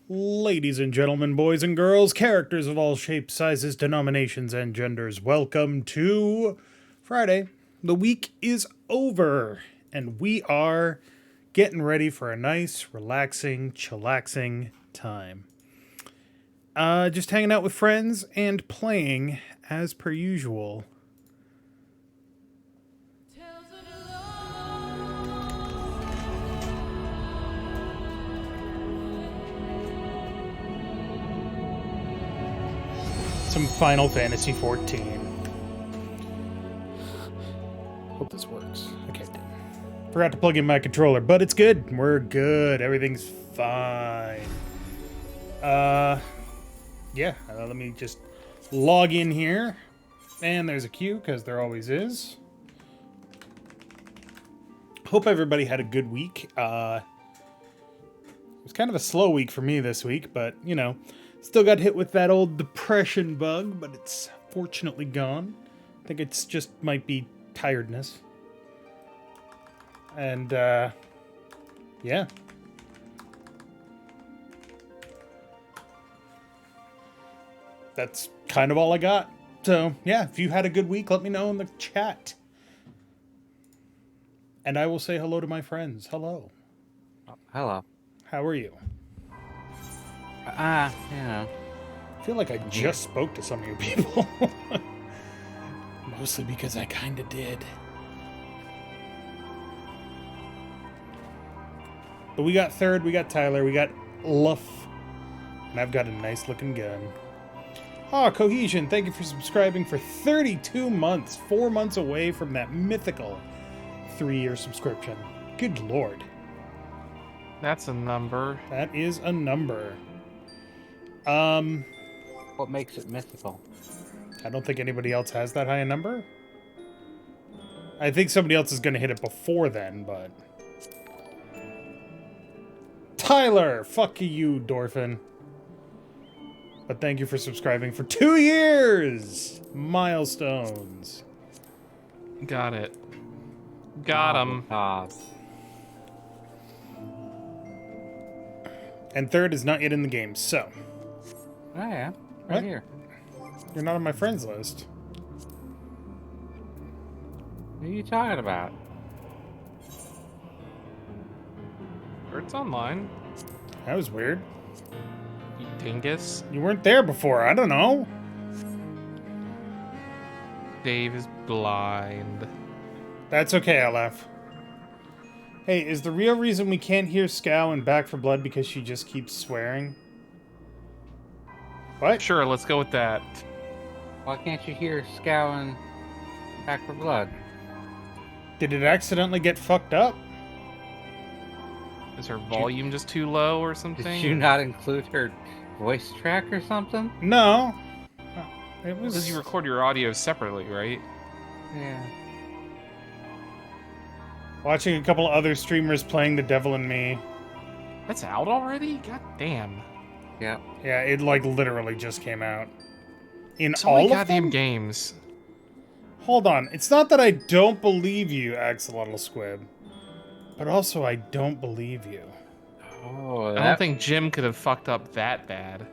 Ladies and gentlemen, boys and girls, characters of all shapes, sizes, denominations, and genders, welcome to Friday. The week is over, and we are getting ready for a nice, relaxing, chillaxing time. Just hanging out with friends and playing as per usual. Some Final Fantasy 14. Hope this works. Okay. Forgot to plug in my controller, but it's good. We're good. Everything's fine. Yeah. Let me just log in here. And there's a queue, because there always is. Hope everybody had a good week. It was kind of a slow week for me this week, but, you know, still got hit with that old depression bug, but it's fortunately gone. I think it's just might be tiredness. And, yeah. That's kind of all I got. So, yeah, if you had a good week, let me know in the chat. And I will say hello to my friends. Hello. Hello. How are you? Yeah. I feel like I just spoke to some of you people. Mostly because I kind of did. But we got Third, we got Tyler, we got Luff. And I've got a nice looking gun. Ah, Cohesion, thank you for subscribing for 32 months. 4 months away from that mythical 3-year subscription. Good lord. That's a number. That is a number. What makes it mythical? I don't think anybody else has that high a number. I think somebody else is going to hit it before then, but... Tyler! Fuck you, Dorfin. But thank you for subscribing for 2 years! Milestones. Got it. Got him. And Third is not yet in the game, so... Oh, yeah. Right What? here. You're not on my friends list. What are you talking about? It's online. That was weird. You dingus. You weren't there before, I don't know. Dave is blind. That's okay, I'll laugh. Hey, is the real reason we can't hear Scow in Back for Blood because she just keeps swearing? What? Sure, let's go with that. Why can't you hear Scowling Back for Blood? Did it accidentally get fucked up? Is her volume just too low or something? Did you not include her voice track or something? No. It was... Because you record your audio separately, right? Yeah. Watching a couple other streamers playing The Devil in Me. That's out already? God damn. Yeah. Yeah, it like literally just came out. In So many all of goddamn them? games. Hold on. It's not that I don't believe you, Axolotl Squib. But also I don't believe you. Oh, I don't think Jim could have fucked up that bad.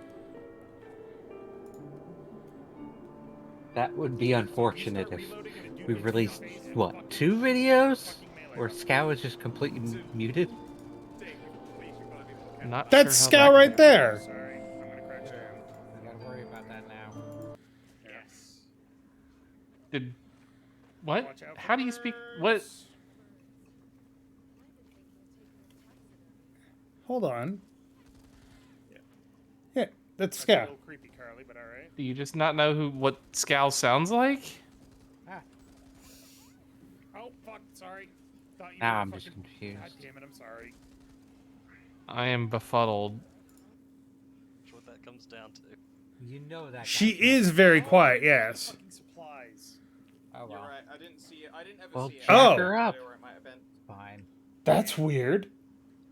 that would be unfortunate if we released, what, 2 videos? Where Scow is just completely muted? I'm not That's sure Scow right there! Sorry, I'm gonna crash down. I gotta worry about that now. Yes. Did... What? How do you speak... What? Hold on. Yeah, that's Scow. A little creepy, Carly, but alright. Do you just not know what Scow sounds like? Oh, fuck, sorry. Thought you Now were I'm just fucking... confused. God damn it, I'm sorry. I am befuddled. That's what that comes down to. You know that. She is very quiet, yes. Fucking supplies. Oh, You're well. right. I didn't see it. I didn't ever Well, see it. check Oh. her up. Where it might have been. Fine. That's weird.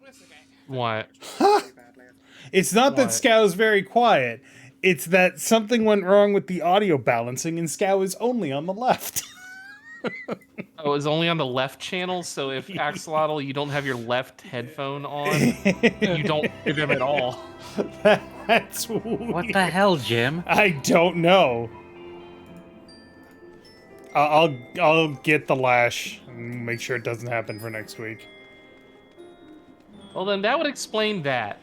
It's okay. What? Pretty badly. It's not that What? Scow is very quiet. It's that something went wrong with the audio balancing and Scow is only on the left. Oh, it's only on the left channel, so if Axolotl, you don't have your left headphone on, you don't hear them at all. That's weird. What the hell, Jim? I don't know. I'll get the lash and make sure it doesn't happen for next week. Well, then that would explain that.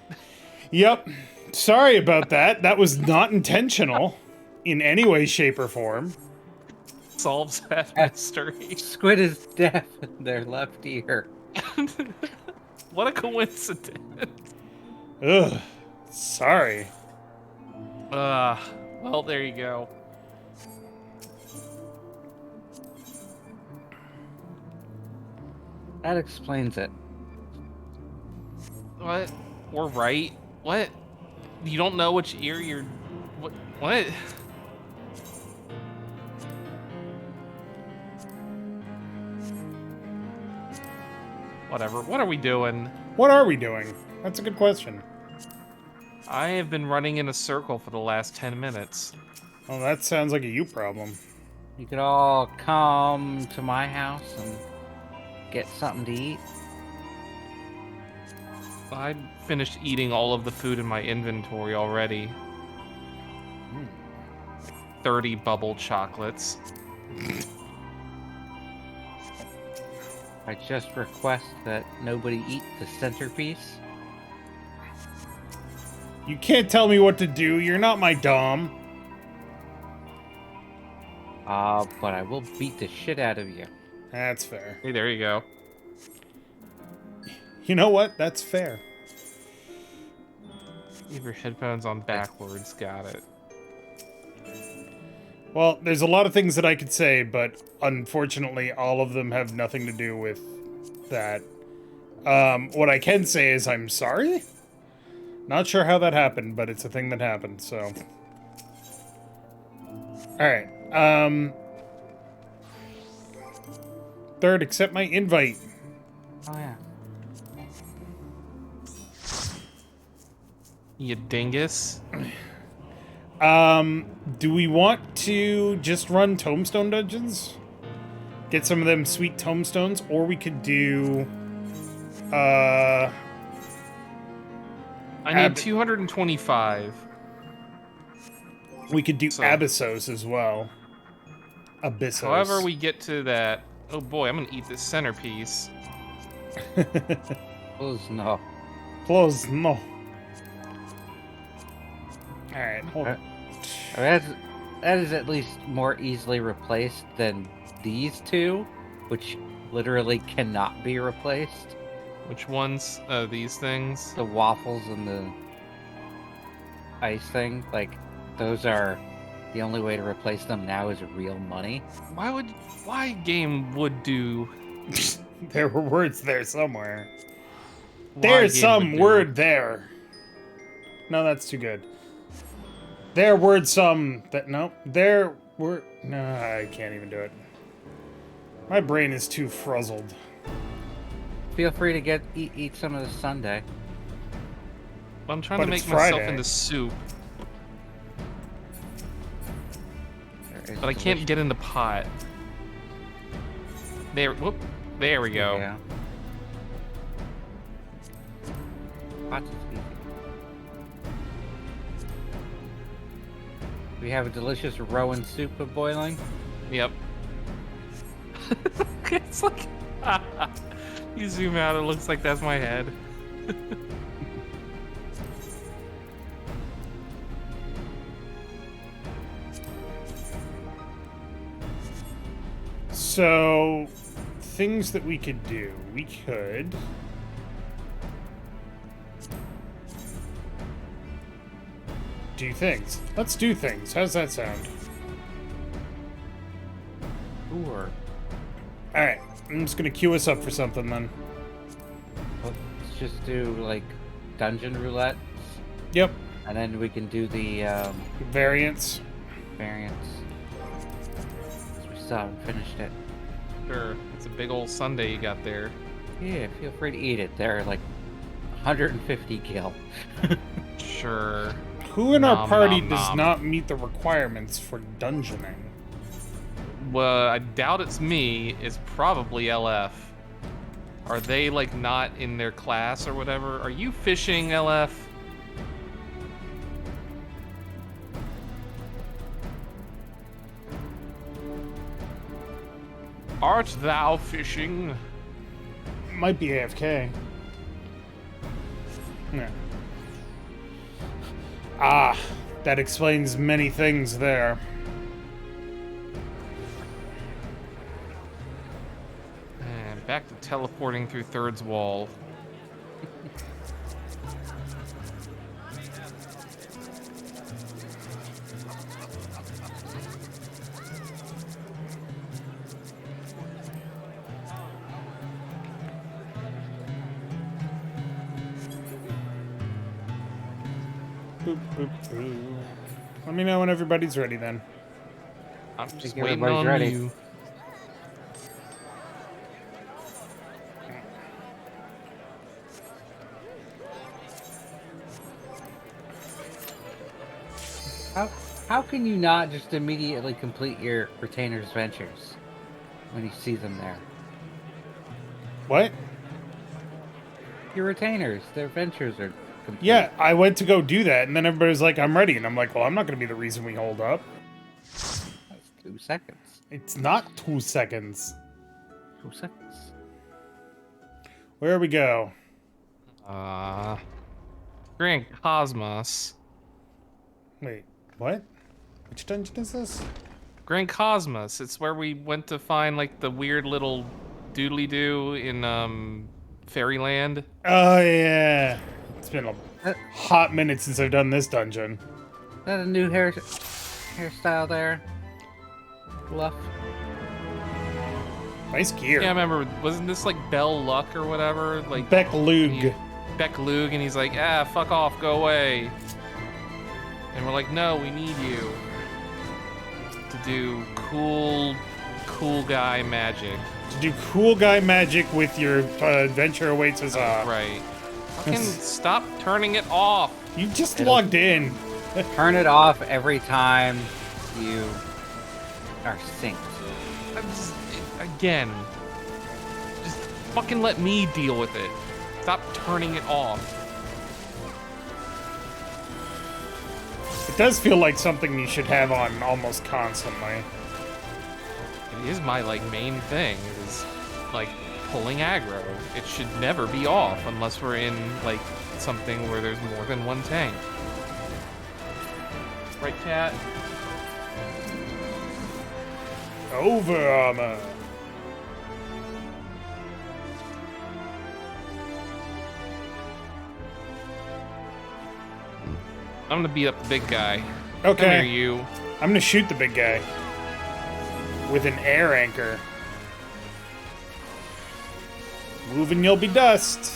Yep. Sorry about that. That was not intentional in any way, shape, or form. Solves that mystery. Squid is deaf in their left ear. What a coincidence. Ugh. Sorry. Well, there you go. That explains it. What? We're right? What? You don't know which ear you're... What? Whatever. What are we doing? What are we doing? That's a good question. I have been running in a circle for the last 10 minutes. Well, that sounds like a you problem. You could all come to my house and get something to eat. I finished eating all of the food in my inventory already. 30 bubble chocolates. I just request that nobody eat the centerpiece. You can't tell me what to do. You're not my dom. But I will beat the shit out of you. That's fair. Hey, there you go. You know what? That's fair. Leave your headphones on backwards. Got it. Well, there's a lot of things that I could say, but unfortunately, all of them have nothing to do with that. What I can say is I'm sorry. Not sure how that happened, but it's a thing that happened, so. Alright, Third, accept my invite. Oh yeah. You dingus. Do we want to just run tombstone dungeons? Get some of them sweet tombstones, or we could do, I need 225. we could do So- Abyssos as well. Abyssos. However we get to that... Oh boy, I'm gonna eat this centerpiece. Oh no. Close, no. Alright, hold on. That is at least more easily replaced than these two, which literally cannot be replaced. Which ones? These things? The waffles and the ice thing, like, those are the only way to replace them now is real money. Why game would do... There were words there somewhere. why There's game some would do- word there. No, that's too good. There word some that no. There were no. I can't even do it. My brain is too frizzled. Feel free to eat some of the sundae. I'm trying But to it's make myself Friday. into soup, There is but I can't get in the pot. There, whoop, there we go. Yeah. Lots of easy. We have a delicious rowan soup boiling. Yep. It's like... you zoom out, it looks like that's my head. So, things that we could do. We could. Do things. Let's do things. How's that sound? Sure. Alright, I'm just gonna queue us up for something then. Let's just do like dungeon roulette, Yep, and then we can do the variants. variants. 'Cause we still haven't finished it. Sure, it's a big old sundae you got there. Yeah, feel free to eat it. They're like 150 gil. Sure. Who in our Nom, party nom, does nom. not meet the requirements for dungeoning? well, I doubt it's me. It's probably LF. Are they like not in their class or whatever? Are you fishing, LF? Art thou fishing? Might be AFK. Yeah. Ah, that explains many things there. And back to teleporting through Third's wall. Boop, boop, boop. Let me know when everybody's ready then. I'm just think waiting everybody's on ready. you. How can you not just immediately complete your retainer's ventures when you see them there? What? Your retainers, their ventures are complete. Yeah, I went to go do that, and then everybody's like, I'm ready. And I'm like, well, I'm not going to be the reason we hold up. That's 2 seconds. It's not 2 seconds. 2 seconds. Where we go? Grand Cosmos. Wait, what? Which dungeon is this? Grand Cosmos. It's where we went to find like the weird little doodly-doo in Fairyland. Oh, yeah. It's been a Uh, hot minute since I've done this dungeon. Is that a new hairstyle there? Bluff. Nice gear. Yeah, I remember. Wasn't this like Bell Luck or whatever? Like Beck Lug. Beck Lug, and he's like, fuck off, go away. And we're like, no, we need you to do cool guy magic. To do cool guy magic with your adventure awaits us up. Right. Fucking stop turning it off. You just logged in. Turn it off every time you are synced. Again, just fucking let me deal with it. Stop turning it off. It does feel like something you should have on almost constantly. It is my like main thing. Is like pulling aggro. It should never be off unless we're in like something where there's more than one tank. Right, cat? Over armor. I'm gonna beat up the big guy. Come here, Okay. you. I'm gonna shoot the big guy. With an air anchor. Move and you'll be dust.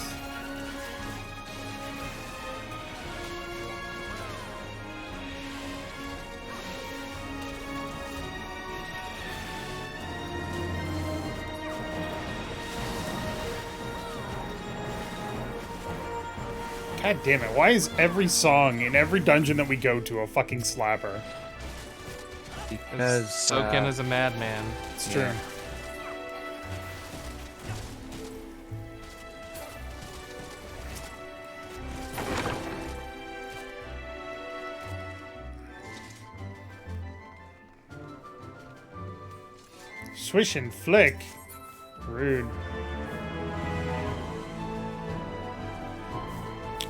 God damn it, why is every song in every dungeon that we go to a fucking slapper? Because Soken is a madman. It's true. Yeah. Swish and flick. Rude.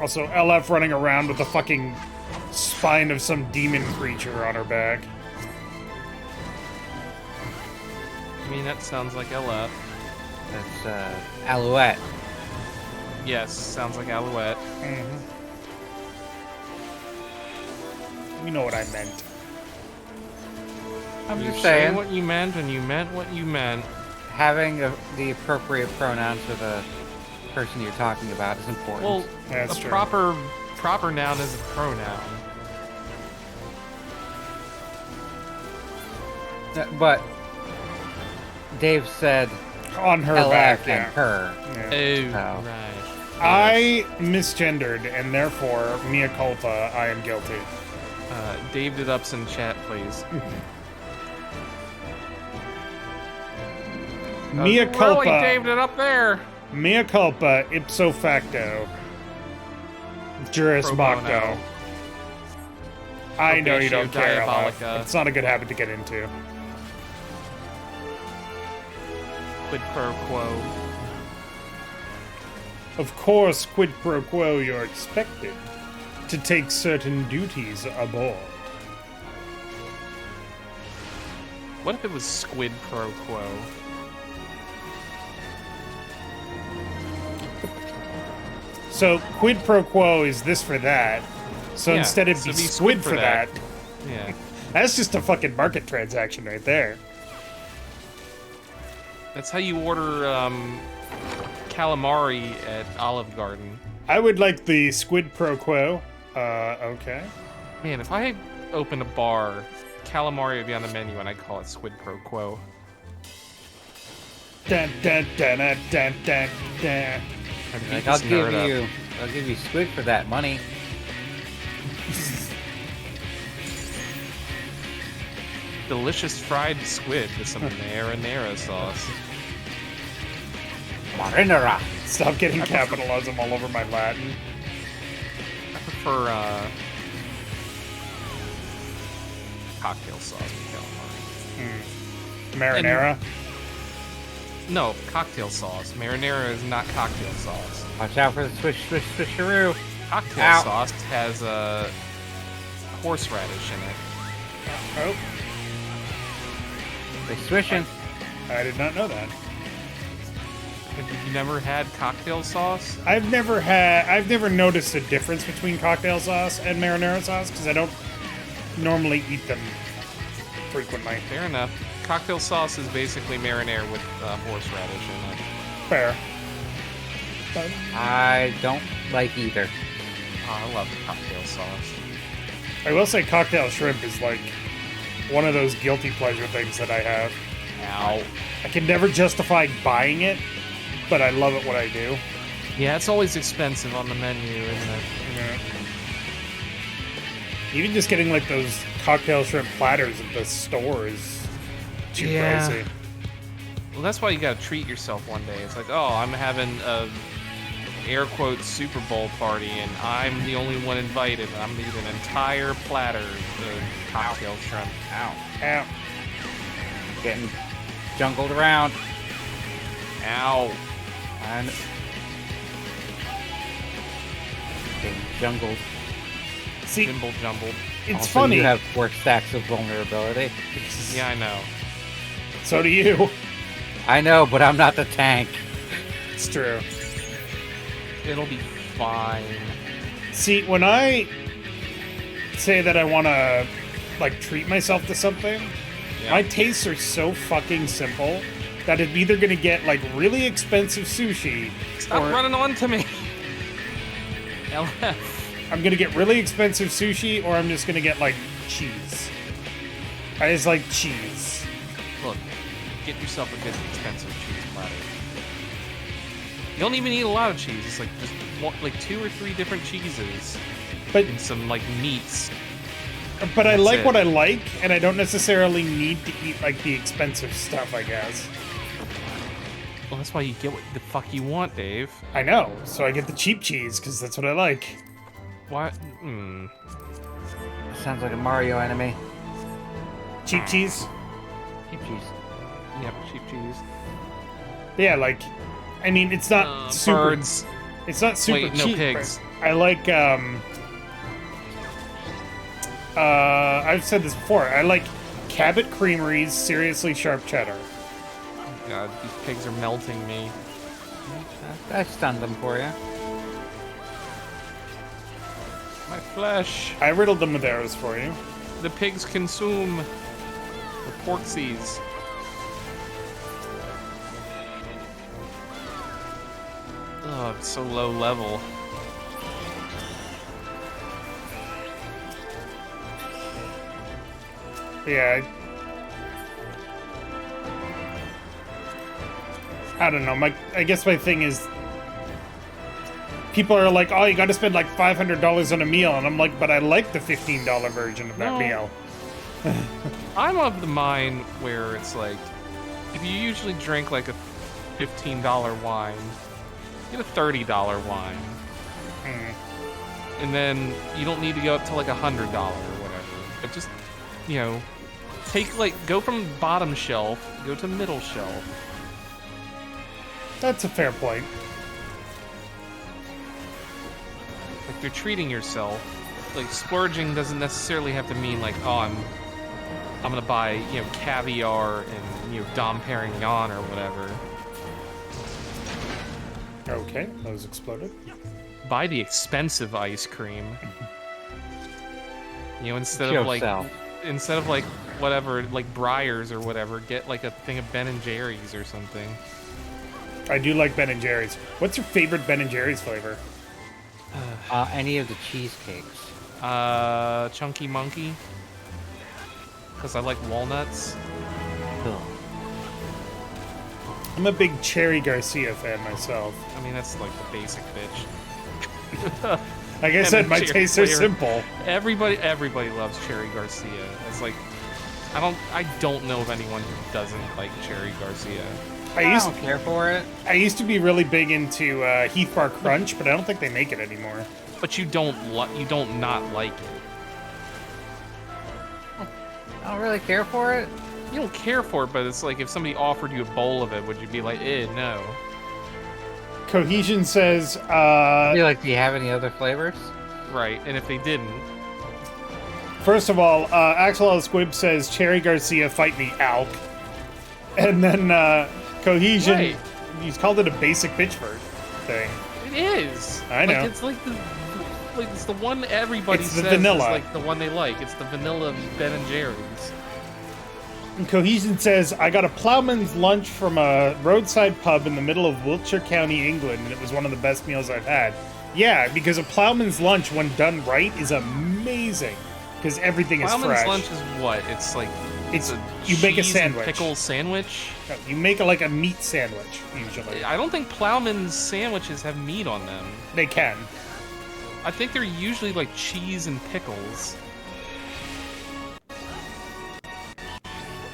Also, LF running around with the fucking spine of some demon creature on her back. I mean, that sounds like LF. That's Alouette. Yes, sounds like Alouette. You know what I meant. I'm You just say saying, what you meant, and you meant what you meant. having the appropriate pronouns for the person you're talking about is important. Well, That's a true. proper noun is a pronoun. But Dave said On her LF back, and yeah. her. Yeah. Oh, Oh. right. I misgendered, and therefore, mea culpa, I am guilty. Dave did ups in chat, please. Mea Really, culpa. David, up there. Mea culpa, ipso facto. Juris Pro Mocto. bono. I know you Probatio don't care, Ella. Diabolica. It's not a good habit to get into. Quid pro quo. Of course, quid pro quo, you're expected to take certain duties aboard. What if it was squid pro quo? So, quid pro quo is this for that. So Yeah, instead it'd so be be squid for that. Yeah. That's just a fucking market transaction right there. That's how you order calamari at Olive Garden. I would like the squid pro quo. Okay. Man, if I opened a bar, calamari would be on the menu and I'd call it squid pro quo. Dun dun dun dun dun dun dun. I'd beat Like, this nerd up. I'll give you squid for that money. Delicious fried squid with some marinara sauce. Marinara. Stop getting capitalism all over my Latin. I prefer cocktail sauce with calamari. Marinara. No, cocktail sauce. Marinara is not cocktail sauce. Watch out for the swisheroo. Cocktail Ow. sauce has a horseradish in it. Oh, They swishing. I did not know that. Have you never had cocktail sauce? I've never noticed a difference between cocktail sauce and marinara sauce because I don't normally eat them frequently. Fair enough. Cocktail sauce is basically marinara with horseradish in it. Fair. But I don't like either. Oh, I love cocktail sauce. I will say cocktail shrimp is like one of those guilty pleasure things that I have. Ow. I can never justify buying it, but I love it when I do. Yeah, it's always expensive on the menu, isn't it? Yeah. Even just getting like those cocktail shrimp platters at the store is too Yeah. pricey. Well, that's why you gotta treat yourself one day. It's like, oh, I'm having a air quotes Super Bowl party, and I'm the only one invited. I'm gonna eat an entire platter of cocktail shrimp. Ow. Ow. Getting jungled around. Ow. And getting jungled. See, Jimble jumbled. it's Also, funny. You have 4 stacks of vulnerability. Yeah, I know. So do you. I know, but I'm not the tank. It's true. It'll be fine. See, when I say that I want to, like, treat myself to something, Yeah. my tastes are so fucking simple that I'm either going to get, like, really expensive sushi, Stop or running onto me. LF. I'm going to get really expensive sushi, or I'm just going to get, like, cheese. I just like cheese. Look, get yourself a good expensive cheese platter. You don't even need a lot of cheese. It's like just like 2 or 3 different cheeses But and some like meats. but I That's like it. what I like, and I don't necessarily need to eat, like, the expensive stuff, I guess. Well, that's why you get what the fuck you want, Dave. I know, so I get the cheap cheese, because that's what I like. Why? Sounds like a Mario enemy. Cheap cheese? Cheap cheese. Yep, cheap cheese. Yeah, like, I mean, it's not super. Birds. It's not super Wait, no cheap. pigs. But I like. I've said this before. I like Cabot Creamery's Seriously Sharp Cheddar. God, these pigs are melting me. I stunned them for you. My flesh. I riddled them with arrows for you. The pigs consume the porksies. Oh, it's so low level. Yeah. I don't know. I guess my thing is, people are like, "Oh, you got to spend like $500 on a meal," and I'm like, "But I like the $15 version of that No. meal." I'm of the mind where it's like, if you usually drink like a $15 wine, get a $30 wine. And then you don't need to go up to like $100 or whatever. But just, you know, go from bottom shelf, go to middle shelf. That's a fair point. Like you're treating yourself. Like splurging doesn't necessarily have to mean like, oh, I'm gonna buy, you know, caviar and, you know, Dom Perignon or whatever. Okay, those exploded. Buy the expensive ice cream. You know, instead Kill of like yourself. whatever, like Breyers or whatever, get like a thing of Ben and Jerry's or something. I do like Ben and Jerry's. What's your favorite Ben and Jerry's flavor? Any of the cheesecakes. Chunky Monkey. Because I like walnuts. Ugh. I'm a big Cherry Garcia fan myself. I mean, that's like the basic bitch. Like I said, my cherry tastes are flavor. simple. Everybody loves Cherry Garcia. It's like, I don't know of anyone who doesn't like Cherry Garcia. I I don't care for it. used to be really big into Heath Bar Crunch, but I don't think they make it anymore. But you don't not like it. I don't really care for it. You don't care for it, but it's like if somebody offered you a bowl of it, would you be like, no? Cohesion says, I feel like, do you have any other flavors? Right, and if they didn't, first of all, Axel L. Squibb says, Cherry Garcia, fight me, Alk. And then Cohesion, Right. he's called it a basic bitch thing. it is. I know. Like, it's like it's the one everybody It's the says vanilla. is like the one they like. It's the vanilla Ben and Jerry's. And Cohesion says, I got a plowman's lunch from a roadside pub in the middle of Wiltshire County, England, and it was one of the best meals I've had. Yeah, because a plowman's lunch, when done right, is amazing. Because everything is Plowman's fresh. lunch is what? It's like It's- a you make a cheese and sandwich. pickle sandwich. No, you make like a meat sandwich, usually. I don't think Plowman's sandwiches have meat on them. They can. I think they're usually like cheese and pickles.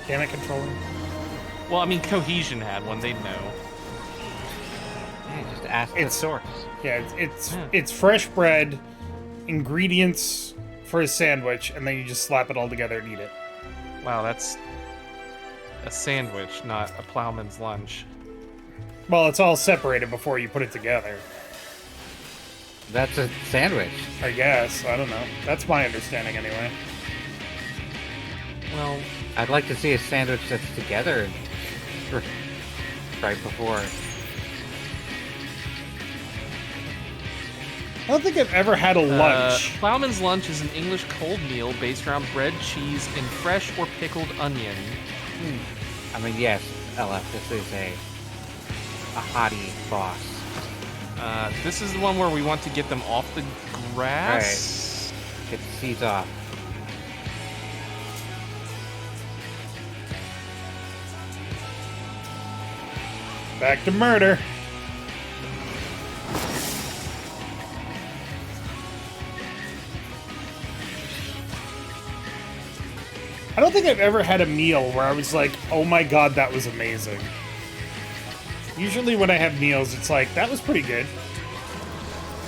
Damn it, controller. Well, I mean, Cohesion had one. They'd know. Hey, just ask the It's- source. Yeah, Yeah. it's fresh bread, ingredients for a sandwich, and then you just slap it all together and eat it. Wow, that's a sandwich, not a Plowman's lunch. Well, it's all separated before you put it together. That's a sandwich. I guess. I don't know. That's my understanding anyway. Well, I'd like to see a sandwich that's together right before. I don't think I've ever had a lunch. Plowman's lunch is an English cold meal based around bread, cheese, and fresh or pickled onion. I mean, yes, LF, this is a hottie boss. This is the one where we want to get them off the grass. Get the seeds off. Back to murder. I don't think I've ever had a meal where I was like, oh my god, that was amazing. Usually when I have meals, it's like, that was pretty good.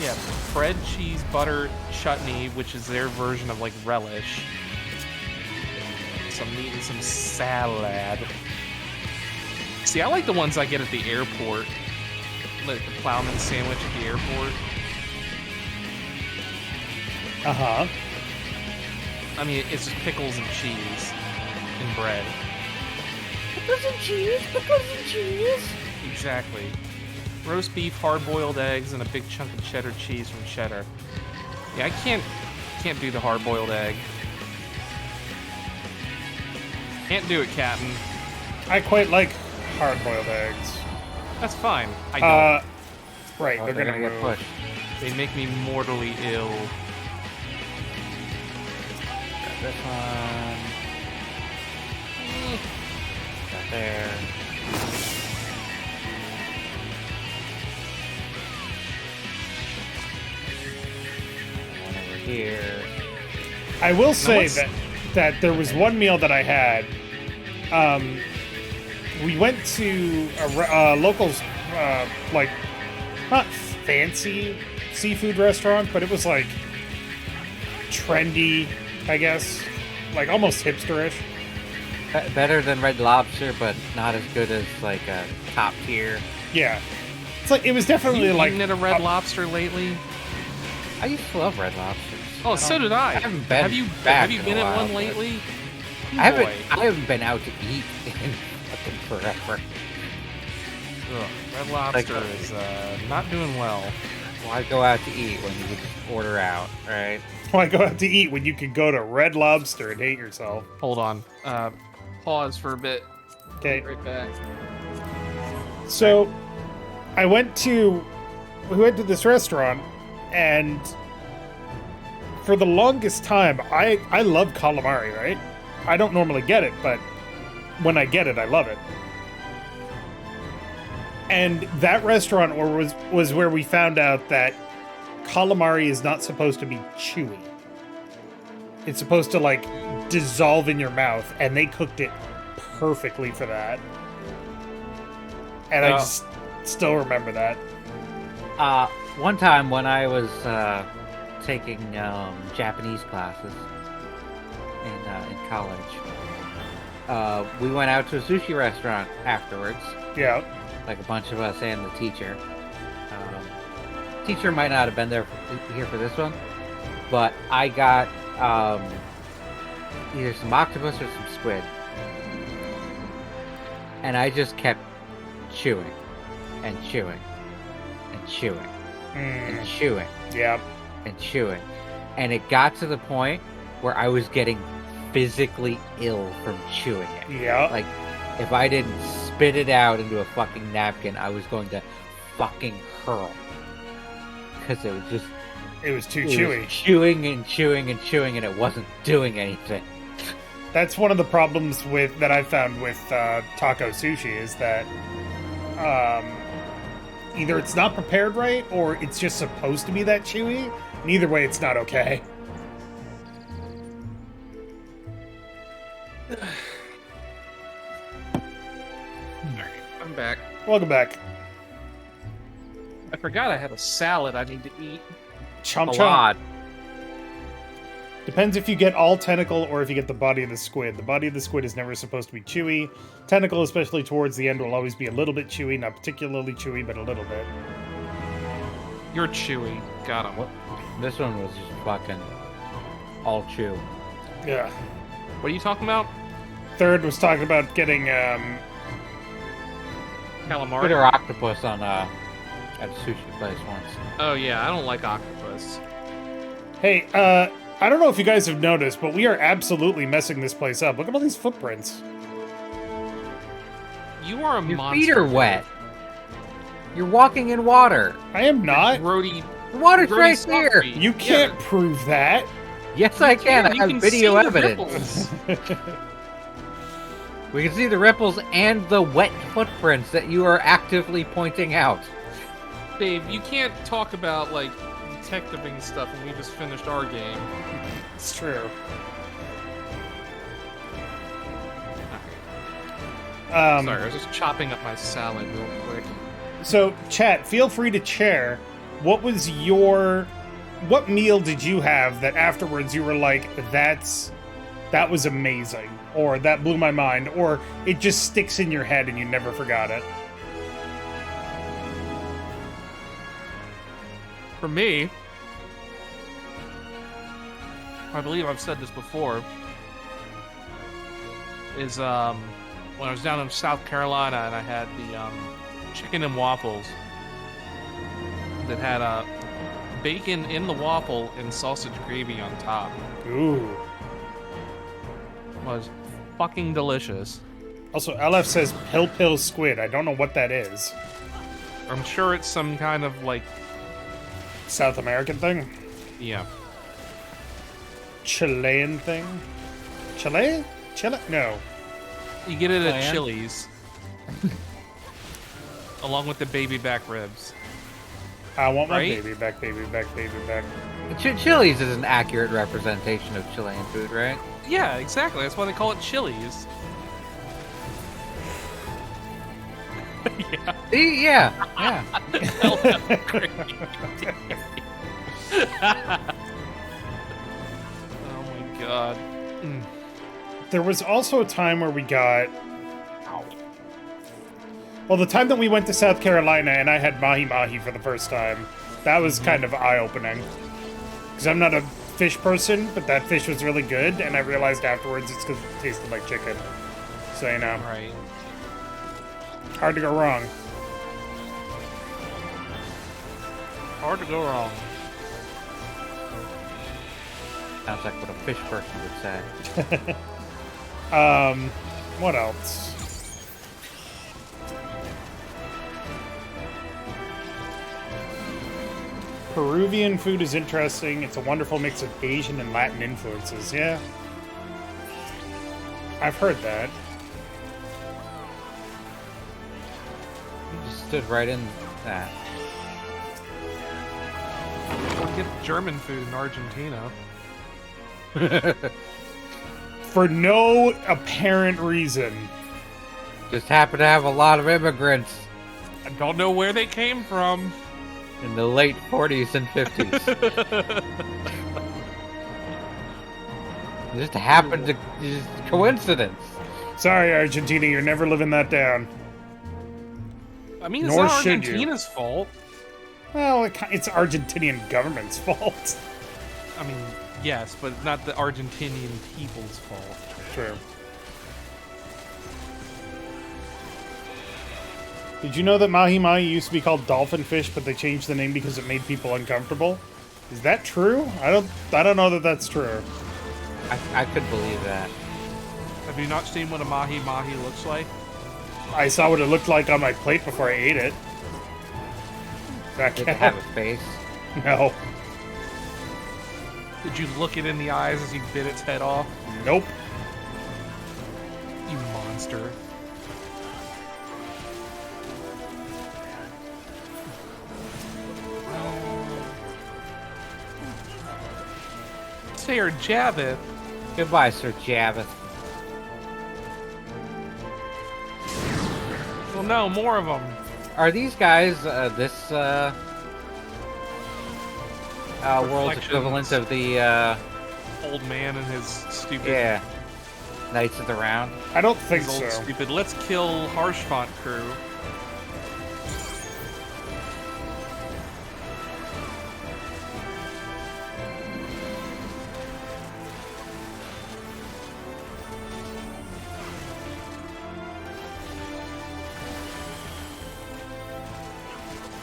Yeah, bread, cheese, butter, chutney, which is their version of like relish. Some meat and some salad. See, I like the ones I get at the airport. Like the Plowman sandwich at the airport. Uh-huh. I mean, it's just pickles and cheese and bread. Pickles and cheese. Exactly. Roast beef, hard-boiled eggs, and a big chunk of cheddar cheese from Cheddar. Yeah, I can't do the hard-boiled egg. Can't do it, Captain. I quite like hard-boiled eggs. That's fine. I don't. Right, Oh, they're gonna get move. pushed. They make me mortally ill. Got this one. Got there. And then over here. I will say what's- that there was one meal that I had. we went to a local's, like, not fancy seafood restaurant, but it was like trendy, I guess, like almost hipsterish. Better than Red Lobster, but not as good as like a top tier. Yeah, it's like it was definitely You like eaten at a Red Lobster lately? I used to love Red Lobsters. Oh, so did I. I haven't been Have you back been in a at while, one but- lately? I Boy. haven't been out to eat in fucking forever. Ugh, Red Lobster is not doing well. Why go out to eat when you can just order out, right? why go out to eat when you could go to Red Lobster and hate yourself? Hold on. Pause for a bit. Okay, Right back. so we went to this restaurant, and for the longest time, I love calamari, right? I don't normally get it, but when I get it, I love it. And that restaurant was where we found out that calamari is not supposed to be chewy. It's supposed to like dissolve in your mouth, and they cooked it perfectly for that. And I Well- just still remember that. One time when I was taking Japanese classes in college, we went out to a sushi restaurant afterwards. Yeah. Like a bunch of us and the teacher. Teacher might not have been here for this one, but I got either some octopus or some squid, and I just kept chewing and chewing and chewing and chewing Yeah. and chewing, and it got to the point where I was getting physically ill from chewing it. Yeah. Like, if I didn't spit it out into a fucking napkin, I was going to fucking hurl. Because it was just... It was too it chewy. was chewing and chewing and chewing, and it wasn't doing anything. That's one of the problems that I found with taco sushi is that either it's not prepared right or it's just supposed to be that chewy. And either way, it's not okay. I'm back. Welcome back. I forgot I had a salad I need to eat. Chomp A chomp. lot. Depends if you get all tentacle or if you get the body of the squid. The body of the squid is never supposed to be chewy. Tentacle, especially towards the end, will always be a little bit chewy. Not particularly chewy, but a little bit. You're chewy. Got him. What? This one was just fucking all chew. Yeah. What are you talking about? Third was talking about getting Calamari? Put our octopus on at a sushi place once. Oh yeah, I don't like octopus. Hey, I don't know if you guys have noticed, but we are absolutely messing this place up. Look at all these footprints. You are a Your monster. feet are wet. You're walking in water. I am not. Brody. The water's Brody right stopped here. me. You can't prove that. Yes, I can. I You have can video see the evidence. ripples. We can see the ripples and the wet footprints that you are actively pointing out. Dave, you can't talk about like detectiving stuff when we just finished our game. It's true. Sorry, I was just chopping up my salad real quick. So, chat, feel free to share. What meal did you have that afterwards you were like, that was amazing, or that blew my mind, or it just sticks in your head and you never forgot it? For me, I believe I've said this before, is when I was down in South Carolina and I had the chicken and waffles that had bacon in the waffle and sausage gravy on top. Ooh. Was fucking delicious. Also, LF says pill squid. I don't know what that is. I'm sure it's some kind of like, South American thing? yeah. Chilean thing? Chile? Chile? No. You get it at Plan? Chili's. Along with the baby back ribs. I want my Right? baby back, baby back, baby back. Chili's is an accurate representation of Chilean food, right? Yeah, exactly. That's why they call it Chili's. Yeah. Hell, that's crazy. Oh my god. There was also a time where we got... Well, the time that we went to South Carolina and I had mahi-mahi for the first time, that was kind of eye-opening. Because I'm not a fish person, but that fish was really good, and I realized afterwards it's because it tasted like chicken. So, you know, Right. hard to go wrong. Hard to go wrong. Sounds like what a fish person would say. What else? Peruvian food is interesting. It's a wonderful mix of Asian and Latin influences. Yeah. I've heard that. You just stood right in that. We'll get German food in Argentina. For no apparent reason. Just happen to have a lot of immigrants I don't know where they came from. in the late 40s and 50s. Just happened to just coincidence. Sorry, Argentina, you're never living that down. I mean, it's Nor not should you. Argentina's fault. Well, it's Argentinian government's fault. I mean, yes, but not the Argentinian people's fault. True. Did you know that mahi-mahi used to be called dolphin fish, but they changed the name because it made people uncomfortable? Is that true? I don't know that that's true. I could believe that. Have you not seen what a mahi-mahi looks like? I saw what it looked like on my plate before I ate it. That Did it have a face? No. Did you look it in the eyes as you bit its head off? Nope. You monster. Sir Javith. Goodbye, Sir Javith. Well, no, more of them. Are these guys this world's equivalent of the Old man and his stupid. yeah Knights of the Round? I don't think His old so. stupid. Let's kill Harshfont crew.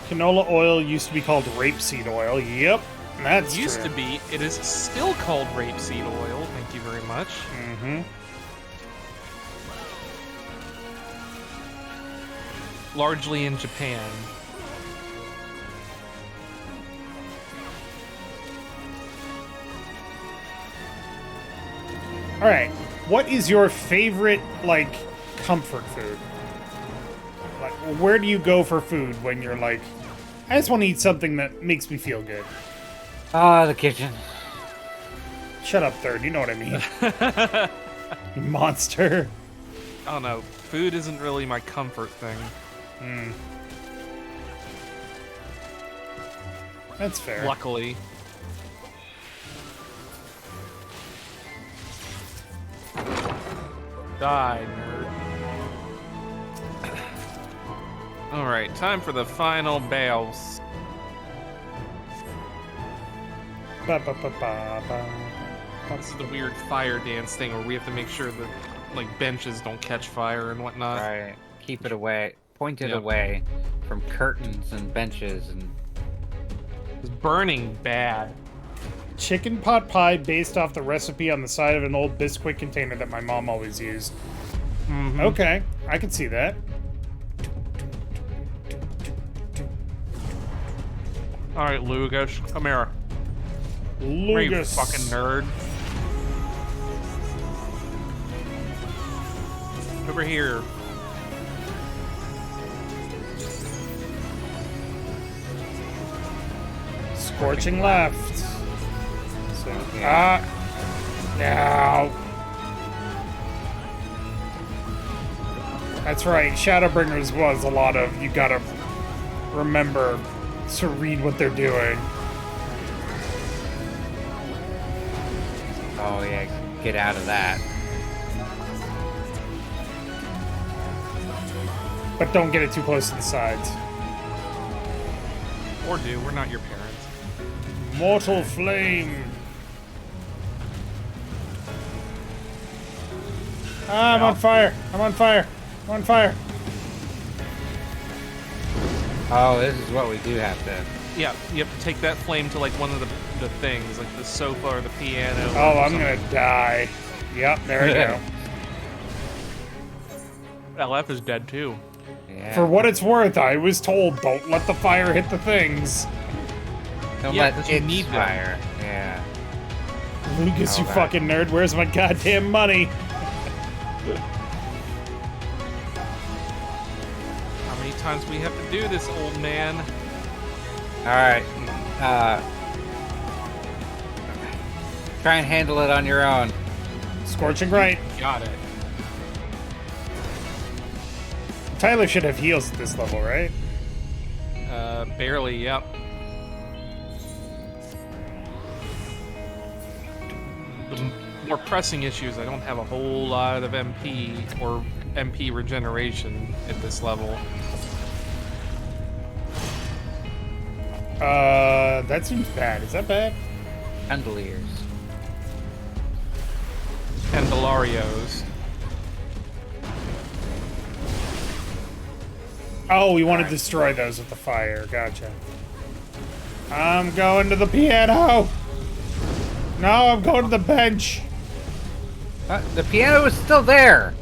Canola oil used to be called rapeseed oil. Yep, that's Used true. to be. It is still called rapeseed oil. Thank you very much. Mm-hmm. Largely in Japan. All right. What is your favorite, like, comfort food? Like, where do you go for food when you're like, I just want to eat something that makes me feel good? Ah, the kitchen. Shut up, third. You know what I mean. You monster. I don't know. Food isn't really my comfort thing. That's fair. Luckily. Die, nerd. Alright, time for the final bails. Ba, ba, ba, ba, ba. This is the weird fire dance thing where we have to make sure that, like, benches don't catch fire and whatnot. Right. Keep it away. Point it Yep. away from curtains and benches and. It's burning bad. Chicken pot pie based off the recipe on the side of an old Bisquick container that my mom always used. Mhm. Okay, I can see that. Alright, Lugas, come here. Come here, you Lugas. fucking nerd. Over here. Scorching left. So, now. That's right. Shadowbringers was a lot of you gotta remember to read what they're doing. Oh yeah, get out of that. But don't get it too close to the sides. Or do. We're not your parents. Mortal flame. Ah, I'm on fire. I'm on fire. I'm on fire. Oh, this is what we do have to. Yeah, you have to take that flame to like one of the things, like the sofa or the piano. Oh, or I'm gonna die. Yep, there we go. LF is dead too. Yeah. For what it's worth, I was told don't let the fire hit the things. Don't Yeah, let 'cause you it need them. fire. Yeah. Lucas, you Okay. fucking nerd, where's my goddamn money? How many times we have to do this, old man? All right. Try and handle it on your own. Scorching right. Got it. Tyler should have heals at this level, right? Barely, yep. The more pressing issues, I don't have a whole lot of MP or MP regeneration at this level. That seems bad. Is that bad? Chandeliers. Candelarios. Oh, we want to destroy those with the fire. Gotcha. I'm going to the piano. No, I'm going to the bench. The piano is still there.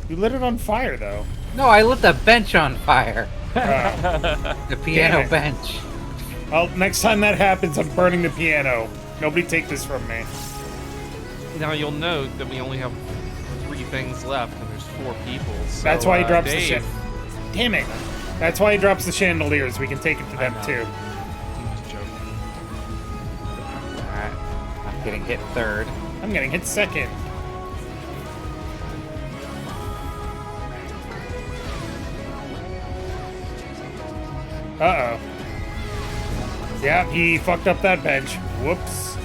You lit it on fire, though. No, I lit the bench on fire. Oh. The piano Damn it. bench. Well, next time that happens, I'm burning the piano. Nobody take this from me. Now you'll note that we only have 3 things left, and there's 4 people. So, That's why he drops the Dave, shit. Damn it. That's why he drops the chandeliers. We can take it to them, know. too. I'm just joking. Alright. I'm getting hit third. I'm getting hit second. Uh-oh. Yeah, he fucked up that bench. Whoops.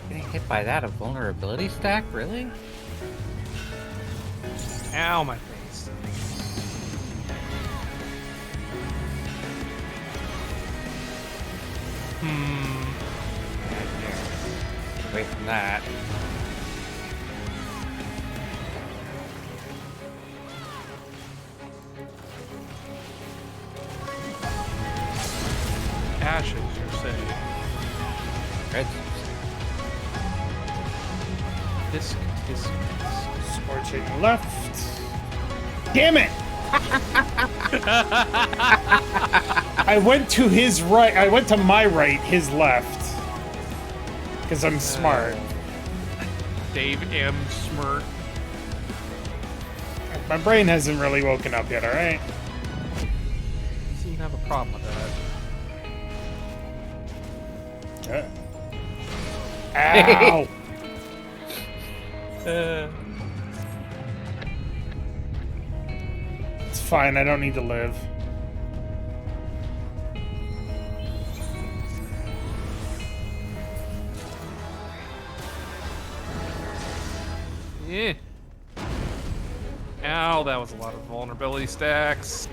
Getting hit by that, a vulnerability stack? Really? Ow, my face. Away from that. Ashes, you're saying. Red. Disc. Scorching left. Damn it! I went to his right. I went to my right, his left. Because I'm smart. Dave M. Smirt. My brain hasn't really woken up yet, alright? Seem to have a problem with that. Ow! It's fine, I don't need to live. Yeah. Ow, that was a lot of vulnerability stacks.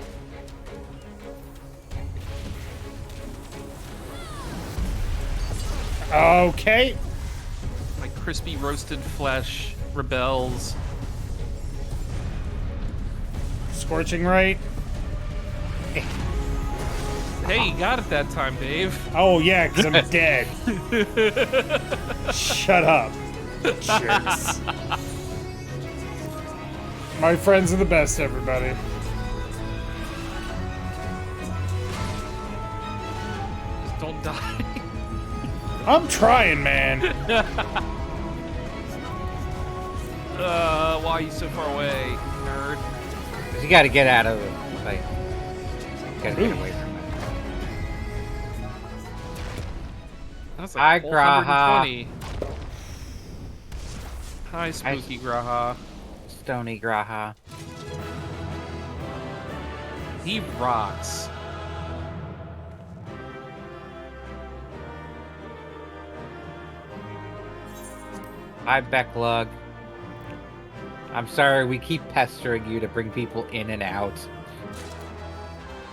Okay. My crispy roasted flesh rebels. Scorching right. Hey, you got it that time, Dave. Oh, yeah, because I'm dead. Shut up. Jerks. My friends are the best, everybody. Just don't die. I'm trying, man. Why are you so far away, nerd? Cause you gotta get out of it. Like, you gotta get away from it. That's a Hi, whole Graha. 120. Hi, Spooky Graha. Stony Graha. He rocks. Hi, Becklug. I'm sorry, we keep pestering you to bring people in and out.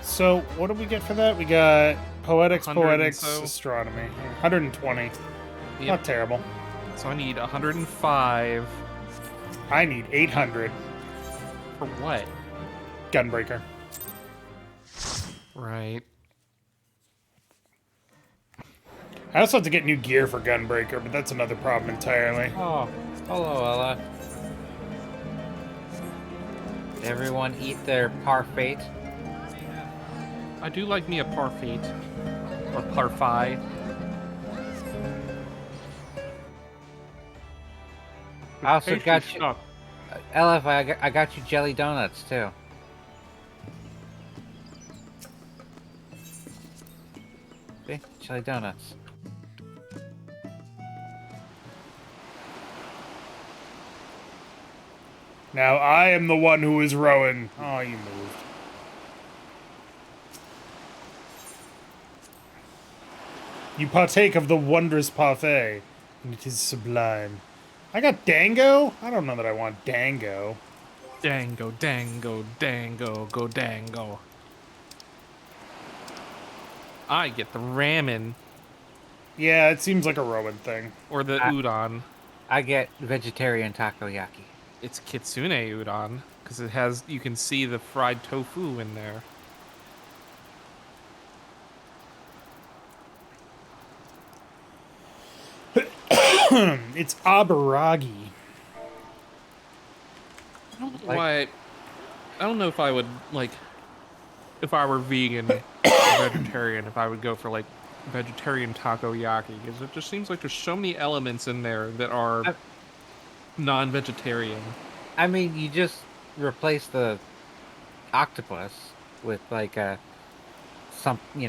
So, what do we get for that? We got Poetics, 100 and Poetics, so. Astronomy. 120. Yep. Not terrible. So I need 105. I need 800. For what? Gunbreaker. Right. I also have to get new gear for Gunbreaker, but that's another problem entirely. Oh, hello, Ella. Did everyone eat their parfait? I do like me a parfait. Or parfait. I also Tasty got you, stuff. Ella, I got you jelly donuts too. See, jelly donuts. Now I am the one who is rowing. Oh, you moved. You partake of the wondrous parfait, and it is sublime. I got Dango? I don't know that I want Dango. Dango, dango, dango, go dango. I get the ramen Yeah, it seems like a Rowan thing. or the udon. I get vegetarian takoyaki. It's kitsune udon because it has. You can see the fried tofu in there. It's abaragi. I don't know Like- why. I don't know if I would like. If I were vegan or vegetarian, if I would go for like vegetarian takoyaki, because it just seems like there's so many elements in there that are non-vegetarian. I mean, you just replace the octopus with like a something.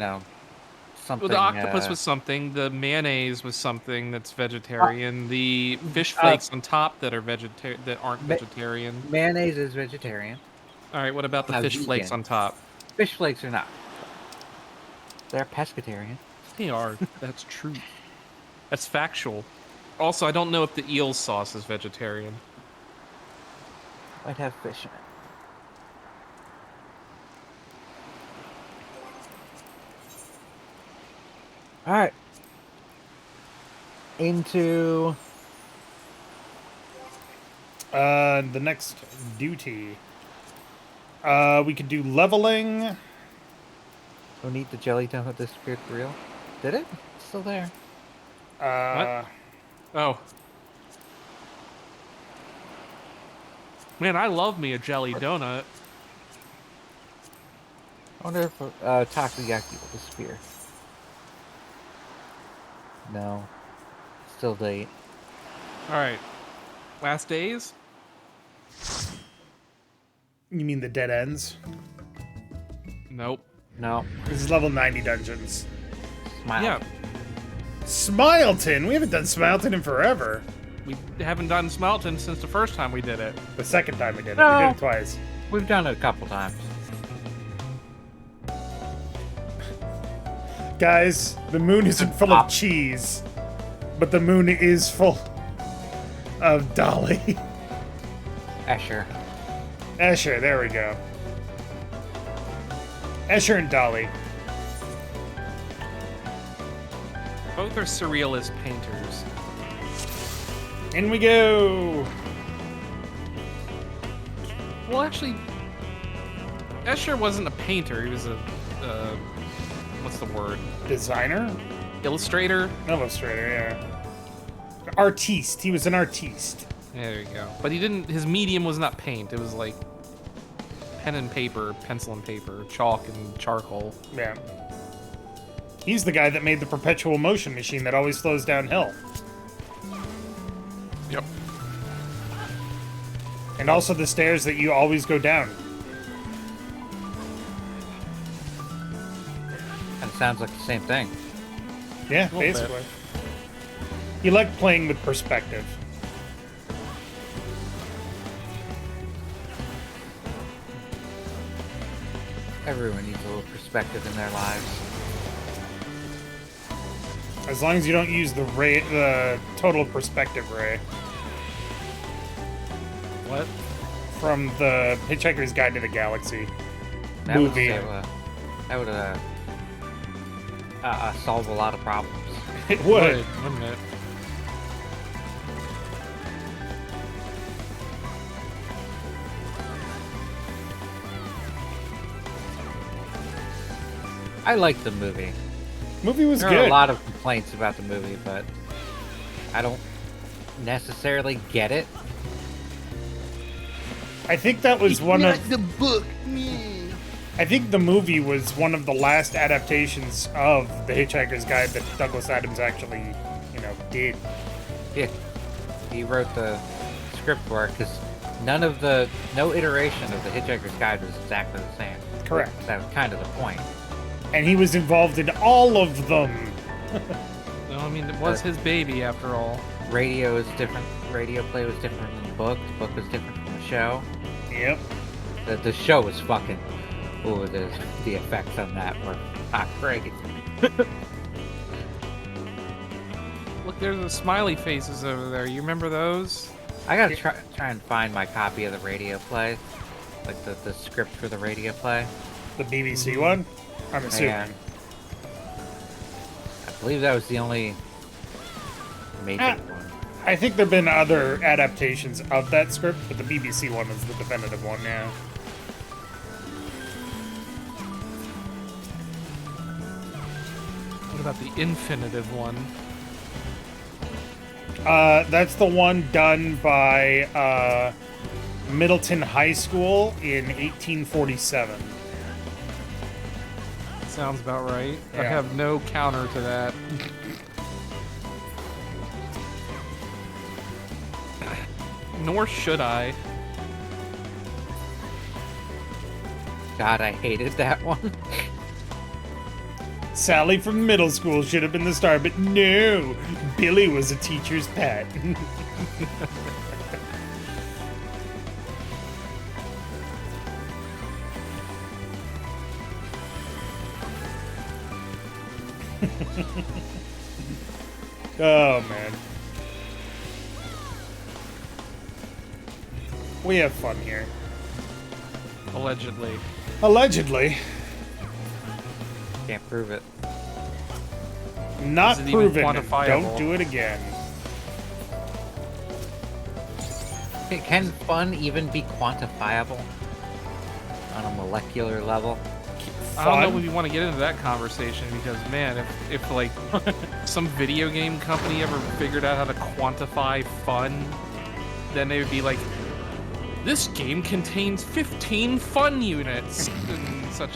Well, the octopus was something. The mayonnaise was something that's vegetarian. The fish flakes on top that are that aren't vegetarian. Mayonnaise is vegetarian. All right, what about the Not fish flakes vegan. on top? Fish flakes are not. They're pescatarian. They are. That's true. That's factual. Also, I don't know if the eel sauce is vegetarian. Might have fish in it. All right. Into The next duty. We could do leveling. who need the jelly donut disappeared for real? Did it? It's still there. Oh. Man, I love me a jelly donut. I wonder if takoyaki will disappear. No. Still late. All right. Last days? You mean the dead ends? Nope. No. This is level 90 dungeons. Smile. Yeah. Smileton! We haven't done Smileton in forever. We haven't done Smelton since the first time we did it. The second time we did it. No. We did it twice. We've done it a couple times. Guys, the moon isn't full of cheese, but the moon is full of Dolly. Escher. Escher, there we go. Escher and Dolly. Both are surrealist painters. In we go! Well, actually, Escher wasn't a painter. He was a, what's the word? Designer? Illustrator? Illustrator, yeah. Artiste. He was an artiste. There you go. But he didn't, his medium was not paint. It was like pen and paper, pencil and paper, chalk and charcoal. Yeah. He's the guy that made the perpetual motion machine that always flows downhill. Yep. And also the stairs that you always go down. And it sounds like the same thing. Yeah, little bit. basically. You like playing with perspective. Everyone needs a little perspective in their lives. As long as you don't use the total perspective ray What? from the Hitchhiker's Guide to the Galaxy That movie. Would solve a lot of problems. It would. Wouldn't it? I liked the movie. Movie was There good. are a lot of complaints about the movie, but I don't necessarily get it. I think that was one of the book. I think the movie was one of the last adaptations of The Hitchhiker's Guide that Douglas Adams actually, did. Yeah, he wrote the script for it because no iteration of the Hitchhiker's Guide was exactly the same. Correct. That was kind of the point. And he was involved in all of them. No, I mean, it was his baby after all. Radio is different. Radio play was different from the book. The book was different from the show. Yep. The show was fucking. Oh, the effects on that were not great. Look, there's the smiley faces over there. You remember those? I gotta try and find my copy of the radio play, like the script for the radio play. The BBC one? I'm assuming. Yeah. I believe that was the only major one. I think there have been other adaptations of that script, but the BBC one is the definitive one, yeah. What about the infinitive one? That's the one done by Middleton High School in 1847. Sounds about right. I Yeah. have no counter to that. Nor should I. God, I hated that one. Sally from middle school should have been the star, but no! Billy was a teacher's pet. Oh, man. We have fun here. Allegedly. Allegedly. Can't prove it. Not Is it even proven. quantifiable? Don't do it again. Can fun even be quantifiable on a molecular level? I don't know Fun? if we want to get into that conversation because, man, if like some video game company ever figured out how to quantify fun, then they would be like, this game contains 15 fun units and such.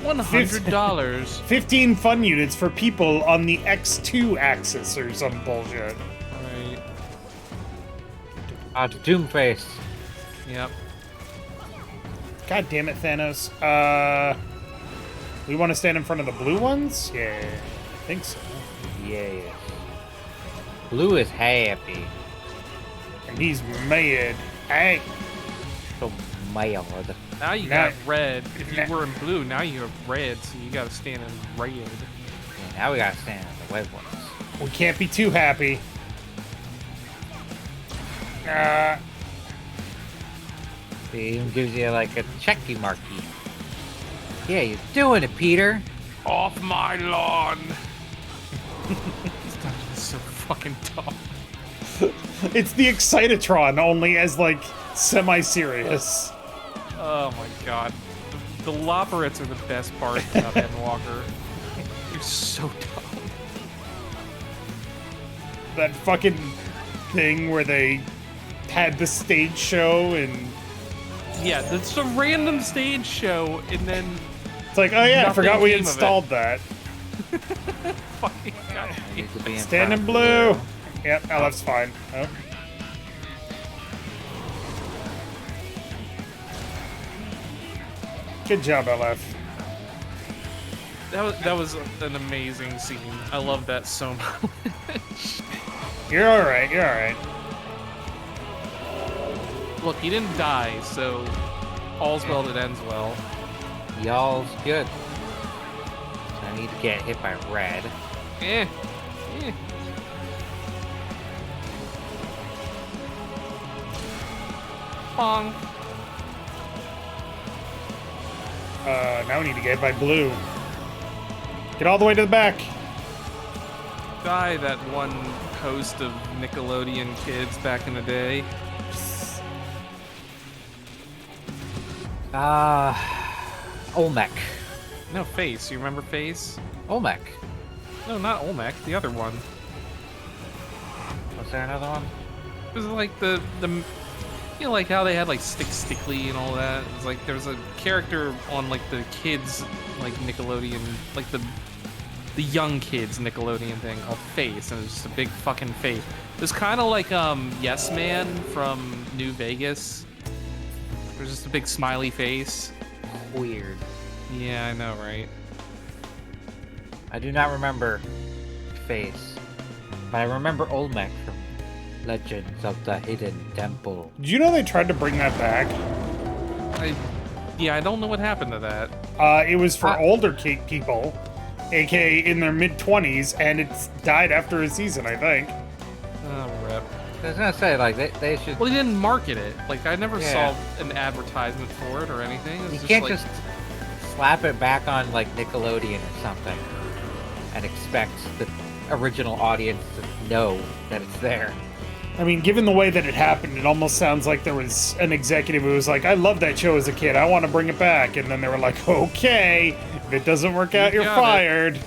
$100. 15 fun units for people on the X2 axis or some bullshit. Right. Doomface. Yep. God damn it, Thanos. We want to stand in front of the blue ones? Yeah, I think so. Yeah. Blue is happy. And he's mad. Hey, So mild. Now you Now- got red. If you now- were in blue, now you have red, so you gotta stand in red. And now we gotta stand on the white ones. we can't be too happy. It even gives you like a checky marky. Yeah, you're doing it, Peter. Off my lawn! This dungeon is so fucking tough. It's the Excitatron, only as, like, semi-serious. Oh my god. The Loporits are the best part about Endwalker. You're so tough. That fucking thing where they had the stage show and Yeah, that's a random stage show, and then it's like, oh yeah, I Nothing forgot we came of it. installed that. fucking god. Needs to be in Stand in front blue. of Yep, oh, that's fine. Oh. Good job, LF. That was an amazing scene. I love that so much. You're all right. You're all right. Look, he didn't die, so all's well that ends well. Y'all's good. So I need to get hit by red. Eh. Pong. Now we need to get by blue. Get all the way to the back. Die, that one host of Nickelodeon kids back in the day. Olmec. No, Face. You remember Face? Olmec. No, not Olmec. The other one. Was there another one? It was like the you know, like how they had like Stickly and all that. It was like there was a character on like the kids like Nickelodeon, like the young kids Nickelodeon thing called Face, and it was just a big fucking face. It was kind of like Yes Man from New Vegas. It was just a big smiley face. Weird. Yeah, I know, right? I do not remember Face, but I remember Olmec from Legends of the Hidden Temple. Did you know they tried to bring that back? I don't know what happened to that. It was for older people, aka in their mid-20s, and it's died after a season, I think. Oh, rip. I was gonna say, like, they should. Well, they didn't market it. Like, I never Yeah. saw an advertisement for it or anything. It was You can't like, just slap it back on, like, Nickelodeon or something and expect the original audience to know that it's there. I mean, given the way that it happened, it almost sounds like there was an executive who was like, I loved that show as a kid, I want to bring it back. And then they were like, okay, if it doesn't work out, you're got it. fired.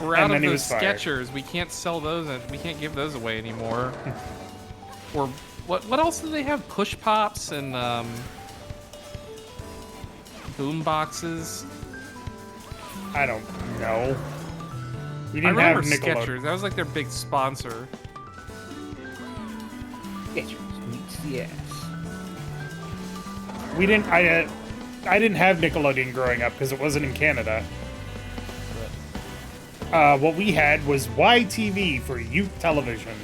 We're And out then of he those was fired. Skechers. We can't sell those. We can't give those away anymore. Or what else do they have? Push pops and boom boxes. I don't know. We I didn't have remember Nickelodeon. Skechers. That was like their big sponsor. Skechers meets the ass. We didn't. I didn't have Nickelodeon growing up because it wasn't in Canada. What we had was YTV for youth television,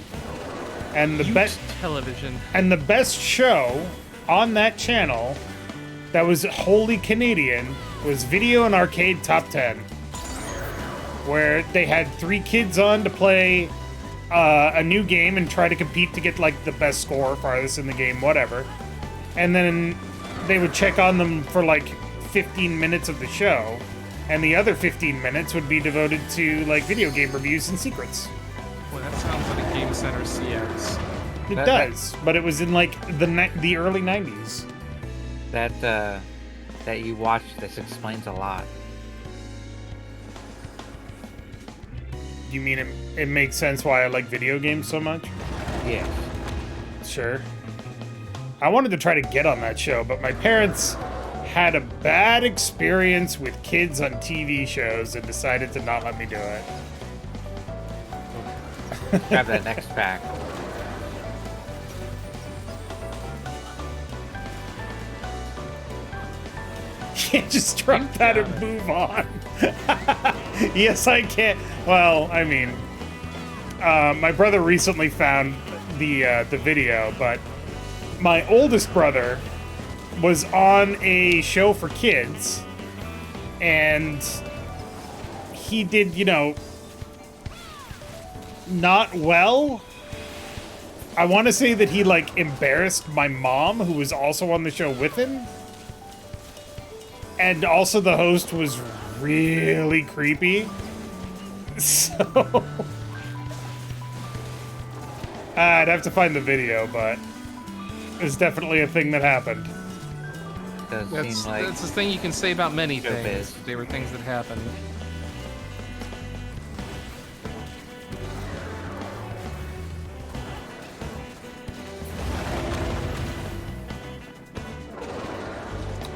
and the best television. and the best show on that channel that was wholly Canadian was Video and Arcade Top 10, where they had 3 kids on to play a new game and try to compete to get like the best score, farthest in the game, whatever. And then they would check on them for like 15 minutes of the show, and the other 15 minutes would be devoted to like video game reviews and secrets. Well, that sounds like a Game Center CX. It That- does, but it was in like the early 90s. That you watched this explains a lot. You mean it makes sense why I like video games so much? Yes. Sure. I wanted to try to get on that show, but my parents had a bad experience with kids on TV shows and decided to not let me do it. Grab that next pack. Can't just drop that and move on. Yes, I can. Well, I mean, my brother recently found the video, but my oldest brother was on a show for kids, and he did, not well. I want to say that he like embarrassed my mom, who was also on the show with him. And also the host was really creepy. So I'd have to find the video, but it's definitely a thing that happened. Does That's seem like the thing you can say about many Showbiz. things. They were things that happened.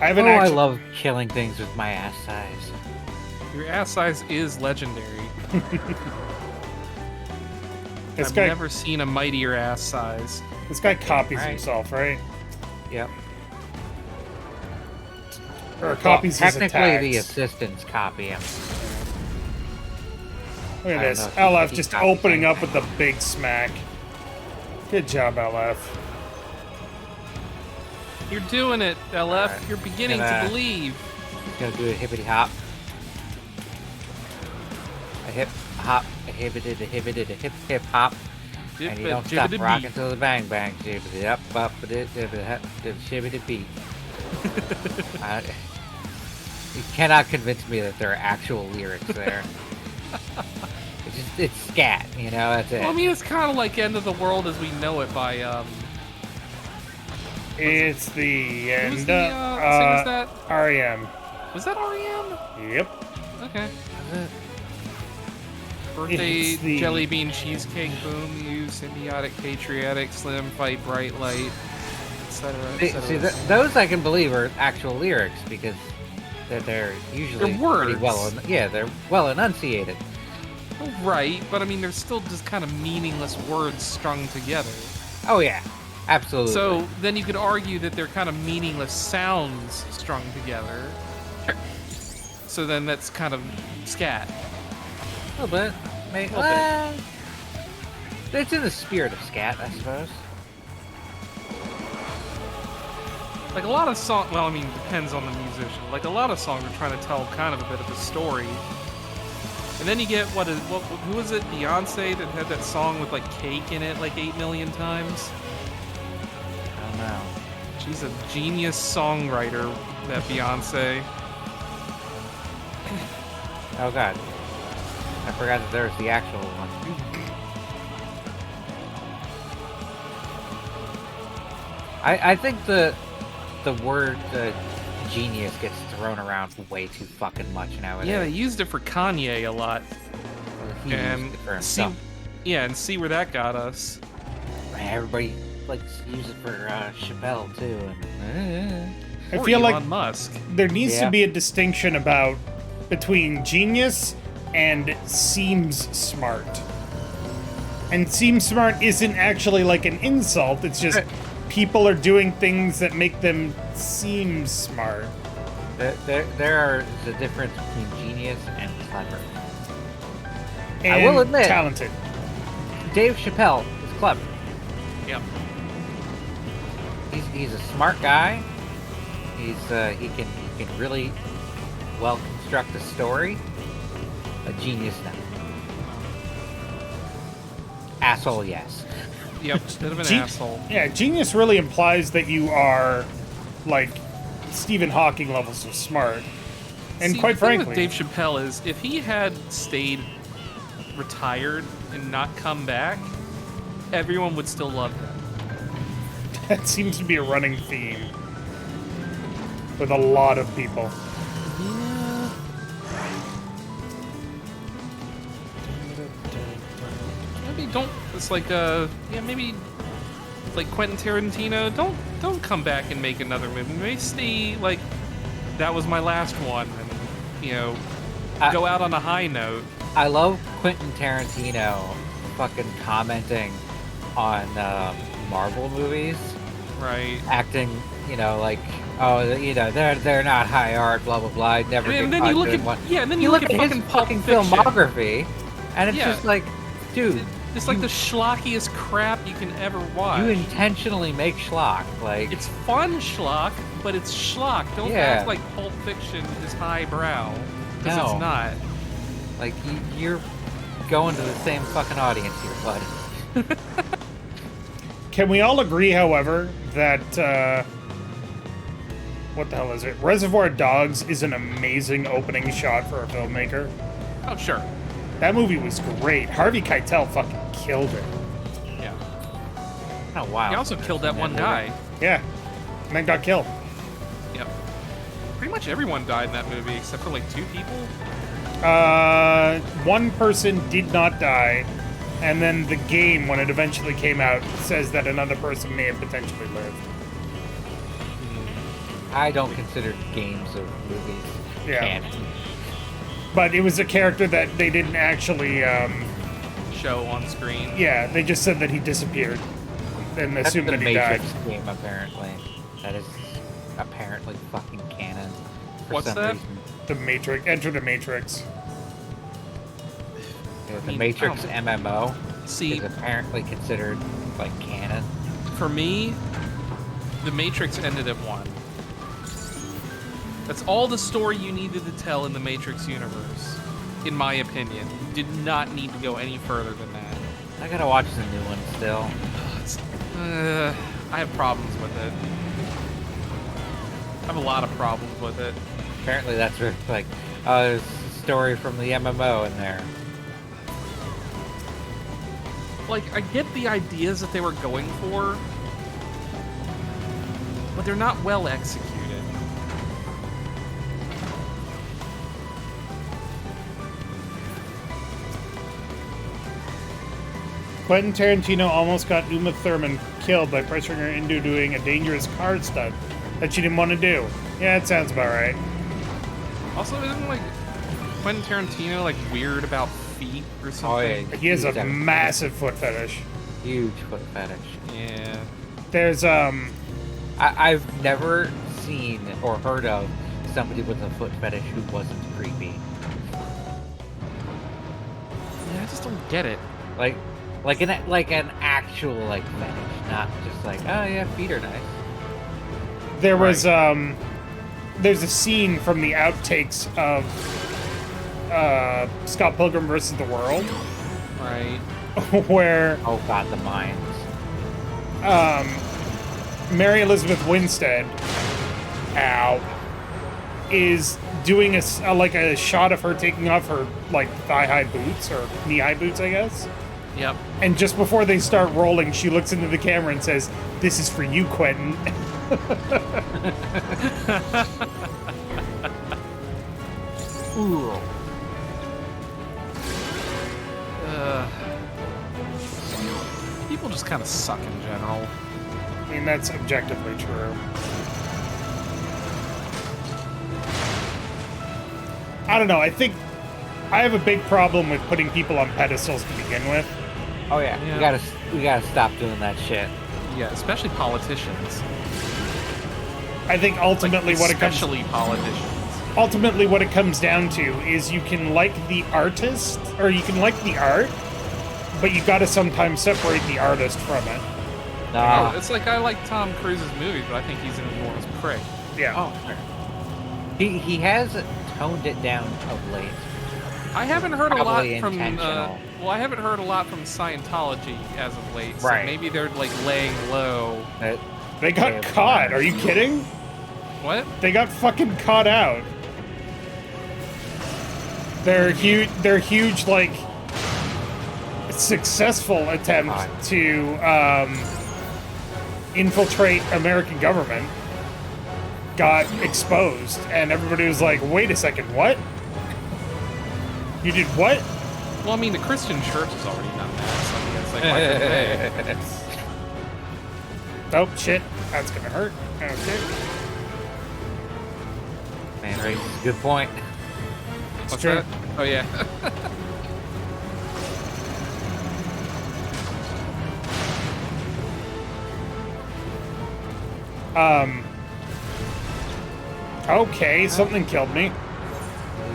I haven't I actually. love killing things with my ass size. Your ass size is legendary. This I've guy, never seen a mightier ass size. this guy copies Right. himself, right? Yep. Or copies his technically, the attacks. assistants copy him. Look at I don't this. know if LF he just copies opening up anything. with the big smack. Good job, LF. You're doing it, LF. Alright. You're beginning Gonna- to believe. He's gonna do a hippity hop. A hip hop, a hippity, a hippity, a hip hip hop. And you don't stop rocking till the bang bang. Shibbity up, up, shibbity beat. You cannot convince me that there are actual lyrics there. It's scat, you know, that's it. Well, I mean, it's kind of like End of the World as we know it by, It's the who end. was the, singer's that? REM. Was that REM? Yep. Okay. Birthday It's the- jelly bean cheesecake, boom, you symbiotic, patriotic, slim, fight, bright light, etc. See, those I can believe are actual lyrics because they're usually They're words. pretty well, they're well enunciated. Well, right, but I mean, they're still just kind of meaningless words strung together. Oh yeah, absolutely. So then you could argue that they're kind of meaningless sounds strung together. So then that's kind of scat. a little bit, maybe. Little bit. It's in the spirit of scat, I suppose. Like a lot of songs, well, I mean, depends on the musician. Like a lot of songs are trying to tell kind of a bit of a story. And then you get who was it? Beyonce that had that song with like cake in it like 8 million times. I don't know. She's a genius songwriter, that Beyonce. Oh god, I forgot that there's the actual one. I think the word genius gets thrown around way too fucking much nowadays. Yeah, they used it for Kanye a lot. He used And it for see, himself. yeah, and see where that got us. Everybody likes to use it for Chappelle too. And, I Or feel Elon like Musk. there needs Yeah. to be a distinction between genius and seems smart. And seems smart isn't actually like an insult. It's just people are doing things that make them seem smart. there is a difference between genius and clever. And I will admit- talented. Dave Chappelle is clever. Yep. He's a smart guy. He can really well construct a story. A genius, no. Asshole, yes. Yep, bit of an Ge- asshole. Yeah, genius really implies that you are like Stephen Hawking levels of smart. And See, quite the thing frankly, with Dave Chappelle is if he had stayed retired and not come back, everyone would still love him. that seems to be a running theme with a lot of people. Yeah. Maybe don't. It's like maybe like Quentin Tarantino. Don't come back and make another movie. Maybe stay like that was my last one, and go out on a high note. I love Quentin Tarantino fucking commenting on Marvel movies, Right. acting, like, oh, they're not high art, blah blah blah. I'd never And get then you caught look doing at one. and then You look at his fucking Pulp fucking Fiction. filmography, and it's Yeah. just like, dude, It's like the schlockiest crap you can ever watch. you intentionally make schlock. Like, It's fun schlock, but it's schlock. Don't Yeah. act like Pulp Fiction is highbrow, because No. it's not. like you're going to the same fucking audience here, bud. Can we all agree, however, that what the hell is it? Reservoir Dogs is an amazing opening shot for a filmmaker. Oh, sure. That movie was great. Harvey Keitel fucking killed it. Yeah. Oh wow. He also killed that one guy. Yeah. And then got killed. Yep. Pretty much everyone died in that movie, except for like 2 people. One person did not die, and then the game, when it eventually came out, says that another person may have potentially lived. I don't consider games of movies Yeah. canon. But it was a character that they didn't actually, Show on screen. yeah, they just said that he disappeared and That's the assumed that he died. Matrix game, apparently. That is apparently fucking canon. What's some that? reason. The Matrix. Enter the Matrix. Yeah, the mean, Matrix oh. MMO See, is apparently considered like canon. for me, The Matrix ended at 1. That's all the story you needed to tell in the Matrix universe, in my opinion. You did not need to go any further than that. I gotta watch the new one still. I have problems with it. I have a lot of problems with it. Apparently that's like there's a story from the MMO in there. Like, I get the ideas that they were going for, but they're not well executed. Quentin Tarantino almost got Uma Thurman killed by pressuring her into doing a dangerous car stunt that she didn't want to do. Yeah, it sounds about right. Also, isn't, like, Quentin Tarantino, like, weird about feet or something? Oh yeah, He has a huge- massive foot fetish. huge foot fetish. Yeah. There's I've never seen or heard of somebody with a foot fetish who wasn't creepy. Yeah, I just don't get it. Like an actual like fetish, not just like, oh yeah, feet are nice. there was there's a scene from the outtakes of Scott Pilgrim versus the World Right. where Oh god, the mines. Mary Elizabeth Winstead is doing a shot of her taking off her like thigh-high boots or knee-high boots, I guess. Yep. And just before they start rolling, she looks into the camera and says, "This is for you, Quentin." Ooh. People just kind of suck in general. I mean, that's objectively true. I don't know. I think I have a big problem with putting people on pedestals to begin with. Oh yeah, Yeah. we gotta stop doing that shit. Yeah, especially politicians. I think ultimately Especially politicians. ultimately what it comes down to is you can like the artist or you can like the art, but you got to sometimes separate the artist from it. Nah. Oh, it's like I like Tom Cruise's movies, but I think he's an enormous prick. Yeah. Oh, sure. He has toned it down of late. I haven't heard a lot Probably from intentional. well, I haven't heard a lot from Scientology as of late. So Right. maybe they're like laying low. They got Yeah, caught. yeah. Are you kidding? What? They got fucking caught out. Their huge like successful attempt God. to infiltrate American government got exposed, and everybody was like, "Wait a second, what? You did what?" Well, I mean, the Christian Church has already done that. So I mean, it's like, why couldn't they? Oh shit, that's gonna hurt. Okay, Man raises a good point. What's true. that? Oh yeah. Okay, something killed me.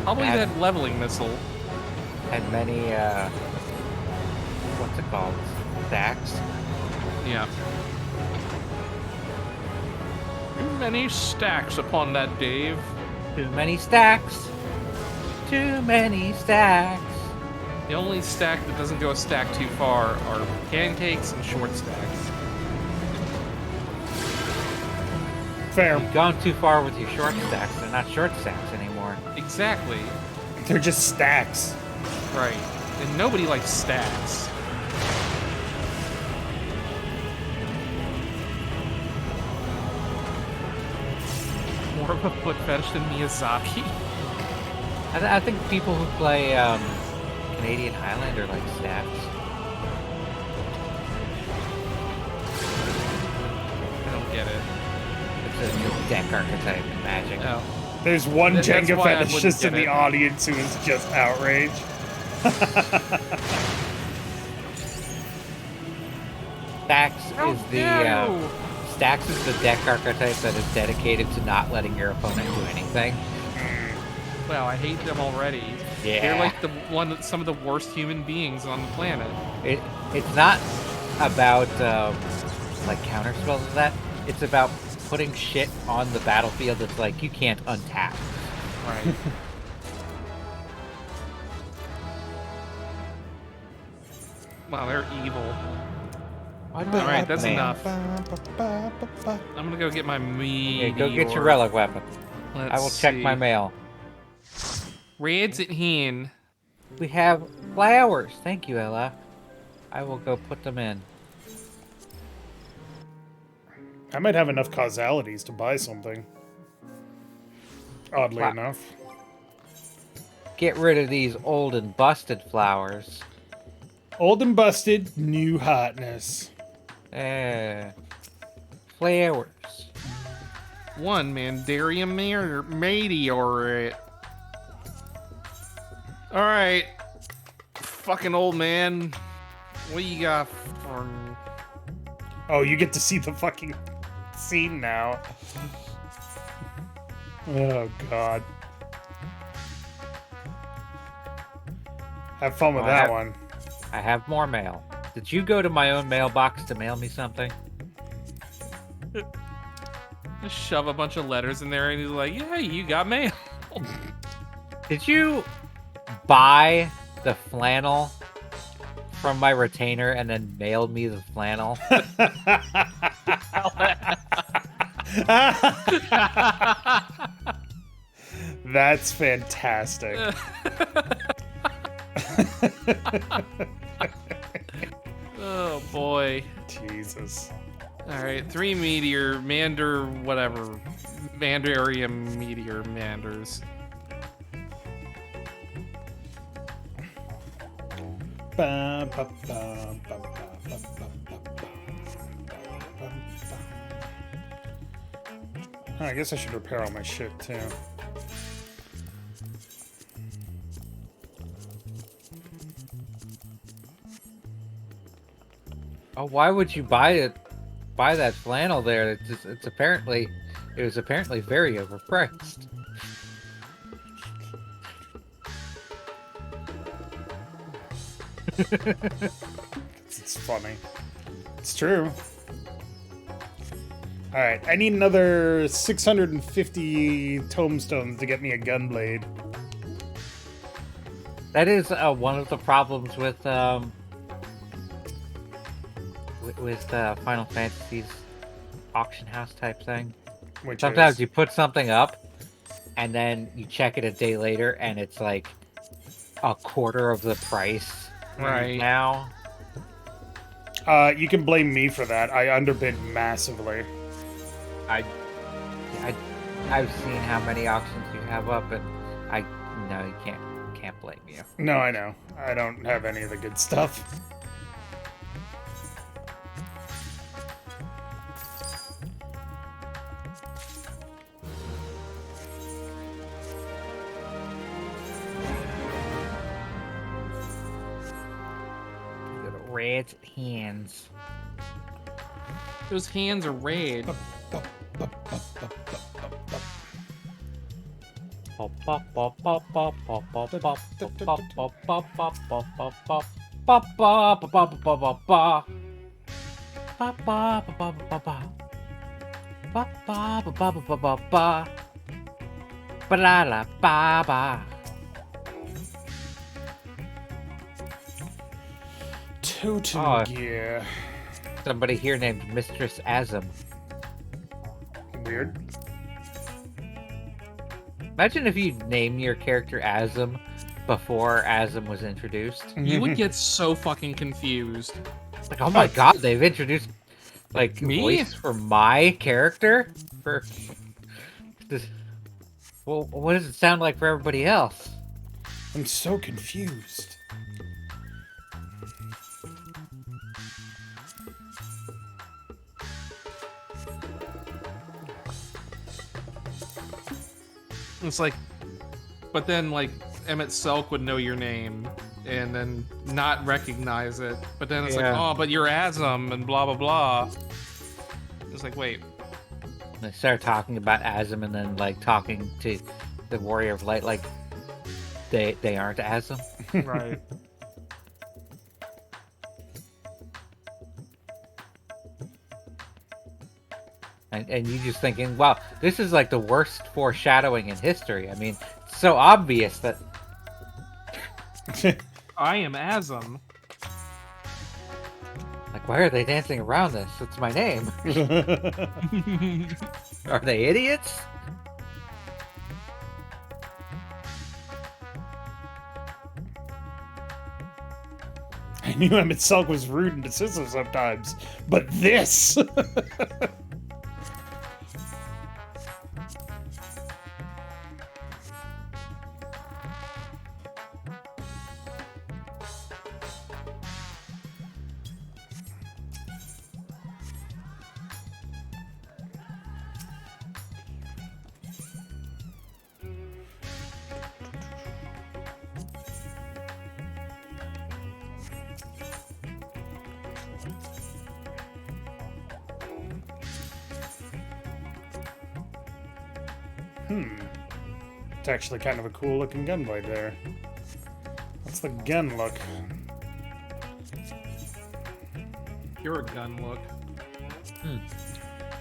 Probably Bad. that leveling missile. Had many what's it called? Stacks. Yeah. Too many stacks upon that, Dave. Too many stacks. Too many stacks. The only stack that doesn't go a stack too far are pancakes and short stacks. Fair. You've gone too far with your short stacks. They're not short stacks anymore. Exactly. They're just stacks. Right. And nobody likes stacks. More of a foot fetish than Miyazaki. I think people who play Canadian Highlander like stacks. I don't get it. It's a new deck archetype in Magic. No. There's one That's Jenga why I wouldn't fetishist in get the it. audience who is just outraged. Stacks How is the dare you! Stacks is the deck archetype that is dedicated to not letting your opponent do anything. Wow, I hate them already. Yeah. They're like some of the worst human beings on the planet. It's not about like counter spells and that. It's about putting shit on the battlefield that's like you can't untap. Right. Wow, they're evil. All right, that's enough. I'm gonna go get my meteor. Okay, go get your relic weapon. I will check my mail. Reds at hand. We have flowers. Thank you, Ella. I will go put them in. I might have enough causalities to buy something. Oddly enough. Get rid of these old and busted flowers. Old and busted, new hotness. Flowers. One Mandarium meteor. All right, fucking old man. What you got for me? Oh, you get to see the fucking scene now. Oh, God. Have fun with that one. I have more mail. Did you go to my own mailbox to mail me something? Just shove a bunch of letters in there, and he's like, "Yeah, you got mail." Did you buy the flannel from my retainer and then mail me the flannel? That's fantastic. Oh boy. Jesus. All right, 3 meteor, whatever. Mandarium meteor manders. I guess I should repair all my shit too. Oh, why would you buy that flannel there? It was apparently very overpriced. It's funny. It's true. Alright, I need another 650 tomestones to get me a gunblade. That is one of the problems with Final Fantasy's auction house type thing. Which Sometimes is... you put something up, and then you check it a day later, and it's like a quarter of the price Right now. You can blame me for that. I underbid massively. I've seen how many auctions you have up, and no, you can't blame you. No, I know. I don't have any of the good stuff. Red hands. Those hands are red. Totem gear. Somebody here named Mistress Azam. Weird. Imagine if you name your character Azam before Azam was introduced. You would get so fucking confused. It's like, oh my god, they've introduced like Me? voice for my character? For this. Well, what does it sound like for everybody else? I'm so confused. It's like, but then like Emmett Selk would know your name and then not recognize it. But then it's like, oh, but you're Azam and blah blah blah. It's like, wait. They start talking about Azam and then like talking to the Warrior of Light, like they aren't Asm. Right. And you just thinking, wow, this is like the worst foreshadowing in history. I mean, it's so obvious that I am Asm. like, why are they dancing around this? It's my name. Are they idiots? I knew Emmett Selk was rude and decisive sometimes, but this. It's actually kind of a cool looking gunblade there. What's the gun look? You're a gun look.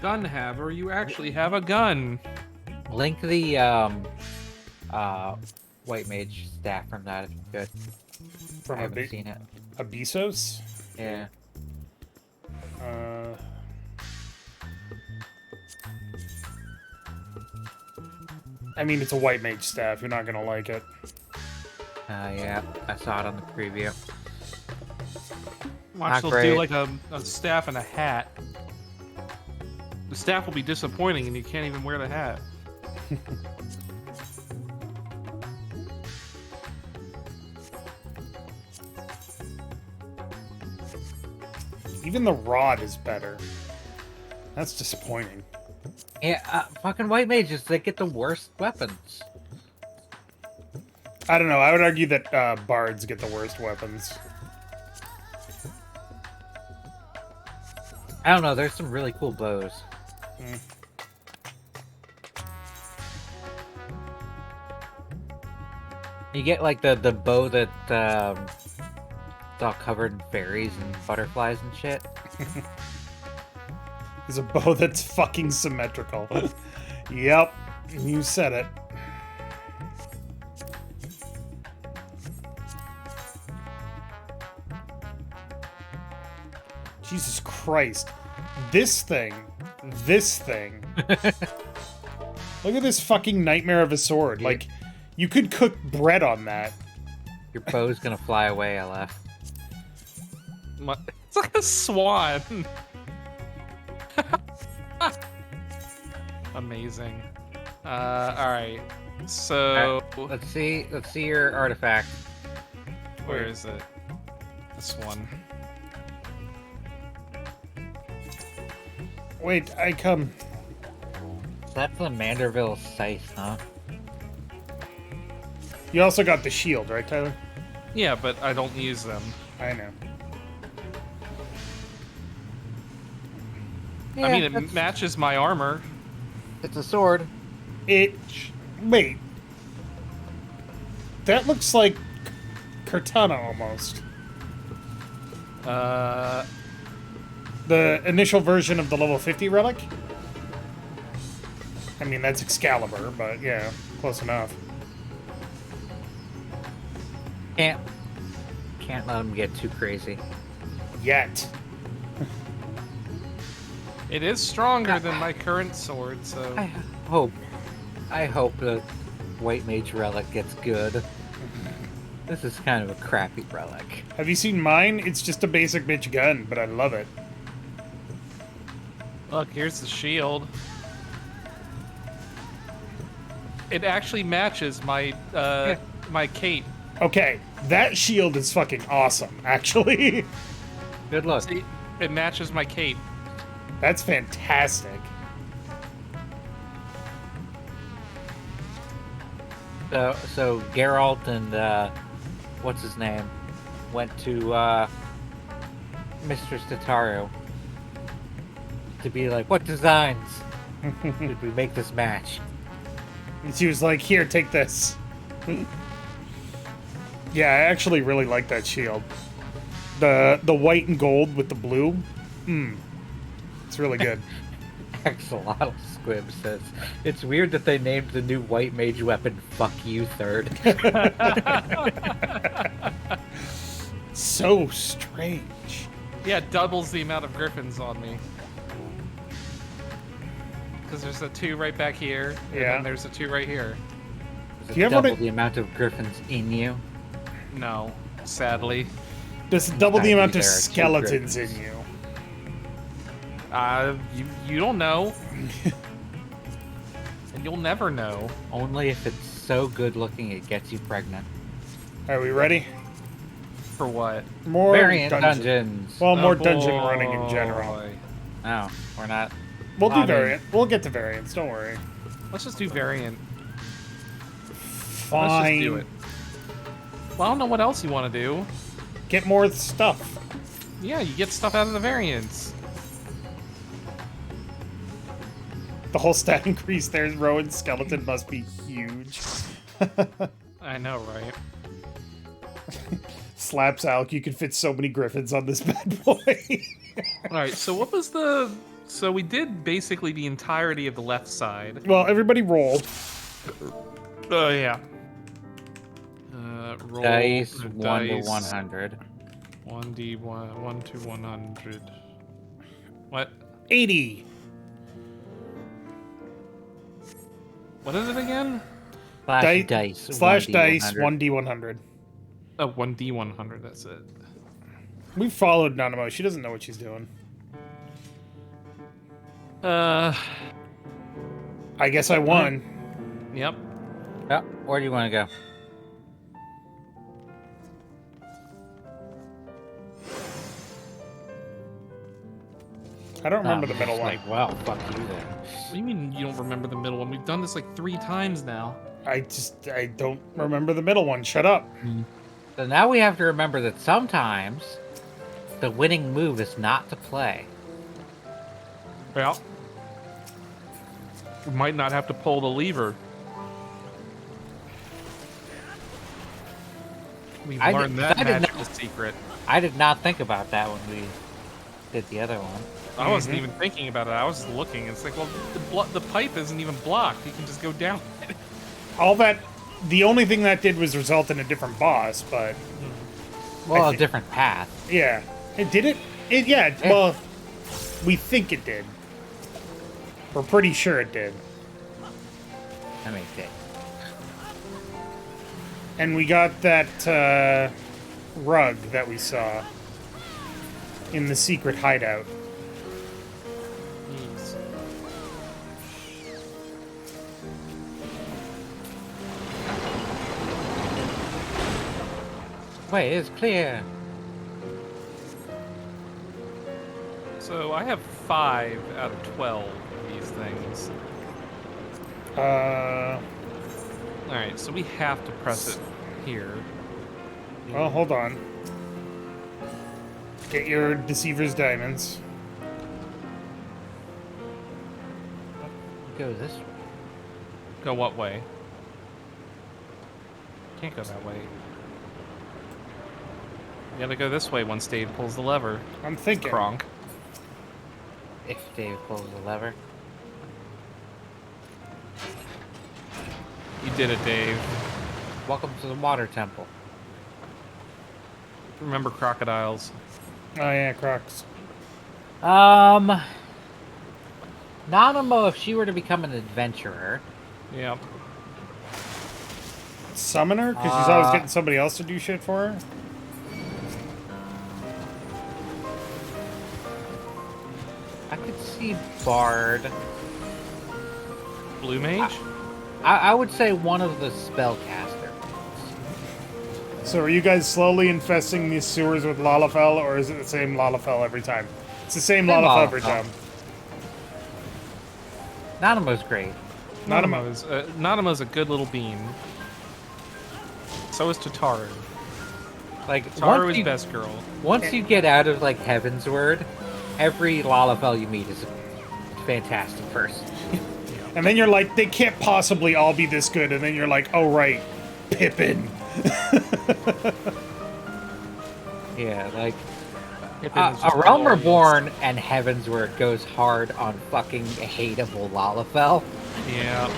Gun haver, you actually have a gun. Link the white mage staff from that if you could. From I haven't seen it. Abyssos? Yeah. I mean, it's a white mage staff. You're not gonna like it. Yeah, I saw it on the preview. Watch, Not they'll great. do like a staff and a hat. The staff will be disappointing and you can't even wear the hat. Even the rod is better. That's disappointing. Yeah, fucking white mages, they get the worst weapons. I don't know. I would argue that bards get the worst weapons. I don't know, there's some really cool bows. You get like the bow that it's all covered in fairies and butterflies and shit. There's a bow that's fucking symmetrical. Yep, you said it. Jesus Christ. This thing. Look at this fucking nightmare of a sword. Yeah. Like, you could cook bread on that. Your bow's gonna fly away, LF. It's like a swan. Amazing. Alright. So Let's see your artifact. where is it? This one. Wait, I come. That's the Manderville scythe, huh? You also got the shield, right, Tyler? Yeah, but I don't use them. I know. I mean, it matches my armor. It's a sword. Wait. That looks like Cortana almost. The initial version of the level 50 relic? I mean, that's Excalibur, but yeah, close enough. Can't let them get too crazy. Yet. It is stronger than my current sword, so I hope the white mage relic gets good. This is kind of a crappy relic. Have you seen mine? It's just a basic bitch gun, but I love it. look, here's the shield. It actually matches my my cape. Okay, that shield is fucking awesome, actually. Good luck. See, it matches my cape. That's fantastic. So Geralt and what's his name went to Mistress Tataru to be like, what designs did we make this match? And she was like, here, take this. Yeah, I actually really like that shield. The white and gold with the blue. It's really good. Axolotl Squib says, it's weird that they named the new white mage weapon Fuck You Third. So strange. Yeah, it doubles the amount of griffins on me. Because there's a 2 right back here, and Yeah. then there's a 2 right here. Does Do you it have double one the amount of griffins in you? No, sadly. Does it double the Maybe amount of there are two skeletons in griffins. you? You don't know. And you'll never know. Only if it's so good looking it gets you pregnant. Are we ready? For what? More Variant dungeon. dungeons. Well, more Oh, dungeon running in general. boy. No, we're not. We'll do I mean- variant. We'll get to variants. Don't worry. Let's just do variant. Fine. Let's just do it. Well, I don't know what else you want to do. Get more stuff. Yeah, you get stuff out of the variants. The whole stat increase there. Rowan's skeleton must be huge. I know, right? Slaps Alec. You could fit so many griffins on this bad boy. All right. So what was the? So we did basically the entirety of the left side. Well, everybody roll. Oh yeah. Roll Dice the 1 to dice. 100. 1d1 1 to 100. What? 80. What is it again? Slash dice. Slash 1d100. dice 1d100. Oh, 1d100. That's it. We followed Nanamo. She doesn't know what she's doing. Uh. I guess I won. Yep. Yeah, where do you want to go? I don't remember the middle one. Like, well, fuck you then. What do you mean you don't remember the middle one? We've done this like 3 times now. I don't remember the middle one. Shut up. So now we have to remember that sometimes the winning move is not to play. Well. We might not have to pull the lever. We've I learned did- that I did magical not- secret. I did not think about that when we did the other one. I wasn't even thinking about it. I was just looking. It's like, well, the pipe isn't even blocked. You can just go down it. All that. The only thing that did was result in a different boss, but Well, a think- different path. yeah. It did it? Yeah, well, we think it did. We're pretty sure it did. I mean, okay. And we got that rug that we saw in the secret hideout. Jeez. Wait, it's clear. So I have 5 out of 12 of these things. All right, so we have to press it here. Well, hold on. Get your Deceiver's Diamonds. Go this way. Go what way? Can't go that way. You gotta go this way once Dave pulls the lever. I'm thinking. Kronk. If Dave pulls the lever. You did it, Dave. Welcome to the water temple. Remember crocodiles. Oh, yeah, Crocs. Nanamo, if she were to become an adventurer, Yep. Summoner? Because she's always getting somebody else to do shit for her? I could see Bard. Blue Mage? I would say one of the spellcaster. So are you guys slowly infesting these sewers with Lalafell, or is it the same Lalafell every time? It's the same Same Lalafell every Lalafell. time. Nanamo's great. Nanamo's a good little bean. So is Tataru. Like Tataru once is you, best girl. once you get out of like Heaven's Word, every Lalafell you meet is a fantastic person. And then you're like, they can't possibly all be this good. And then you're like, oh, right, Pippin. Yeah, like Pippin is a just Realm glorious. Reborn and Heavens where it goes hard on fucking hateable Lalafell. Yeah.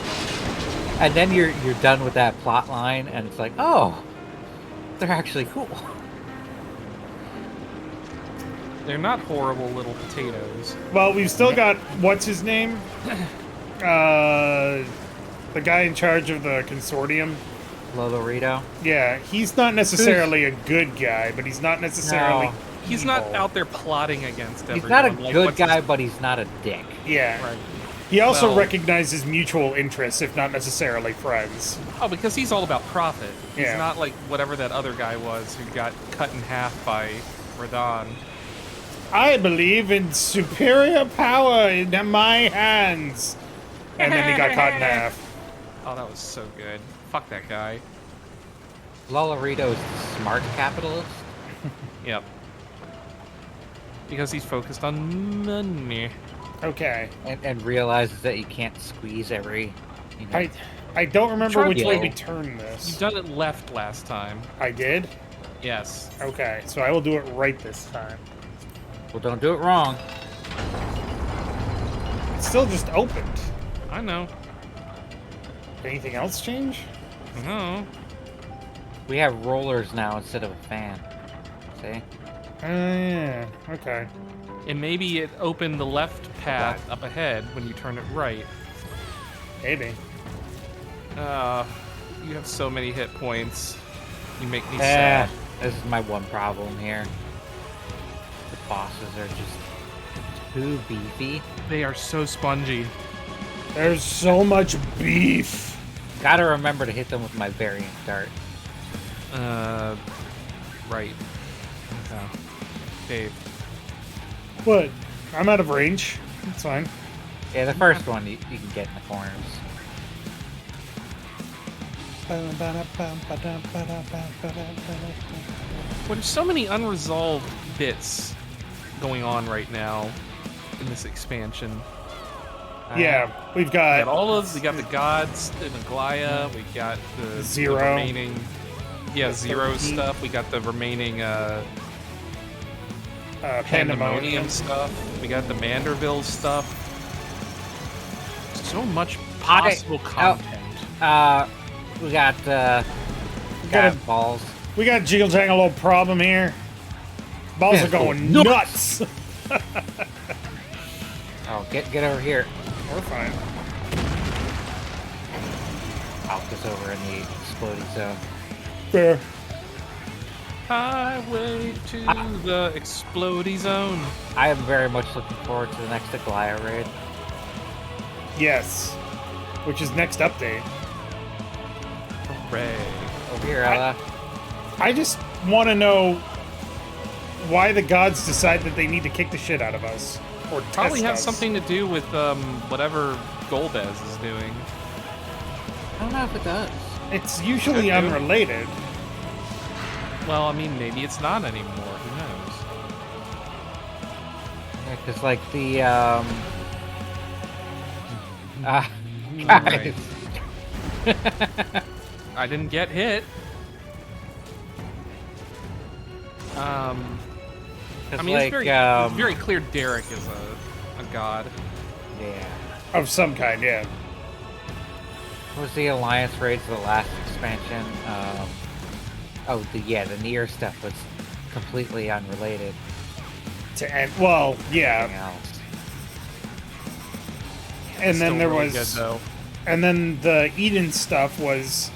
And then you're done with that plot line and it's like, oh, they're actually cool. They're not horrible little potatoes. Well, we've still got what's his name? The guy in charge of the consortium. Lolorito. Yeah, he's not necessarily a good guy, but he's not necessarily. No. He's not out there plotting against everyone. He's not a like, good what's his- guy, but he's not a dick. Yeah. Right. He also Well- recognizes mutual interests, if not necessarily friends. Oh, because he's all about profit. He's Yeah. not like whatever that other guy was who got cut in half by Radon. I believe in superior power in my hands. And then he got cut in half. Oh, that was so good. Fuck that guy. Lolorito is the smart capitalist. Yep. Because he's focused on money. Okay. And realizes that you can't squeeze every. You know, I don't remember Tried which to. way we turned this. You've done it left last time. I did? Yes. Okay, so I will do it right this time. well, don't do it wrong. It's still just opened. I know. Anything else change? No. We have rollers now instead of a fan. See? Yeah. Okay. And maybe it opened the left path up ahead when you turn it right. Maybe. You have so many hit points. You make me Eh, sad. this is my one problem here. The bosses are just too beefy. They are so spongy. There's so much beef. Gotta remember to hit them with my variant dart. Right. Okay. Dave. What? I'm out of range. It's fine. Yeah, the first one you can get in the corners. Well, there's so many unresolved bits going on right now in this expansion. Yeah, we've We got got we got the gods in Aglaya. We got the Zero. the remaining, The Zero 13. stuff. We got the remaining Pandemonium. Pandemonium stuff. We got the Manderville stuff. So much possible content. We got got God balls. We got Jiggle Jangle, a little problem here. Balls Yeah, are going nuts. nuts. Oh, get over here. We're fine. Alka's over in the exploding zone. Fair. Highway to the exploding zone. I am very much looking forward to the next Aglaya raid. Yes. Which is next update. Hooray. Over here, Ella. I just want to know why the gods decide that they need to kick the shit out of us. Or Probably test has us. something to do with whatever Golbez is doing. I don't know if it does. It's usually Could do. unrelated. Well, I mean, maybe it's not anymore. Who knows? Yeah, because like the guys. I didn't get hit. I 'Cause, mean, like, it's very clear Derek is a god. yeah. Of some kind, yeah. What was the alliance raid for the last expansion? The Nier stuff was completely unrelated To end. Well, to yeah. anything else. And then Still there really was. good, though. And then the Eden stuff was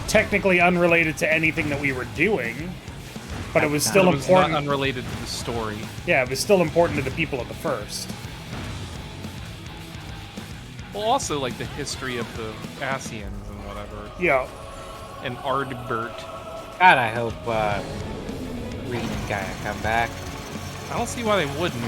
technically unrelated to anything that we were doing. But it was still It was important. not unrelated to the story. Yeah, it was still important to the people of the first. Well, also like the history of the Asians and whatever, Yeah. and Ardbert. God, I hope Reed and Gaia come back. I don't see why they wouldn't.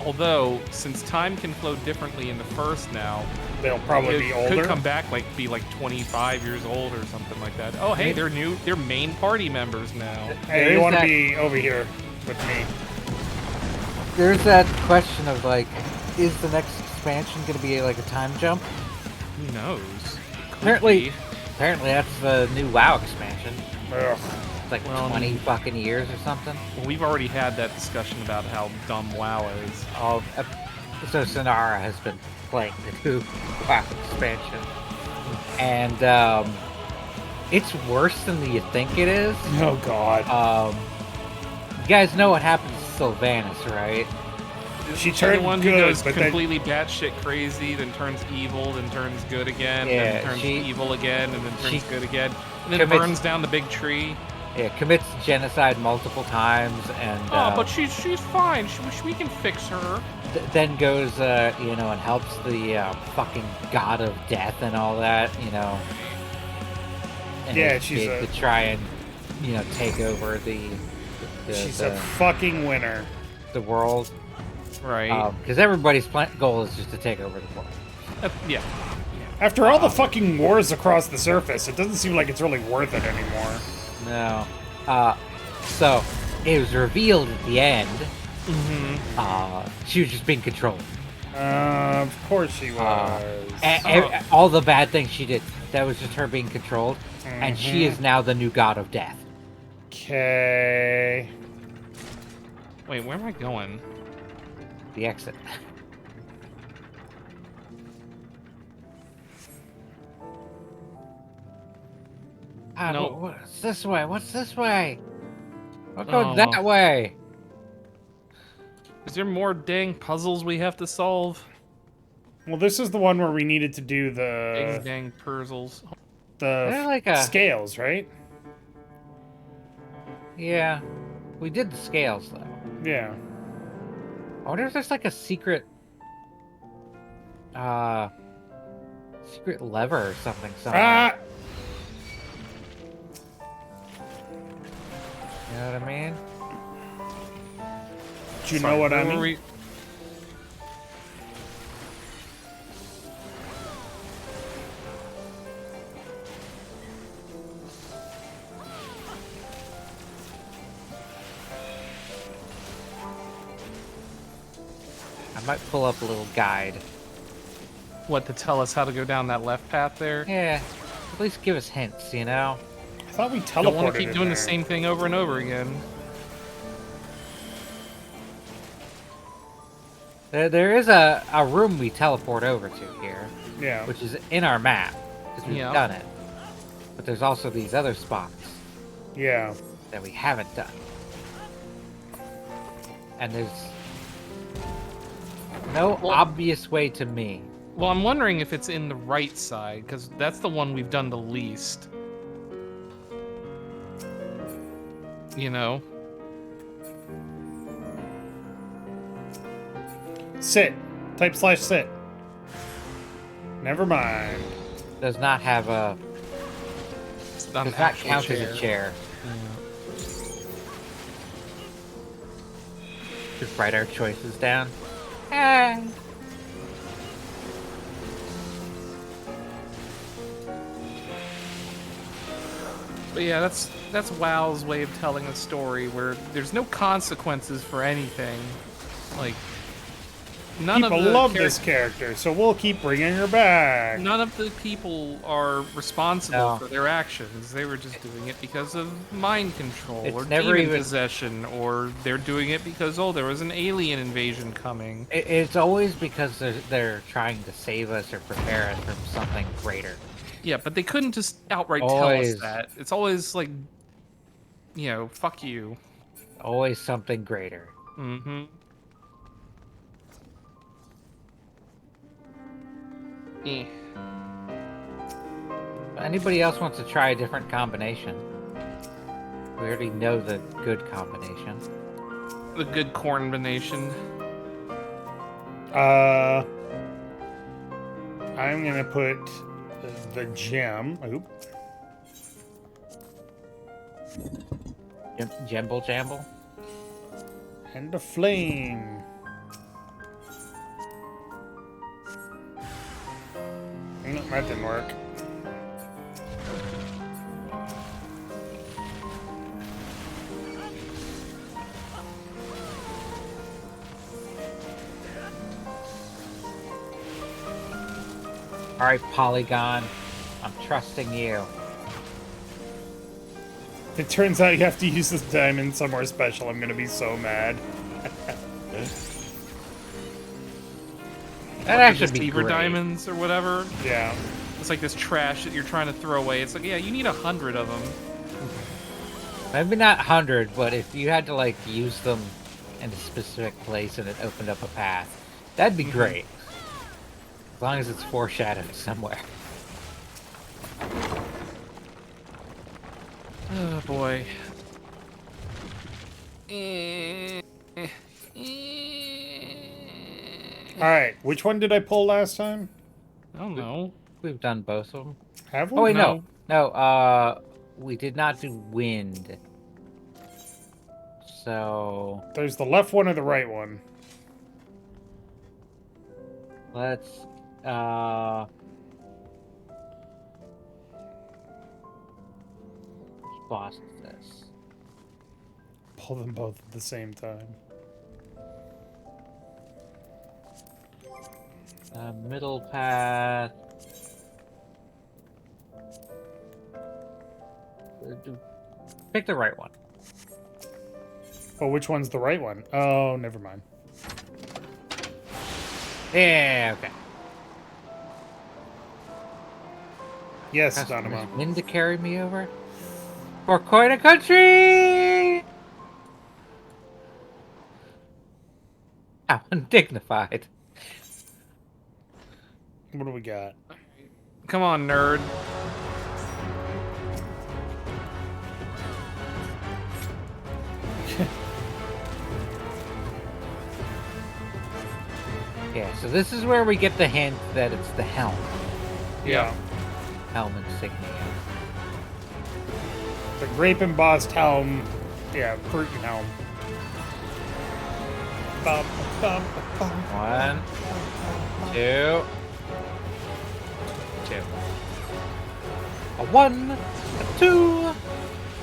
Although, since time can flow differently in the first now, They'll probably they be could older. come back be like 25 years old or something like that. Oh, hey, they're main party members now. Hey, There you is want to that- be over here with me? There's that question of like, is the next expansion going to be like a time jump? Who knows? It could Apparently, be. apparently that's the new WoW expansion. Ugh. It's like Well, 20 fucking years or something. Well, we've already had that discussion about how dumb WoW is. Oh, so Sonara has been playing the new WoW expansion, and it's worse than you think it is. Oh God. You guys know what happens to Sylvanas, right? She The turned one who good, goes but then completely batshit crazy, then turns evil, then turns good again, Yeah, then turns evil again, and then she turns good again, and then commits- burns down the big tree. Yeah, commits genocide multiple times, and But she's fine. We can fix her. then goes, and helps the fucking god of death and all that, And Yeah, his she's bid to try and, take over the she's a fucking winner. the world. Right. Because everybody's goal is just to take over the world. Yeah. After all the fucking wars across the surface, it doesn't seem like it's really worth it anymore. No. So it was revealed at the end. She was just being controlled. Of course she was. All the bad things she did, that was just her being controlled. And she is now the new god of death. Okay. Wait, where am I going? The exit. No. What's this way? What's this way? We're Oh, going that way. Is there more dang puzzles we have to solve? Well, this is the one where we needed to do Dang dang puzzles. They're like a- scales, right? Yeah. We did the scales, though. Yeah. I wonder if there's like a secret... secret lever or something somewhere. Ah! You know what I mean? Do you know what I Where mean? were we- I might pull up a little guide. What, to tell us how to go down that left path there? Yeah, at least give us hints, you know? I thought we teleported Don't want to keep in doing the there. same thing over and over again. There is a room we teleport over to here, Yeah. which is in our map, because we've Yeah. done it. But there's also these other spots Yeah. that we haven't done. And there's no obvious way to me. Well, I'm wondering if it's in the right side, because that's the one we've done the least. You know? Sit. Type /sit. Never mind. Does not have a... It's not an Does not actual count chair. as a chair. Just write our choices down. But yeah, that's WoW's way of telling a story where there's no consequences for anything. Like, none People of the love this character, so we'll keep bringing her back. None of the people are responsible No. for their actions. They were just doing it because of mind control It's or never demon even- possession, or they're doing it because, oh, there was an alien invasion coming. It's always because they're trying to save us or prepare us from something greater. Yeah, but they couldn't just outright tell Always. us that. It's always like, fuck you. Always something greater. Mm-hmm. Eh. Anybody else wants to try a different combination? We already know the good combination. The good combination. I'm gonna put the gem. Oop. Jemble jamble? And the flame. No, that didn't work. Alright, Polygon. I'm trusting you. If it turns out you have to use this diamond somewhere special, I'm gonna be so mad. That actually be Receiver great. diamonds or whatever. Yeah. It's like this trash that you're trying to throw away. It's like, yeah, you need 100 of them. Maybe not 100, but if you had to like use them in a specific place and it opened up a path, that'd be great. As long as it's foreshadowed somewhere. Oh boy. Alright, which one did I pull last time? I don't know. We've done both of them. Have we? Oh wait, No. no, we did not do wind. So There's the left one or the right one? let's which boss is this? Pull them both at the same time. Middle path. Pick the right one. Oh, which one's the right one? Oh, never mind. Yeah, okay. Yes, Customers Dynamo. wind to carry me over? For quite a country! How undignified. What do we got? Come on, nerd. Yeah, so this is where we get the hint that it's the helm. Yeah. Helm insignia. The grape embossed helm. Yeah, curtain helm. Bum, bum, bum. 1, 2, 2. A 1, a 2,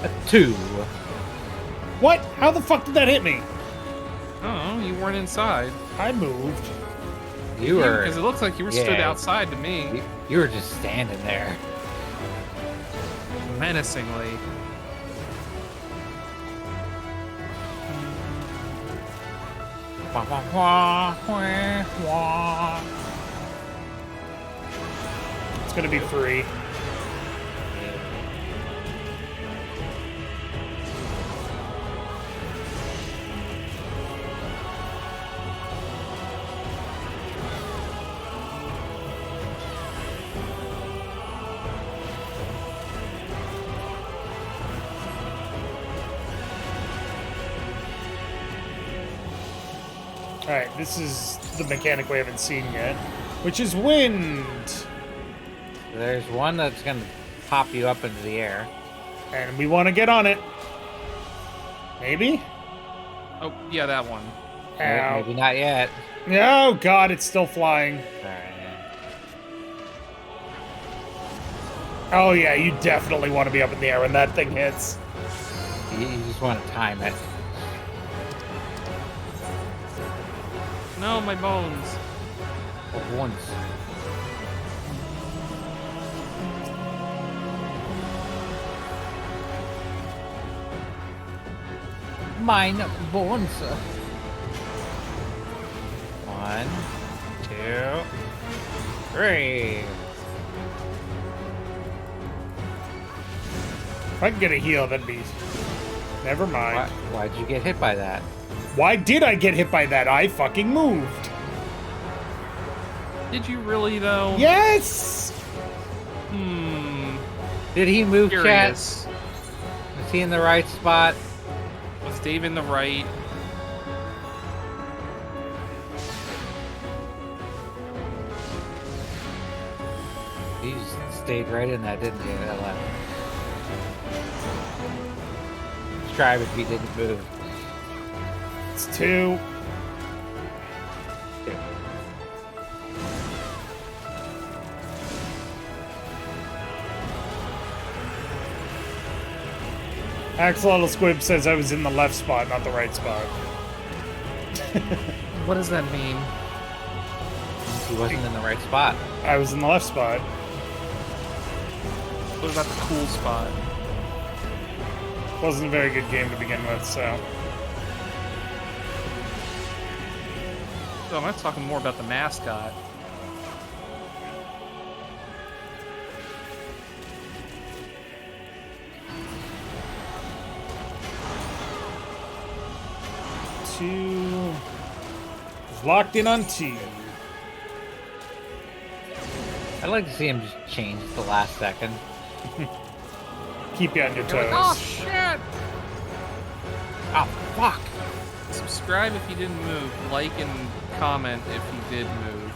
a 2. What? How the fuck did that hit me? Oh, you weren't inside. I moved. You were. Because it looks like you were stood yeah. outside to me. You were just standing there. Menacingly. Wah, wah, wah, wah, wah. It's gonna be free. Alright, this is the mechanic we haven't seen yet, which is wind. There's one that's gonna pop you up into the air. And we want to get on it. Maybe? Oh, yeah, that one. Ow. Maybe not yet. Oh god, it's still flying. Alright. Oh yeah, you definitely want to be up in the air when that thing hits. You just want to time it. No, my bones. Once. Mine bones. 1, 2, 3. If I can get a heal, that'd be... Never mind. Why'd you get hit by that? Why did I get hit by that? I fucking moved. Did you really, though? Yes! Did he move, chat? Curious. Was he in the right spot? Was Dave in the right? You just stayed right in that, didn't you? That left. Describe if he didn't move. It's 2. Axolotl Squib says I was in the left spot, not the right spot. What does that mean? He wasn't in the right spot. I was in the left spot. What about the cool spot? Wasn't a very good game to begin with, so. So I'm not talking more about the mascot. Two. Locked in on two. I'd like to see him just change at the last second. Keep you on your You're like, oh toes. shit! Oh, fuck! Subscribe if you didn't move. Like and comment if you did move.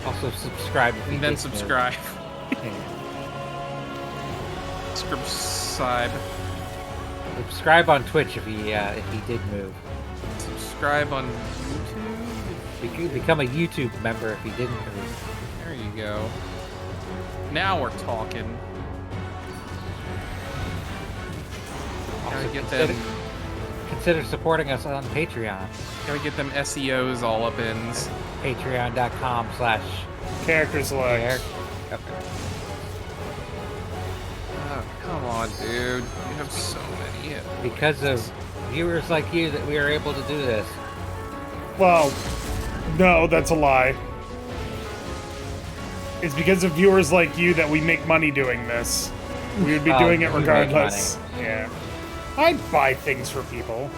Also subscribe if you And then did subscribe. move. Subscribe. Subscribe on Twitch if he did move. Subscribe on YouTube. Become a YouTube member if he didn't move. There you go. Now we're talking. Gotta Also, get consider, them. consider supporting us on Patreon. Gotta get them SEOs all up in. Patreon.com/. Character select. Okay. Oh, come on, dude. You have so many. Because of viewers like you that we are able to do this. Well, no, that's a lie. It's because of viewers like you that we make money doing this. We would be Oh, doing it we make regardless. Yeah. I buy things for people.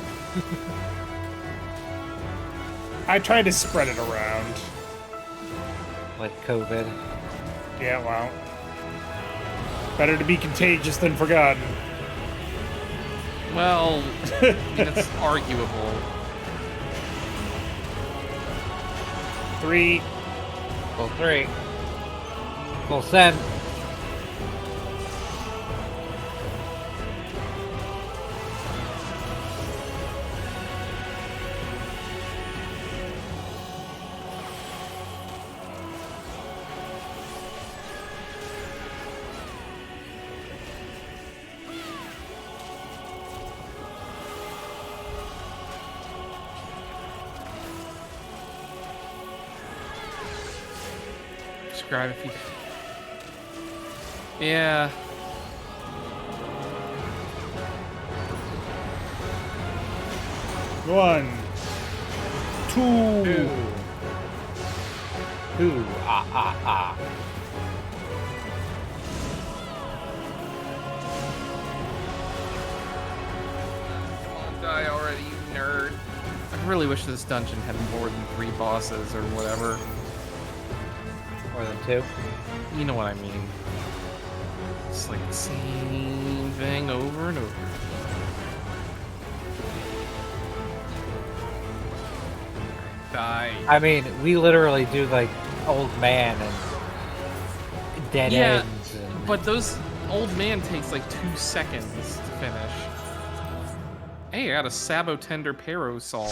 I try to spread it around. Like COVID. Yeah, well. Better to be contagious than forgotten. Well, I mean, it's arguable. 3. Full 3. Full send. Subscribe if you. Yeah. One. Two. Ooh, ah, ah, ah. Come on, die already, you nerd. I really wish this dungeon had more than 3 bosses or whatever. More than 2. You know what I mean. It's like the same thing over and over. Die. I mean, we literally do like old man and dead Yeah, ends. And... But those old man takes like 2 seconds to finish. Hey, I got a Sabotender Parasol.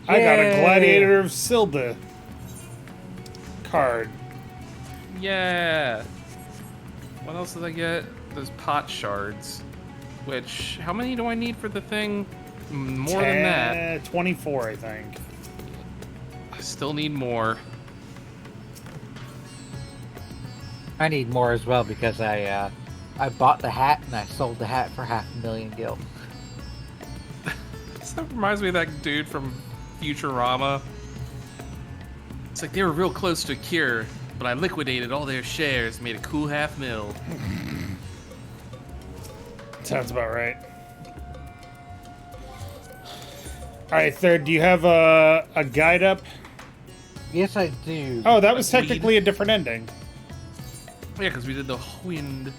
I got a Yay. Gladiator of Silda card. Yeah. What else did I get? Those pot shards. Which, how many do I need for the thing? More than that. 24, I think. I still need more. I need more as well because I bought the hat and I sold the hat for 500,000 gil. That reminds me of that dude from Futurama. It's like they were real close to a cure, but I liquidated all their shares, made a cool $500,000. Sounds about right. Alright, Third, do you have a guide up? Yes, I do. Oh, that was Like weed? technically a different ending. Yeah, because we did the wind.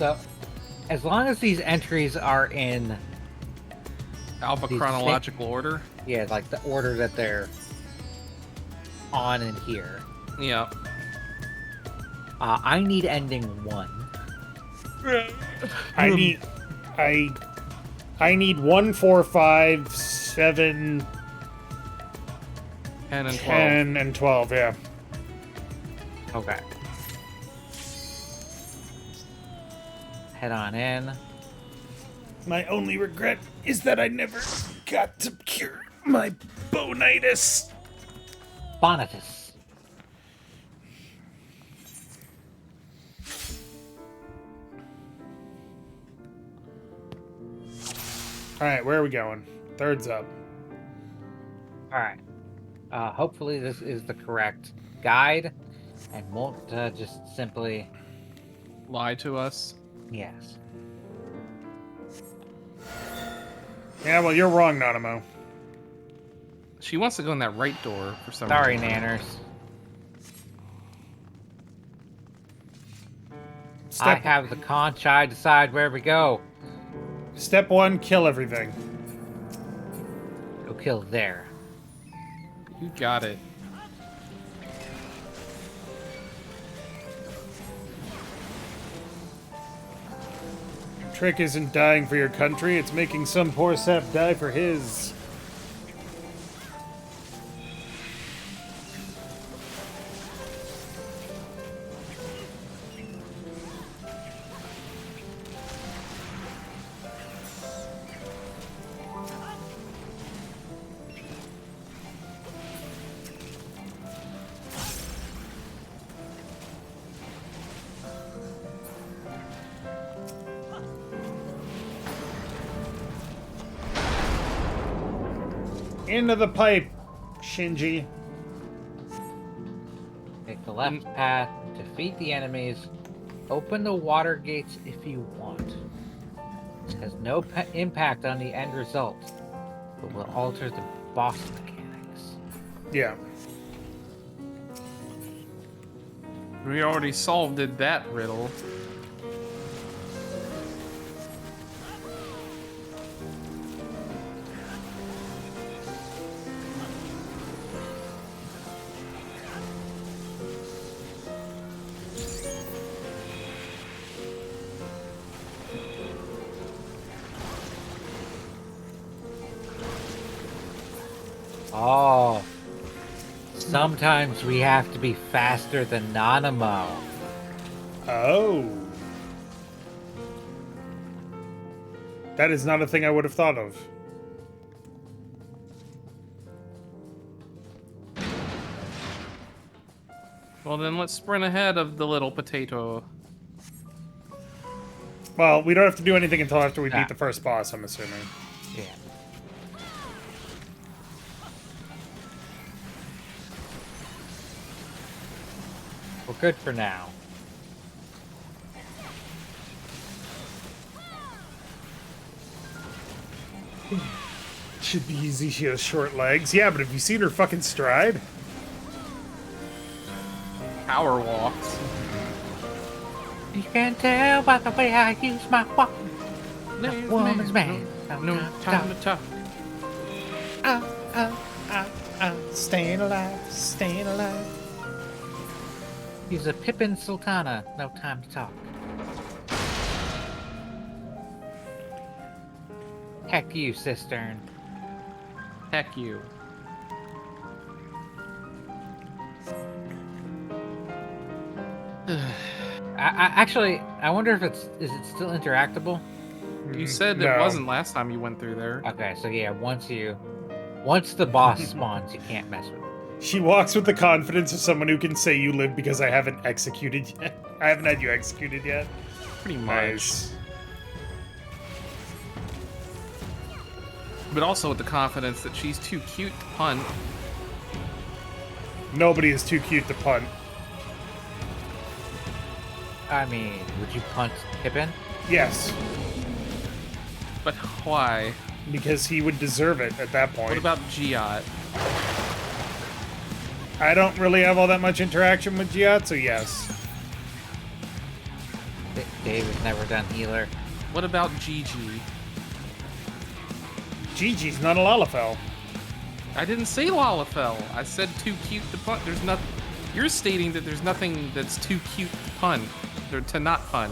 So, as long as these entries are in, Alpha These chronological order. yeah, like the order that they're on in here. Yeah. I need ending 1. I need 1, 4, 5, 7, 10 and 12. 10, and 12, yeah. Okay. Head on in. My only regret is that I never got to cure my bonitis. Bonitus. Alright, where are we going? Third's up. All right. Hopefully this is the correct guide and won't just simply... Lie to us. Yes. Yeah, well, you're wrong, Nanamo. She wants to go in that right door for some Sorry, reason. Nanners. I have the conch. I decide where we go. Step 1, kill everything. Go kill there. You got it. Trick isn't dying for your country, it's making some poor sap die for his. Into the pipe, Shinji. Take the left path, defeat the enemies, open the water gates if you want. It has no impact on the end result, but will alter the boss mechanics. Yeah. We already solved that riddle. Oh. Sometimes we have to be faster than Nanamo. Oh. That is not a thing I would have thought of. Well, then let's sprint ahead of the little potato. Well, we don't have to do anything until after we Ah. beat the first boss, I'm assuming. Yeah. We're good for now. Should be easy, she has short legs. Yeah, but have you seen her fucking stride? Power walks. You can tell by the way I use my walk. No, Woman's man. No time to talk. Staying alive, staying alive. He's a Pippin Sultana. No time to talk. Heck you, cistern. Heck you. Actually, I wonder if is it still interactable? You said No. it wasn't last time you went through there. Okay, so yeah, once the boss spawns, you can't mess with it. She walks with the confidence of someone who can say you live because I haven't executed yet. I haven't had you executed yet. Pretty much. Nice. But also with the confidence that she's too cute to punt. Nobody is too cute to punt. I mean, would you punt Pippin? Yes, But why? because he would deserve it at that point. What about Giot? I don't really have all that much interaction with Giat, so yes. David's never done healer. What about Gigi? Gigi's not a Lalafell. I didn't say Lalafell. I said too cute to punt. There's not. You're stating that there's nothing that's too cute to pun, or to not pun.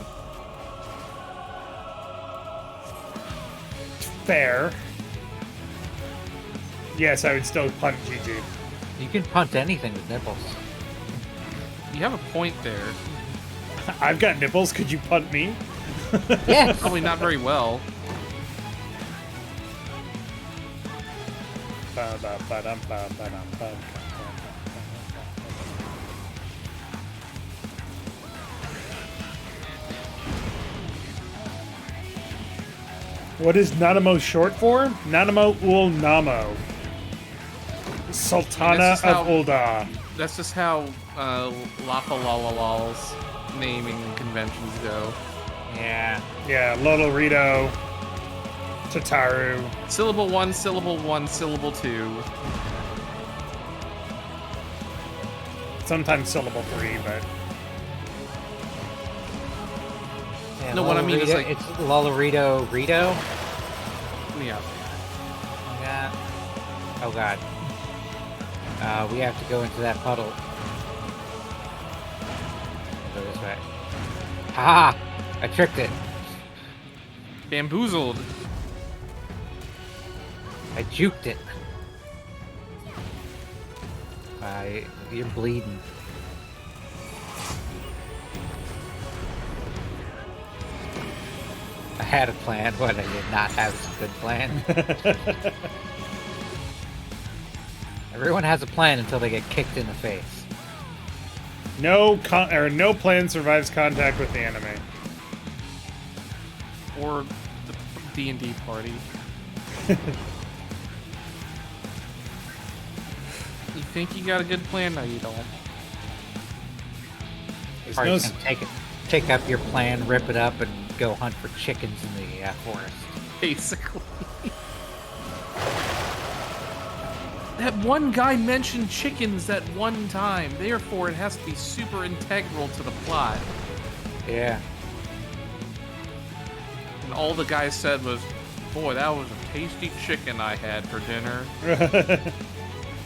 Fair. Yes, I would still punt Gigi. You can punt anything with nipples. You have a point there. I've got nipples, could you punt me? Yes! Probably not very well. What is Nanamo short for? Nanamo ul Namo. Sultana That's just how- of Ulda. That's just how Lafalalal's naming conventions go. Yeah. Yeah, Lolorito. Tataru. Syllable 1, syllable 1, syllable 2. Sometimes syllable 3, but... Yeah, No, what I mean is, Lolorito- like- it's Lolorito Rito. Yeah. Yeah. Oh god. We have to go into that puddle. Go this way. Ha! I tricked it. Bamboozled. I juked it. You're bleeding. I had a plan, but I did not have a good plan. Everyone has a plan until they get kicked in the face. No plan survives contact with the enemy. Or the D&D party. You think you got a good plan? No, you don't. There's Party's no... gonna take up your plan, rip it up, and go hunt for chickens in the forest. Basically. That one guy mentioned chickens that one time, therefore it has to be super integral to the plot. Yeah. And all the guy said was, boy, that was a tasty chicken I had for dinner.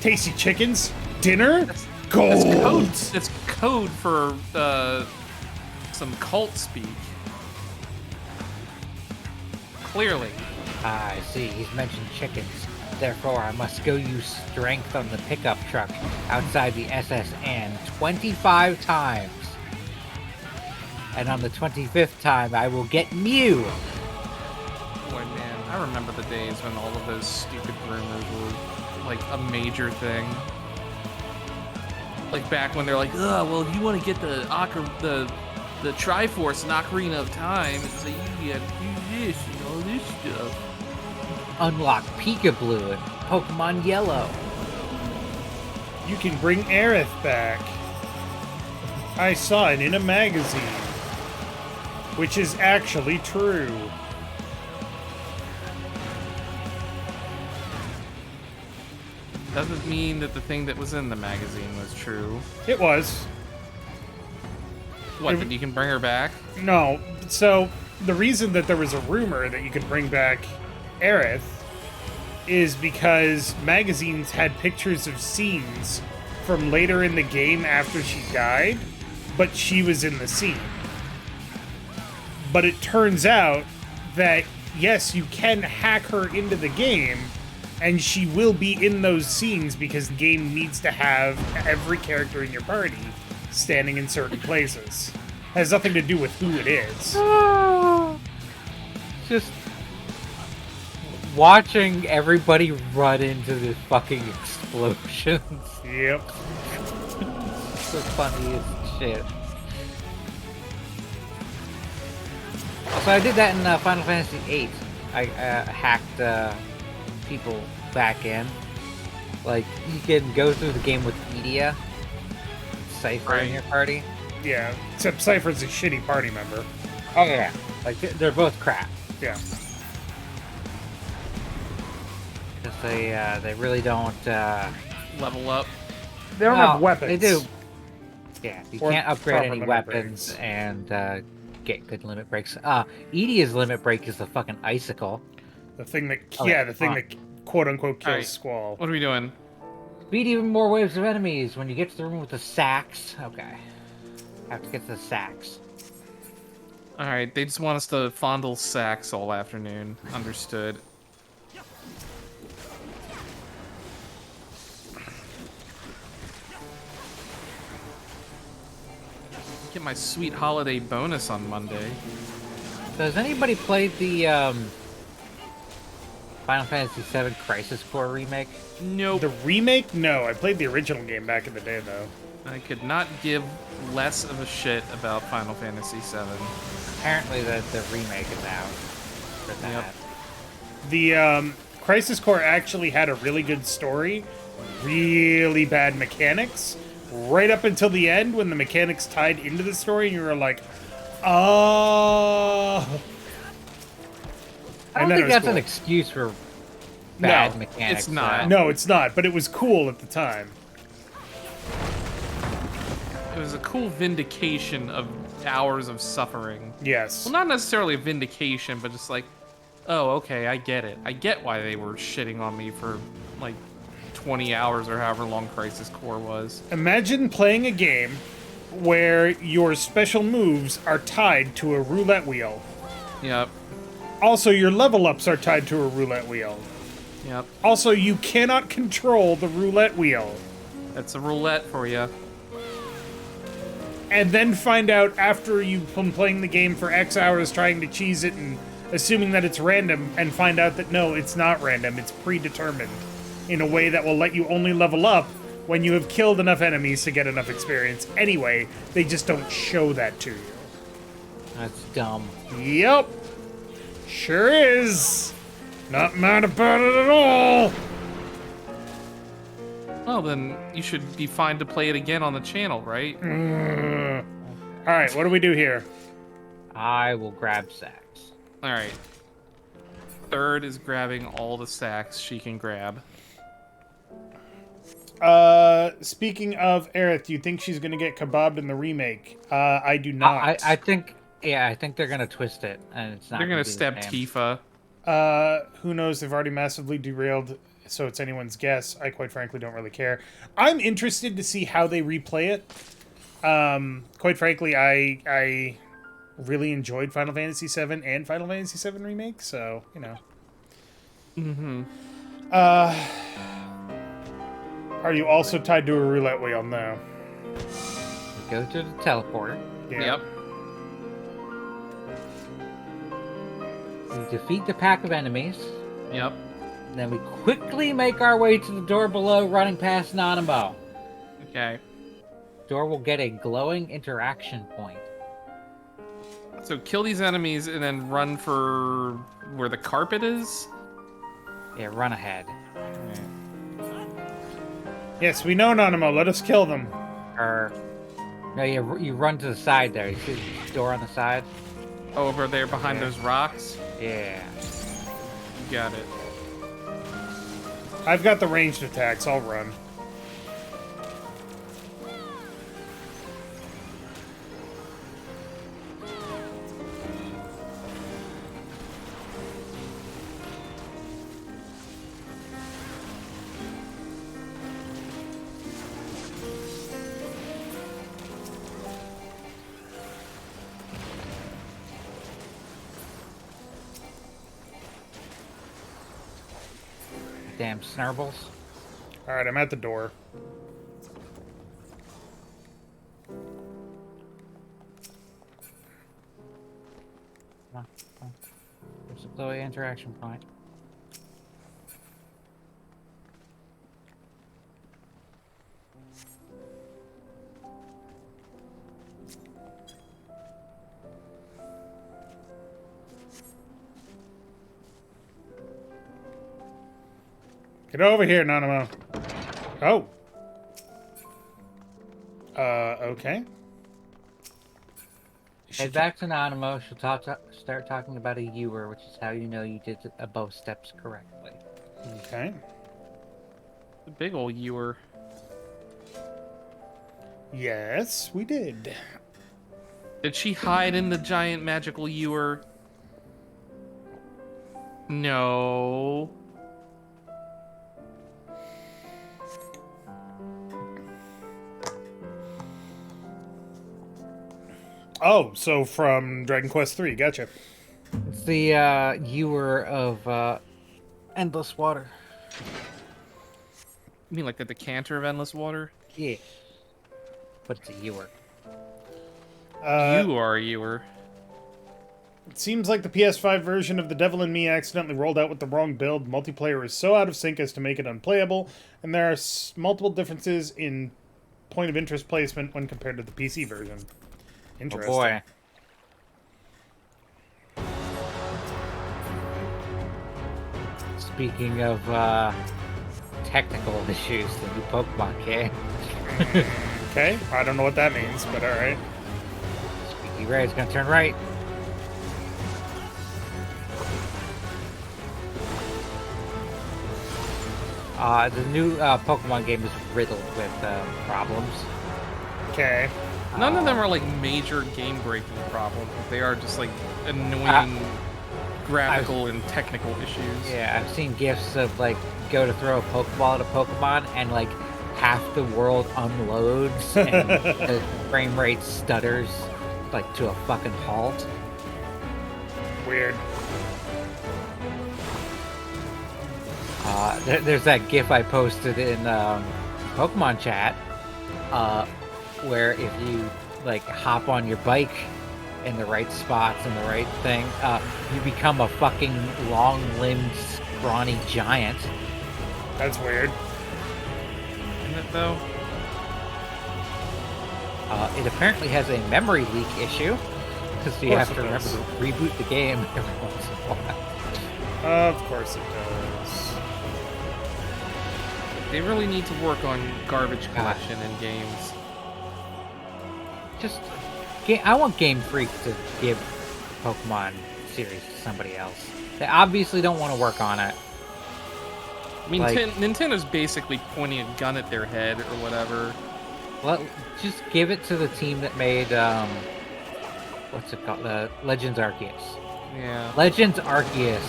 Tasty chickens? Dinner? That's Gold! code. That's code for some cult speak. Clearly. I see. He's mentioned chickens. Therefore, I must go use strength on the pickup truck outside the SSN 25 times. And on the 25th time, I will get Mew. Boy, man, I remember the days when all of those stupid rumors were like a major thing. Like back when they're like, oh, well, if you want to get the Triforce and Ocarina of Time, it's like you got to do this and all this stuff. Unlock Pika-Blue and Pokemon Yellow. You can bring Aerith back. I saw it in a magazine. Which is actually true. Doesn't mean that the thing that was in the magazine was true. It was. What, that you can bring her back? No, so the reason that there was a rumor that you could bring back Aerith is because magazines had pictures of scenes from later in the game after she died, but she was in the scene. But it turns out that, yes, you can hack her into the game, and she will be in those scenes because the game needs to have every character in your party standing in certain places. Has nothing to do with who it is. Just watching everybody run into the fucking explosions. Yep. It's the funniest shit. So I did that in Final Fantasy VIII. I hacked people back in. Like, you can go through the game with Edia, Cypher in your party. Yeah, except Cypher's a shitty party member. Oh yeah, like they're both crap. Yeah. Because they really don't. Level up. They don't have weapons. They do. Yeah, you Or can't upgrade proper any limit weapons breaks. and get good limit breaks. Edia's limit break is the fucking icicle. The thing that, Okay, the thing fine. that quote-unquote kills Alright. Squall. What are we doing? Beat even more waves of enemies when you get to the room with the sacks. Okay. Have to get to the sacks. Alright, they just want us to fondle sacks all afternoon. Understood. Get my sweet holiday bonus on Monday. So has anybody played the Final Fantasy VII Crisis Core remake? Nope. The remake? No, I played the original game back in the day, though. I could not give less of a shit about Final Fantasy VII. Apparently the remake is out for that. Yep. The Crisis Core actually had a really good story, really bad mechanics, right up until the end when the mechanics tied into the story and you were like, oh. I don't And then it think was that's cool. an excuse for bad No, mechanics. it's not. though. No, it's not, but it was cool at the time. It was a cool vindication of hours of suffering. Yes. Well, not necessarily a vindication, but just like, oh, okay, I get it. I get why they were shitting on me for like 20 hours or however long Crisis Core was. Imagine playing a game where your special moves are tied to a roulette wheel. Yep, Also, your level ups are tied to a roulette wheel. yep. Also, you cannot control the roulette wheel. That's a roulette for you. And then find out after you've been playing the game for X hours trying to cheese it and assuming that it's random, and find out that no, it's not random, it's predetermined in a way that will let you only level up when you have killed enough enemies to get enough experience. Anyway, they just don't show that to you. That's dumb. Yep. Sure is. Not mad about it at all. Well, then you should be fine to play it again on the channel, right? All right, what do we do here? I will grab sacks. All right. Third is grabbing all the sacks she can grab. Speaking of Aerith, do you think she's gonna get kebabbed in the remake? I do not. I think, yeah, I think they're gonna twist it, and it's not. They're gonna be the stab same. Tifa. Who knows? They've already massively derailed, so it's anyone's guess. I quite frankly don't really care. I'm interested to see how they replay it. Quite frankly, I really enjoyed Final Fantasy VII and Final Fantasy VII Remake, so, you know. Mm-hmm. Are you also tied to a roulette wheel? No. We go to the teleporter. Yeah. Yep. We defeat the pack of enemies. Yep. Then we quickly make our way to the door below, running past Nanamo. Okay. Door will get a glowing interaction point. So kill these enemies and then run for where the carpet is? Yeah, run ahead. Yes, we know Nanamo. Let us kill them. Or, no, you run to the side there. You see the door on the side? Over there behind those rocks? Yeah. You got it. I've got the ranged attacks. I'll run. Damn snurbles. All right, I'm at the door. Come on, come on. There's a glowing interaction point. Get over here, Nanamo. Oh. Okay. Head back to Nanamo. She'll start talking about a ewer, which is how you know you did the above steps correctly. Okay. The big old ewer. Yes, we did. Did she hide in the giant magical ewer? No. Oh, so from Dragon Quest III, gotcha. It's the ewer of endless water. You mean like the decanter of endless water? Yeah. But it's a ewer. You are a ewer. It seems like the PS5 version of The Devil in Me accidentally rolled out with the wrong build. Multiplayer is so out of sync as to make it unplayable, and there are multiple differences in point of interest placement when compared to the PC version. Oh Interesting. boy. speaking of technical issues, the new Pokemon game. Okay, I don't know what that means, but all right. Squeaky Ray is gonna turn right. The new Pokemon game is riddled with problems. Okay. None of them are like major game-breaking problems. They are just like annoying graphical and technical issues. Yeah, I've seen gifs of like go to throw a Pokeball at a Pokemon and like half the world unloads and the frame rate stutters like to a fucking halt. Weird. There's that gif I posted in Pokemon chat where if you like hop on your bike in the right spots and the right thing, you become a fucking long-limbed, scrawny giant. That's weird. Isn't it though? It apparently has a memory leak issue because you Of course have to it remember does. to reboot the game every once in a while. Of course it does. They really need to work on garbage collection in games. Just, I want Game Freak to give Pokemon series to somebody else. They obviously don't want to work on it. I mean, Like- Nintendo's basically pointing a gun at their head or whatever. Just give it to the team that made what's it called? Legends Arceus. Yeah. Legends Arceus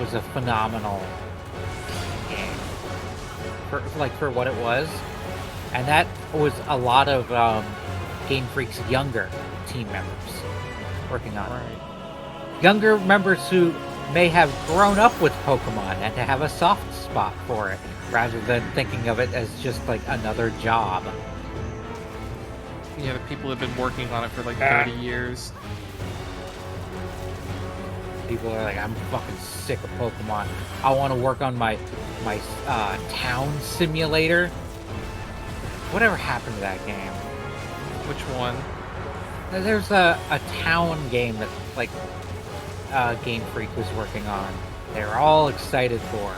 was a phenomenal game for what it was, and that was a lot of Game Freak's younger team members working on it. Younger members who may have grown up with Pokemon and to have a soft spot for it, rather than thinking of it as just like another job. Yeah, the people have been working on it for like Ah. 30 years. People are like, I'm fucking sick of Pokemon. I want to work on my town simulator. Whatever happened to that game? Which one? There's a town game that like Game Freak was working on. They were all excited for,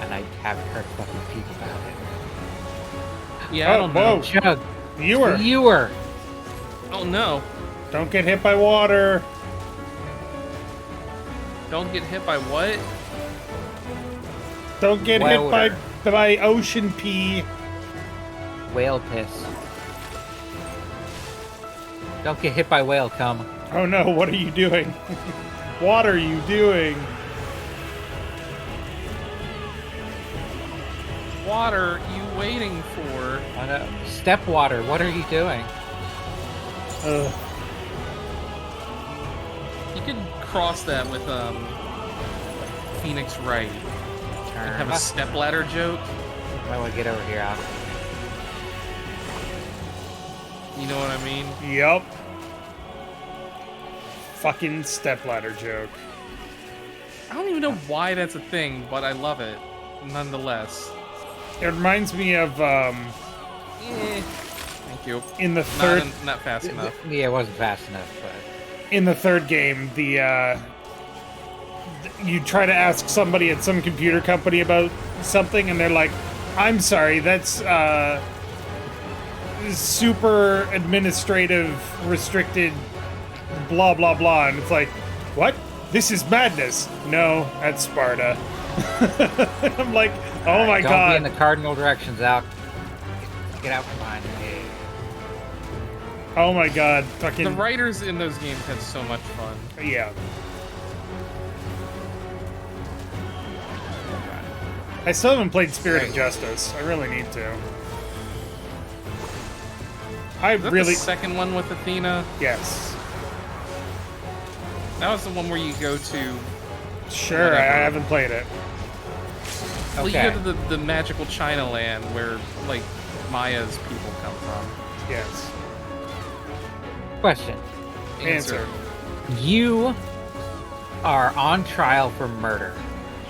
and I haven't heard fucking peep about it. Yeah, I Oh, don't know. whoa. Chug, Viewer, viewer. Oh no. don't get hit by water. Don't get hit by what? Don't get hit Wilder. by ocean pee. Whale piss. Don't get hit by whale cum. Oh no, what are you doing? What are you doing? Water you waiting for? Step water, what are you doing? Ugh. You could cross that with Phoenix Wright. Turn. Have a stepladder joke. Might want to get over here, Al. You know what I mean? Yup. Fucking stepladder joke. I don't even know why that's a thing, but I love it nonetheless. It reminds me of Thank you. in the third Not fast enough. Yeah, it wasn't fast enough, but in the third game, you try to ask somebody at some computer company about something, and they're like, "I'm sorry, that's super administrative, restricted, blah blah blah," and it's like, "What? This is madness." No, that's Sparta. I'm like, oh my don't god. be in the cardinal directions, Al. Get out from behind me. Oh my god, The fucking writers in those games had so much fun. yeah. I still haven't played Spirit of Justice. I really need to. I Is that really the second one with Athena? yes. That was the one where you go to. Sure, I Whatever. haven't played it. Well, Okay. you go to the magical China land where like Maya's people come from. Yes. Question. Answer. You are on trial for murder.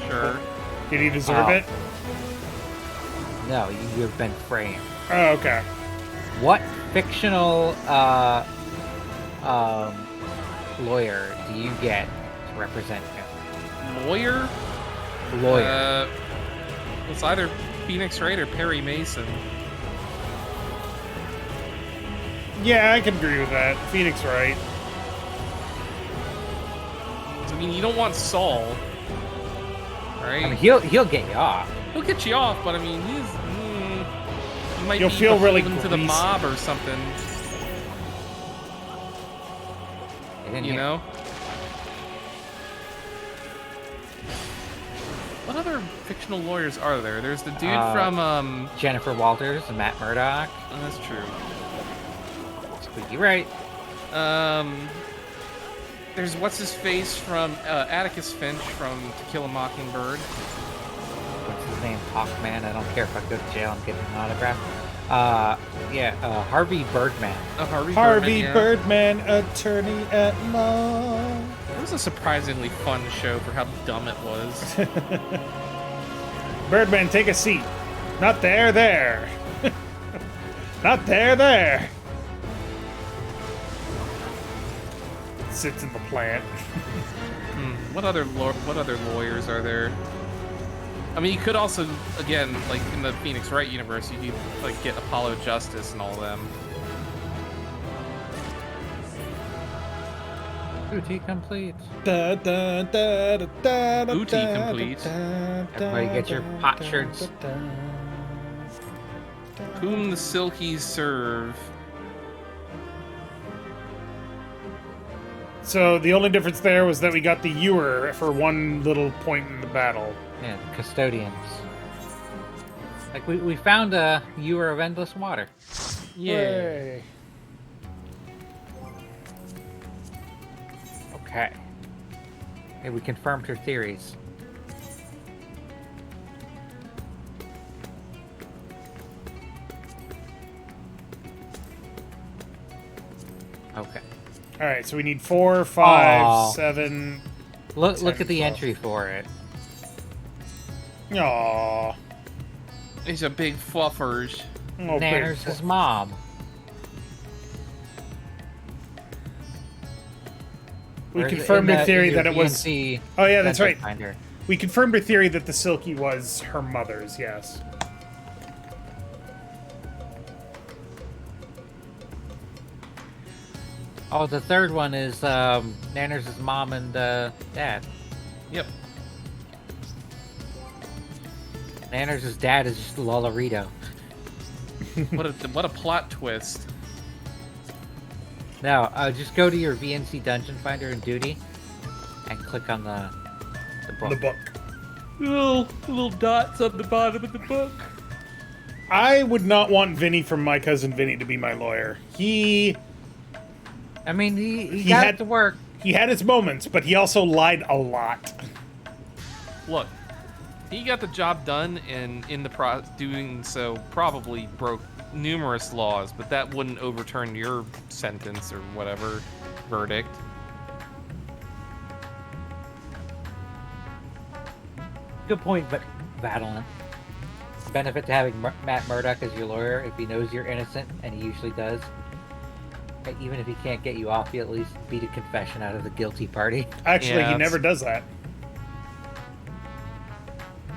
Sure. Did he deserve Oh. it? No, you have been framed. Oh, okay. What fictional lawyer do you get to represent him? Lawyer? Lawyer. It's either Phoenix Wright or Perry Mason. Yeah, I can agree with that. Phoenix Wright. I mean, you don't want Saul, right? I mean, he'll get you off. He'll get you off, but I mean, he might You'll be feel really beholden to the greasy. mob or something. You know? What other fictional lawyers are there? There's the dude from Jennifer Walters and Matt Murdock. Oh, that's true. Squeaky right. There's what's his face from Atticus Finch from To Kill a Mockingbird. What's his name? Hawkman. I don't care if I go to jail. I'm getting an autograph. Harvey Birdman. Oh, Harvey Birdman, attorney at law. It was a surprisingly fun show for how dumb it was. Birdman, take a seat. Not there, there. Not there, there. Sits in the plant. What other lawyers are there? I mean, you could also, again, like in the Phoenix Wright universe, you could like get Apollo Justice and all them. Booty complete. Da, da, da, da, da, da, Booty da, complete. da, da, Everybody get your da, pot da, shirts. da, da. Whom the Silkies serve. So the only difference there was that we got the ewer for one little point in the battle. Yeah, the custodians. Like we found a ewer of endless water. Yeah. Okay. Hey, we confirmed her theories. Okay. All right, so we need 4, 5, Aw. 7. Look 10, at the 12. entry for it. Aww. He's a big fluffers. Oh, big Nanners' fu- mom. We Or confirmed in her theory in your that it was. VNC Oh yeah, that's Dungeon right. Finder. We confirmed her theory that the Silky was her mother's. Yes. Oh, the third one is Nanners' mom and dad. Yep. Nanners' dad is just Lollarito. What a plot twist. Now, just go to your VNC Dungeon Finder and Duty, and click on the book. The book. Little dots on the bottom of the book. I would not want Vinny from My Cousin Vinny to be my lawyer. He I mean, he got had it to work. He had his moments, but he also lied a lot. Look, he got the job done, and in the doing so probably broke numerous laws, but that wouldn't overturn your sentence or whatever verdict. Good point, but Battling. Benefit to having Matt Murdock as your lawyer if he knows you're innocent, and he usually does. Even if he can't get you off, he at least beat a confession out of the guilty party. Actually, Yeah, he that's- never does that.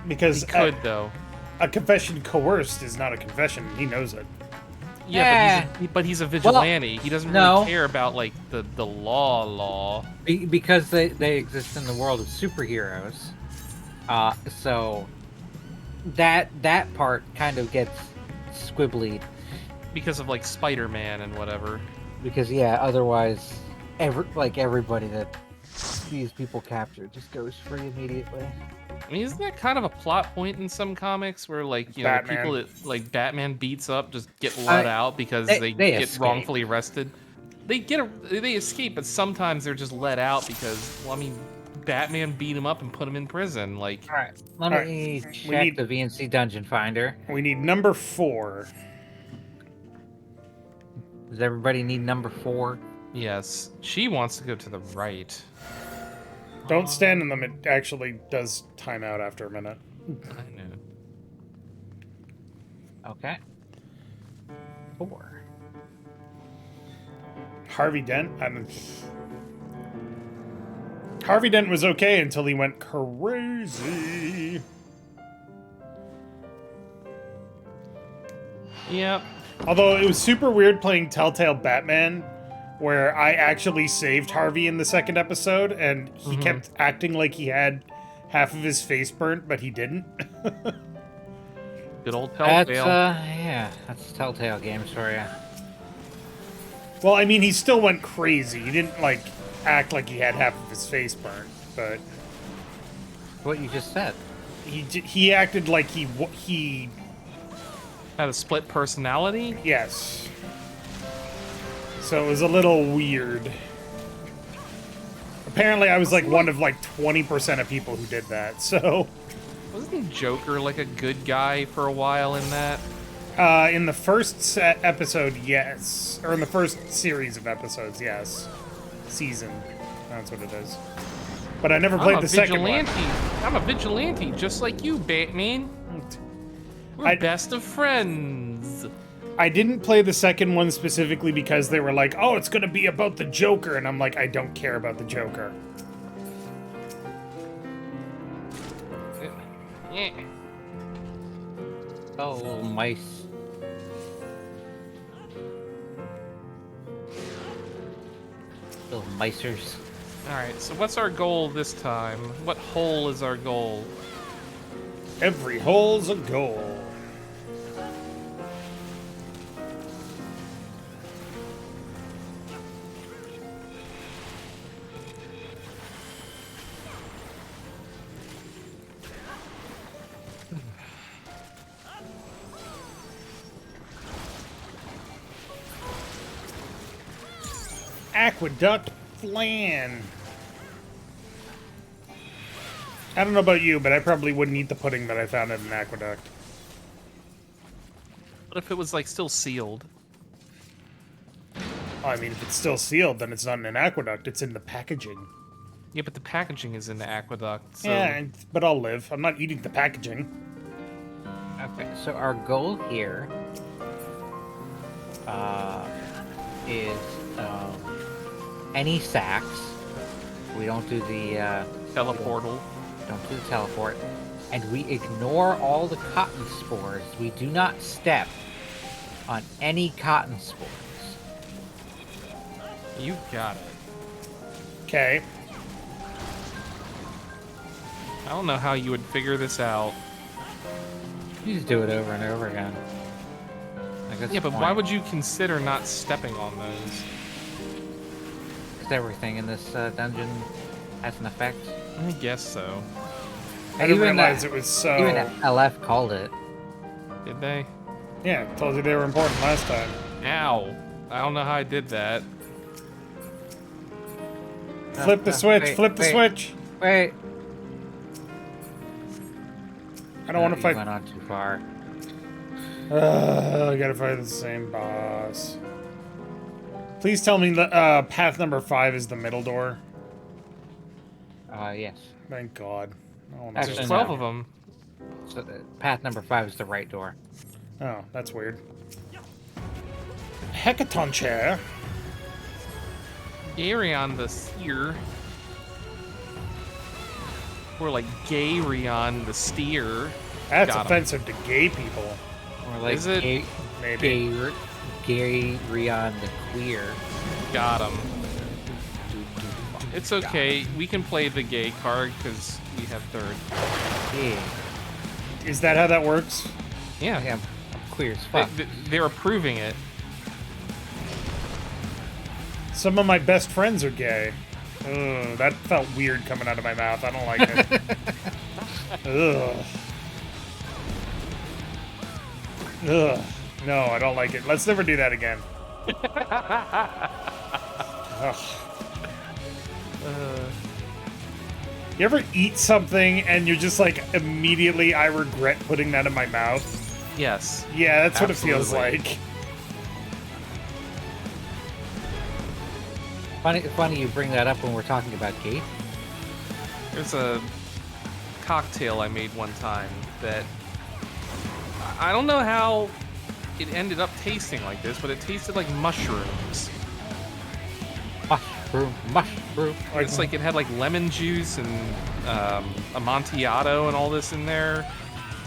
Because He could, though. a confession coerced is not a confession. He knows it. Yeah, but he's a vigilante. He doesn't really no. care about like the law. Because they exist in the world of superheroes. So that part kind of gets squibbly. Because of like Spider-Man and whatever. Because otherwise, everybody that these people capture just goes free immediately. I mean, isn't that kind of a plot point in some comics where, like, you know, the Batman. people that like Batman beats up just get let out because they get escape. wrongfully arrested? They escape, but sometimes they're just let out because, well, I mean, Batman beat him up and put him in prison. Like, All right, let me check the VNC Dungeon Finder. We need number 4. Does everybody need number 4? yes, she wants to go to the right. Don't stand in them. It actually does time out after a minute. I know. Okay. 4. Harvey Dent was okay until he went crazy. Yep. Although it was super weird playing Telltale Batman, where I actually saved Harvey in the second episode, and he kept acting like he had half of his face burnt, but he didn't. Good old That's Telltale. yeah, that's Telltale games for you. Well, I mean, he still went crazy. He didn't, like, act like he had half of his face burnt, but What you just said. he acted like he Had a split personality? yes. So it was a little weird. Apparently, I was like one of like 20% of people who did that. So Wasn't Joker like a good guy for a while in that? in the first episode, yes, or in the first series of episodes, yes, season. That's what it is. But I never played the second one. I'm a vigilante, just like you, Batman. We're best of friends. I didn't play the second one specifically because they were like, "Oh, it's gonna be about the Joker," and I'm like, I don't care about the Joker. Yeah. Oh, little mice. Little micers. Alright, so what's our goal this time? What hole is our goal? Every hole's a goal. Aqueduct flan. I don't know about you, but I probably wouldn't eat the pudding that I found at an aqueduct. What if it was like still sealed? I mean, if it's still sealed, then it's not in an aqueduct. It's in the packaging. Yeah, but the packaging is in the aqueduct, so... Yeah, but I'll live. I'm not eating the packaging. Okay, so our goal here is any sacks. We don't do the Teleportal. don't do the teleport, and we ignore all the cotton spores. We do not step on any cotton spores. You got it. Okay. I don't know how you would figure this out. You just do it over and over again. Like, that's Yeah, the but why point. would you consider not stepping on those? 'Cause everything in this dungeon has an effect. I guess so. I didn't Even, realize it was so... Even LF called it. Did they? Yeah, told you they were important last time. Ow. I don't know how I did that. Flip the switch, wait, flip the wait. switch. Wait. I don't want to You fight... went on too far. I gotta fight the same boss. Please tell me that path number 5 is the middle door. Yes. Thank God. I don't wanna Actually, There's go- 12 no. of them. So path number 5 is the right door. Oh, that's weird. Heckaton chair. Garyon the Seer. Or like Garyon the Steer. That's Got 'em. offensive to gay people. Or like Is it? Maybe. Gay Rion the Queer. Got him. It's okay. We can play the gay card because we have third. Yeah. Is that how that works? Yeah. Yeah, I'm queer as fuck. They're approving it. Some of my best friends are gay. Ugh, that felt weird coming out of my mouth. I don't like it. Ugh. Ugh. No, I don't like it. Let's never do that again. Ugh. You ever eat something and you're just like, immediately, I regret putting that in my mouth? Yes. Yeah, that's what it feels Absolutely. like. Funny you bring that up when we're talking about gay. There's a cocktail I made one time that I don't know how it ended up tasting like this, but it tasted like mushrooms. Mushrooms. mushroom, mushroom. It's like it had like lemon juice and Amontillado and all this in there.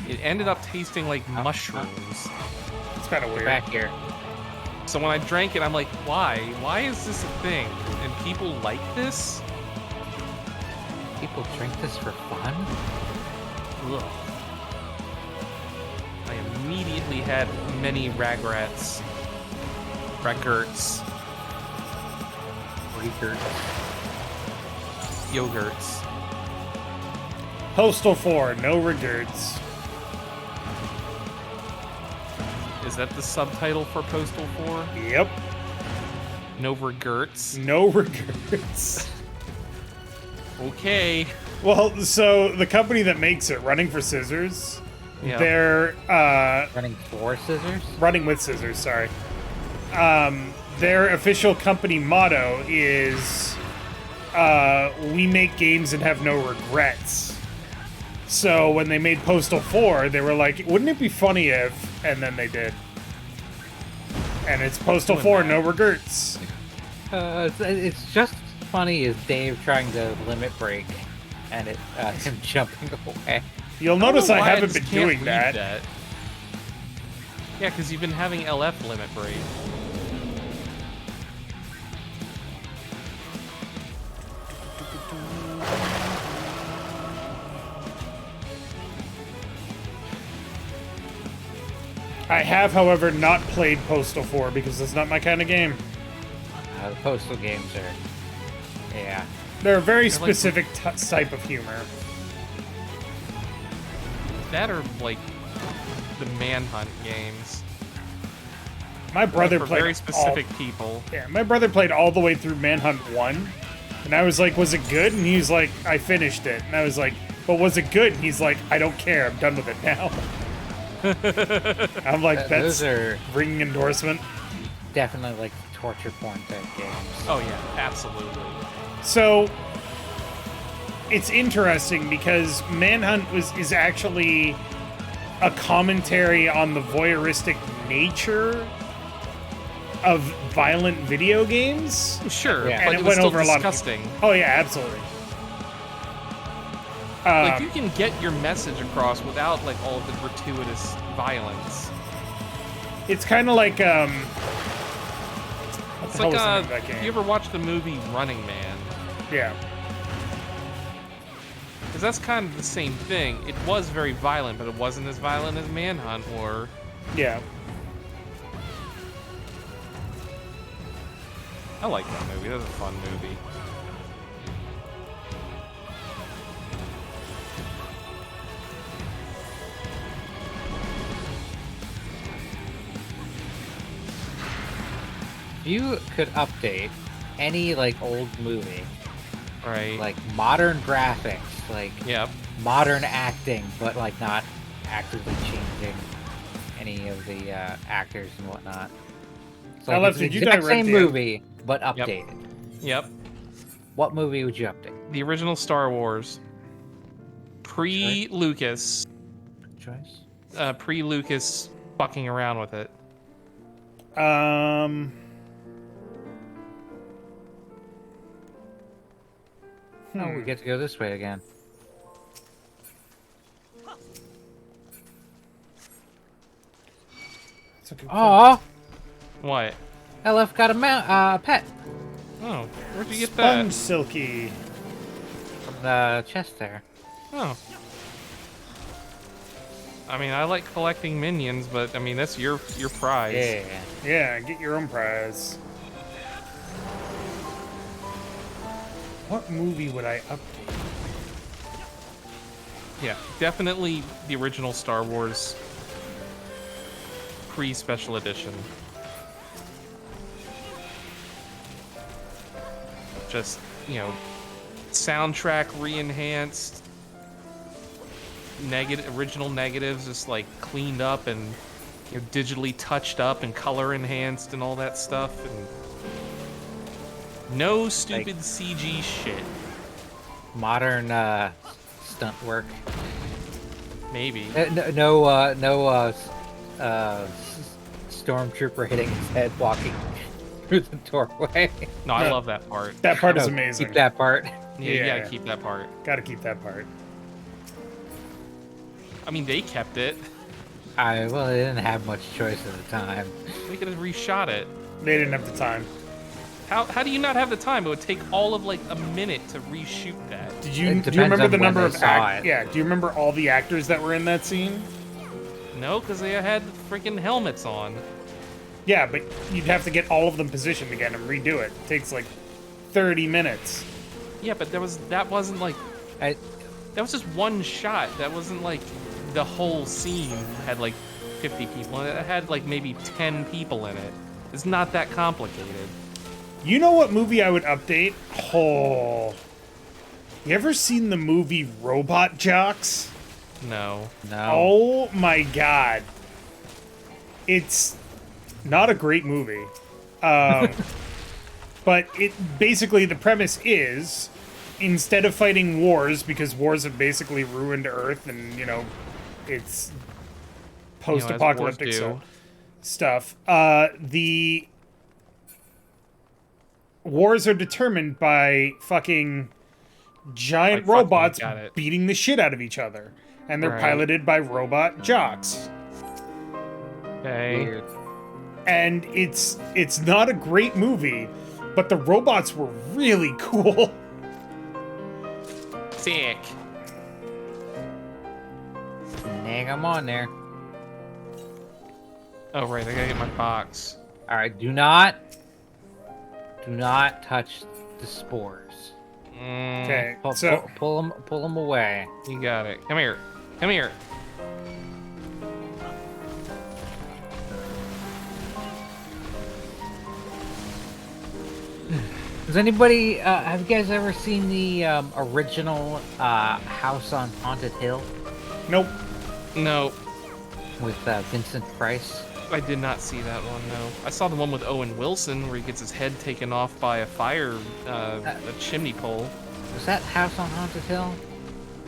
It ended up tasting like mushrooms. It's kind of weird. Back here. So when I drank it, I'm like, why? Why is this a thing? And people like this? People drink this for fun? Ugh. I immediately had many regrets. Yogurts. Postal 4, no regrets. Is that the subtitle for Postal 4? Yep. No regrets. No regrets. Okay. Well, so the company that makes it, Running for Scissors, Yeah. they're Running for scissors? Running with Scissors, sorry. Their official company motto is we make games and have no regrets. So when they made Postal 4, they were like, wouldn't it be funny if... And then they did. And it's Postal 4, no regrets. It's just funny as Dave trying to limit break and him jumping away. You'll notice I don't know why haven't just been can't doing read that. Yeah, because you've been having LF limit break. I have, however, not played Postal 4 because it's not my kind of game. The postal games are, yeah. They're a very They're like- specific type of humor. That are like the Manhunt games. My brother for played very specific people. Yeah, my brother played all the way through Manhunt 1. And I was like, was it good? And he was like, I finished it. And I was like, but was it good? And he's like, I don't care. I'm done with it now. I'm like, that's Those are ringing endorsement. definitely like torture porn type games. Oh yeah, absolutely. So it's interesting because Manhunt is actually a commentary on the voyeuristic nature of violent video games. Sure, Yeah. but And it it was went still over a lot of disgusting. Oh yeah, absolutely. Like you can get your message across without like all of the gratuitous violence. It's kind of like what It's the hell like was the name of that you game? ever watched the movie Running Man? Yeah. Because that's kind of the same thing. It was very violent, but it wasn't as violent as Manhunt or. Yeah. I like that movie. That's a fun movie. If you could update any like old movie, Right. like modern graphics, like Yep. modern acting, but like not actively changing any of the actors and whatnot. So Alex, it's the did you exact direct same the- movie, but updated. Yep. What movie would you update? The original Star Wars. Pre-Lucas. Choice? Pre-Lucas fucking around with it. Oh, we get to go this way again. It's a good Oh, What? LF got a pet Oh, where'd you get Sponge that? Silky. from the chest there. Oh. I mean, I like collecting minions, but I mean, that's your prize. Yeah. Yeah, get your own prize. What movie would I update? Yeah, definitely the original Star Wars pre-special edition. Just, you know, soundtrack re-enhanced, original negatives just like cleaned up and, you know, digitally touched up and color enhanced and all that stuff, and no stupid CG shit. Modern stunt work. Maybe. No stormtrooper hitting his head walking through the doorway. No, I No. love that part. That part is No, amazing. Keep that part. Yeah, you Yeah. gotta keep that part. Gotta keep that part. I mean, they kept it. Well, they didn't have much choice at the time. They could have reshot it. They didn't have the time. How do you not have the time? It would take all of like a minute to reshoot that. Do It you depends remember on the when number they of saw it. Yeah, do you remember all the actors that were in that scene? No, because they had freaking helmets on. Yeah, but you'd have to get all of them positioned again and redo it. It takes like 30 minutes. Yeah, but that wasn't like I, that was just one shot. That wasn't like the whole scene had like 50 people in it. It had like maybe 10 people in it. It's not that complicated. You know what movie I would update? Oh. You ever seen the movie Robot Jocks? No. no. Oh my god. It's not a great movie. But it basically, the premise is, instead of fighting wars, because wars have basically ruined Earth and, it's post-apocalyptic You know, as wars stuff, the wars are determined by fucking giant Like fucking, robots got it. beating the shit out of each other. And they're Right. piloted by robot jocks. Okay. Weird. And it's not a great movie, but the robots were really cool. Sick. Nag 'em on there. Oh right, I gotta get my box. All right, do not touch the spores. Okay, Pull, so pull them away. You got it. Come here. Come here. Does anybody have you guys ever seen the original House on Haunted Hill nope. No, with Vincent Price? I did not see that one. No, I saw the one with Owen Wilson where he gets his head taken off by a fire, a chimney pole. Was that House on Haunted Hill?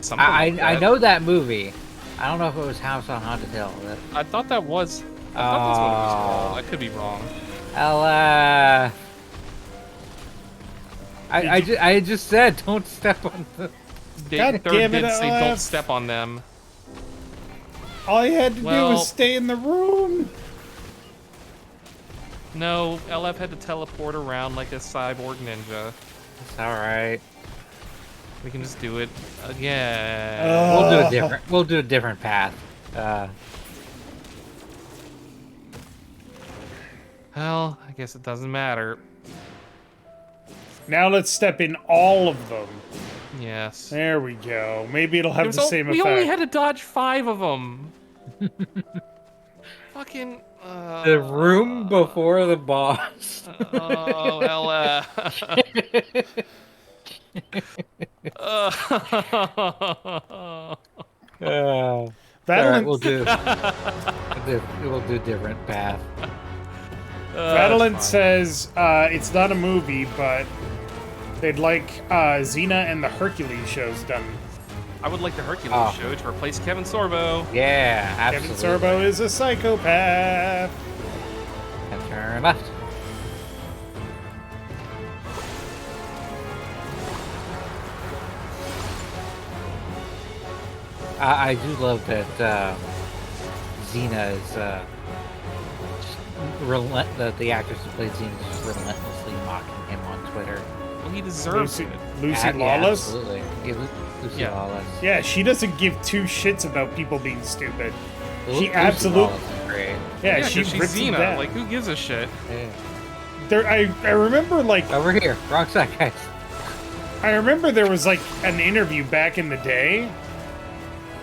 Something like I that. know that movie. I don't know if it was House on Haunted Hill. I thought that was. I thought that's what it was called. I could be wrong. I'll I just said don't step on the. God Third damn it, did say LF. don't step on them. All you had to do Well- was stay in the room. No, LF had to teleport around like a cyborg ninja. It's all right. We can just do it again. We'll do a different path. Well, I guess it doesn't matter. Now let's step in all of them. Yes. There we go. Maybe it'll have There's the same we effect. only had to dodge 5 of them. Fucking. The room before the boss. Oh, LF. All Battle right, and- we'll do a different path. Valent says it's not a movie, but they'd like Xena and the Hercules shows done. I would like the Hercules Oh. show to replace Kevin Sorbo. Yeah, absolutely. Kevin Sorbo is a psychopath. And turn left. I do love that Xena is the actress who played Xena is just relentlessly mocking him on Twitter. Well, he deserves Lucy, it. Lucy Yeah, Lawless. absolutely. Yeah, Lucy Yeah. Lawless. Yeah, she doesn't give two shits about people being stupid. Lucy absolute- Lawless is great. Yeah, Yeah, she 'cause she's rips them Xena. down. Like, who gives a shit? Yeah. There, I remember like Over here, wrong side, guys. I remember there was like an interview back in the day.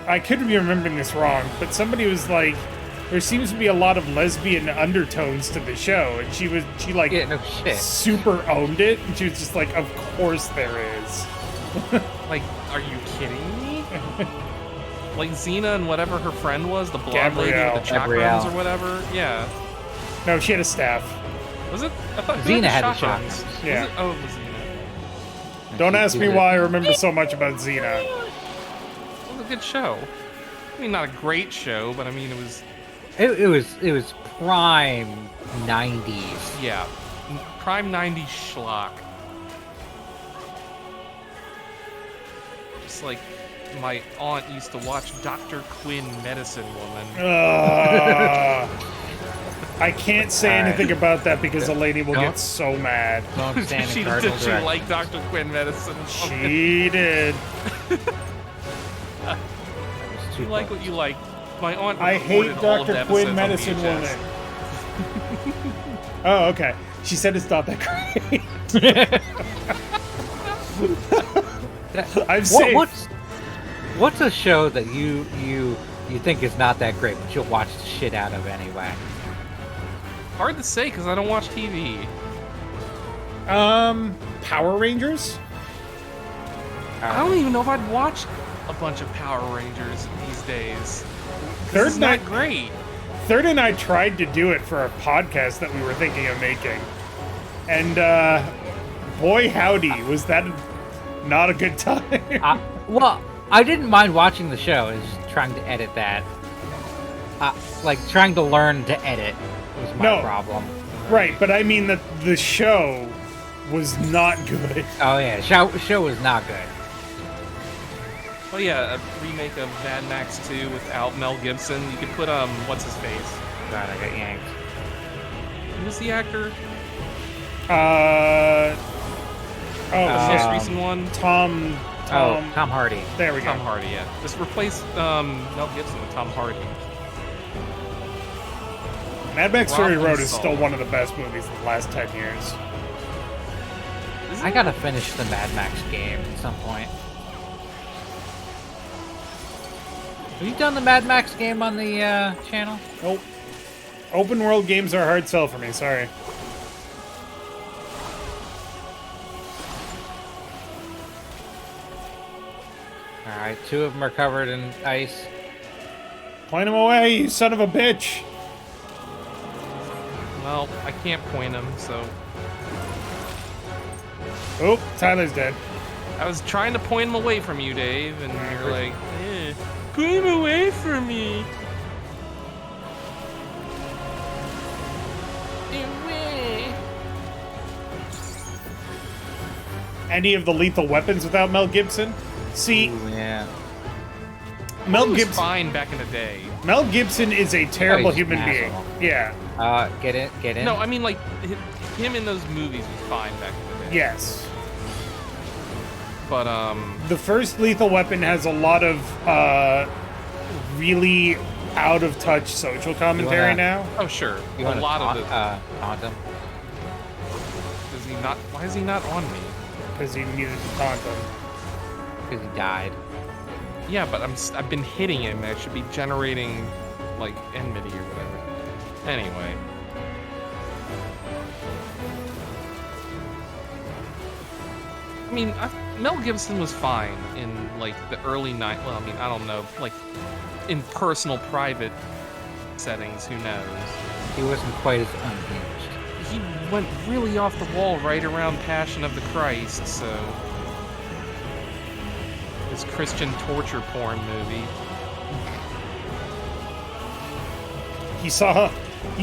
I could be remembering this wrong, but somebody was like, there seems to be a lot of lesbian undertones to the show, and she like Yeah, no shit. super owned it, and she was just like, of course there is. Like, are you kidding me? Like Xena and whatever her friend was, the blonde lady Gabrielle. with the chakrams Gabrielle. or whatever. Yeah. No, she had a staff. Was it? I thought Xena had the chakrams. chakrams. Was Yeah. it? Oh, it was Xena. Don't She ask me did why I it. remember so much about Xena. It was a good show. I mean, not a great show, but I mean, it was. It was prime 90s. Yeah. prime 90s schlock. Just like my aunt used to watch Dr. Quinn, Medicine Woman. I can't say All right. anything about that because the lady will Don't- get so mad. Don't stand She in cardinal did she directions. like Dr. Quinn, Medicine Woman? She did. It's too You like close. what you like. My aunt I hate recorded all of the Dr. episodes Quinn, on Medicine VHS. Woman. Oh, okay. She said it's not that great. I'm safe. What's a show that you think is not that great, but you'll watch the shit out of anyway? Hard to say because I don't watch TV. Power Rangers? I don't even know if I'd watch a bunch of Power Rangers these days. Third It's not night- great. Third and I tried to do it for a podcast that we were thinking of making. And, boy howdy, was that not a good time. Well, I didn't mind watching the show. It was trying to edit that. Like, trying to learn to edit was my No. problem. Right, but I mean that the show was not good. Oh, yeah. Show was not good. Oh yeah, a remake of Mad Max 2 without Mel Gibson. You could put what's his face? God, I got yanked. Who's the actor? Oh, The most Um, recent one? Tom. Tom Hardy. There we go. Tom Hardy, yeah. Just replace Mel Gibson with Tom Hardy. Mad Max Fury Rob Road is Saul. still one of the best movies in the last 10 years. Isn't I it? gotta finish the Mad Max game at some point. Have you done the Mad Max game on the channel? Nope. Open world games are a hard sell for me, sorry. Alright, 2 of them are covered in ice. Point him away, you son of a bitch! Well, I can't point him, so Oh, Tyler's dead. I was trying to point him away from you, Dave, and you're like, put him away from me. Any of the Lethal Weapons without Mel Gibson? See, Ooh, yeah. Mel He was Gibson. fine back in the day. Mel Gibson is a terrible he's an human being. asshole. Yeah. Get in. No, I mean like him in those movies was fine back in the day. Yes. But The first Lethal Weapon has a lot of really out of touch social commentary wanna- now. oh sure, You a want to lot of it. taunt him? Is he not? Why is he not on me? Because he needed to taunt them. Because he died. Yeah, but I've been hitting him. I should be generating like enmity or whatever. Anyway. I mean, Mel Gibson was fine in like the early night. Well, I mean, I don't know, like in personal, private settings. Who knows? He wasn't quite as unhinged. He went really off the wall right around Passion of the Christ. So this Christian torture porn movie. He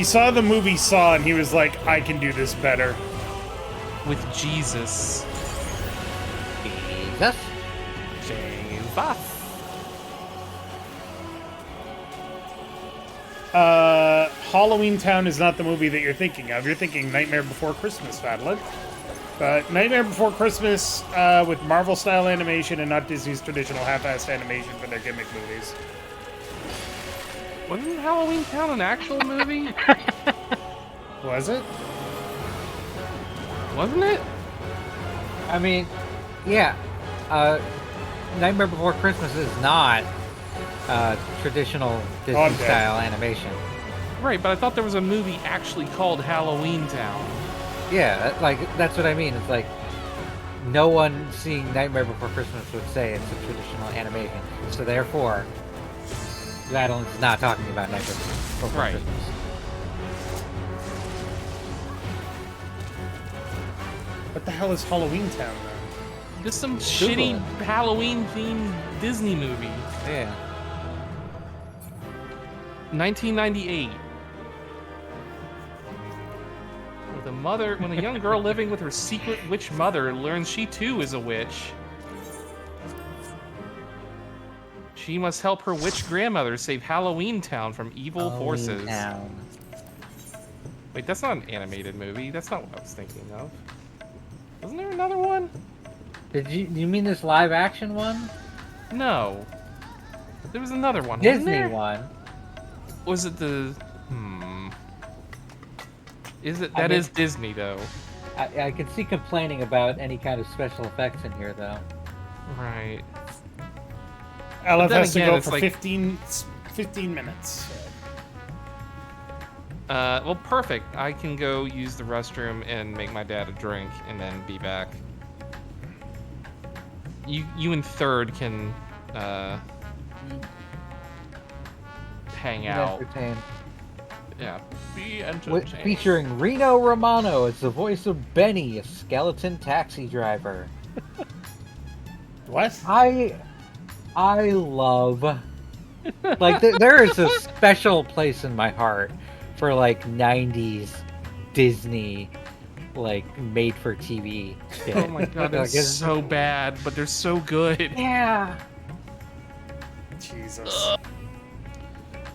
saw the movie Saw and he was like, I can do this better. With Jesus. Jesus. Jesus. Halloween Town is not the movie that you're thinking of. You're thinking Nightmare Before Christmas, Fadlin. But Nightmare Before Christmas with Marvel-style animation and not Disney's traditional half-assed animation for their gimmick movies. Wasn't Halloween Town an actual movie? Was it? Wasn't it? I mean, yeah. Nightmare Before Christmas is not traditional dead. Disney-style animation. Right, but I thought there was a movie actually called Halloween Town. Yeah, that's what I mean. It's like no one seeing Nightmare Before Christmas would say it's a traditional animation. So therefore, Madeline's not talking about Nightmare Before Right. Christmas. What the hell is Halloween Town, then? Just some Google shitty it. Halloween-themed Disney movie. Yeah. 1998. With a when a young girl living with her secret witch mother learns she too is a witch, she must help her witch grandmother save Halloween Town from evil forces. Town. Wait, that's not an animated movie. That's not what I was thinking of. Wasn't there another one? You mean this live action one? No. There was another one, wasn't Disney there? one. Was it the... Is it... I That mean- is Disney, though. I can see complaining about any kind of special effects in here, though. Right. Aleph then has to again, go it's for like- 15 minutes. Well, perfect. I can go use the restroom and make my dad a drink and then be back. You and Third can, hang out. Entertained. Yeah. Be entertained. Featuring Reno Romano as the voice of Benny, a skeleton taxi driver. What? I love like there is a special place in my heart for like 90s Disney like made for TV shit. Oh my god, Like, it's so bad, but they're so good. yeah. Jesus.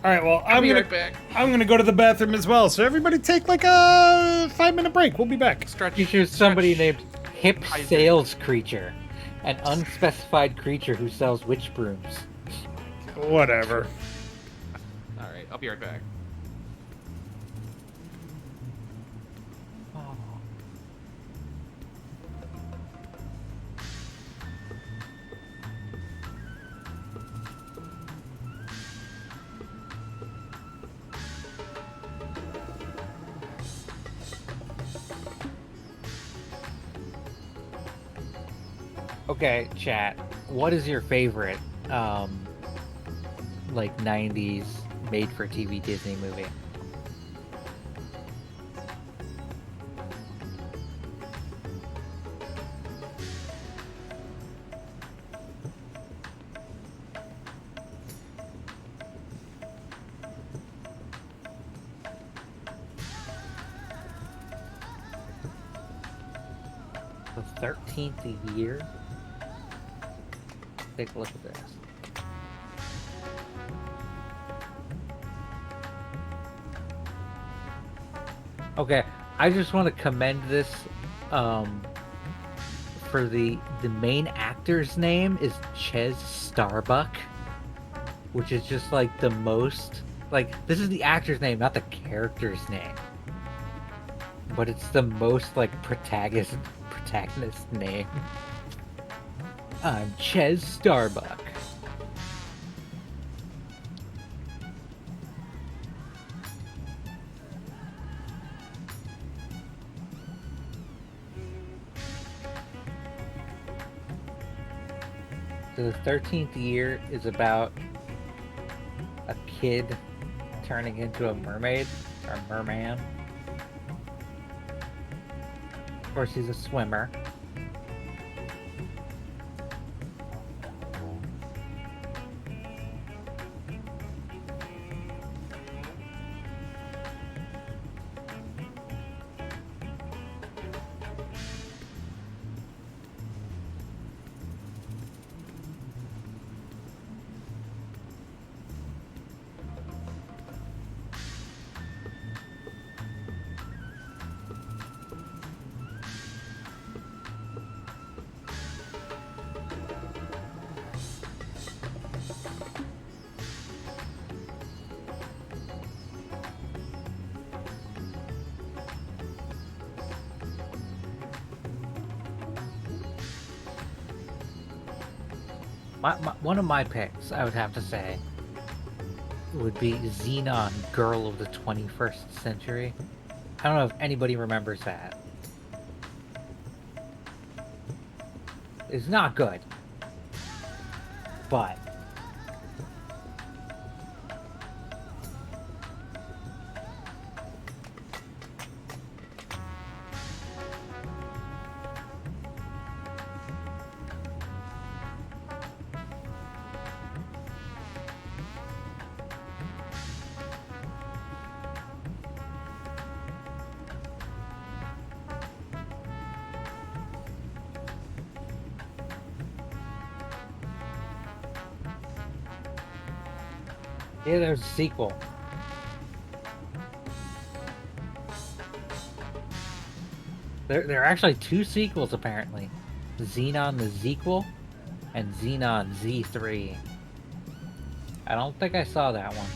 All right, well, I'll I'm be gonna right back. go to the bathroom as well. So everybody take like a 5-minute break. We'll be back. Stretch. Features somebody stretch. named Hip Hydrate. Sales Creature, an unspecified creature who sells witch brooms. Whatever. All right, I'll be right back. Okay, chat. What is your favorite, like 90s made-for-TV Disney movie? The 13th year? Take a look at this. Okay, I just want to commend this for the main actor's name is Ches Starbuck, which is just like the most like this is the actor's name, not the character's name. But it's the most like protagonist name. I'm Ches Starbuck. So the 13th year is about a kid turning into a mermaid or merman. Of course, he's a swimmer. One of my picks, I would have to say, would be Xenon, Girl of the 21st Century. I don't know if anybody remembers that. It's not good. But Yeah, there's a sequel. There are actually 2 sequels, apparently. Xenon the Sequel and Xenon Z3. I don't think I saw that one.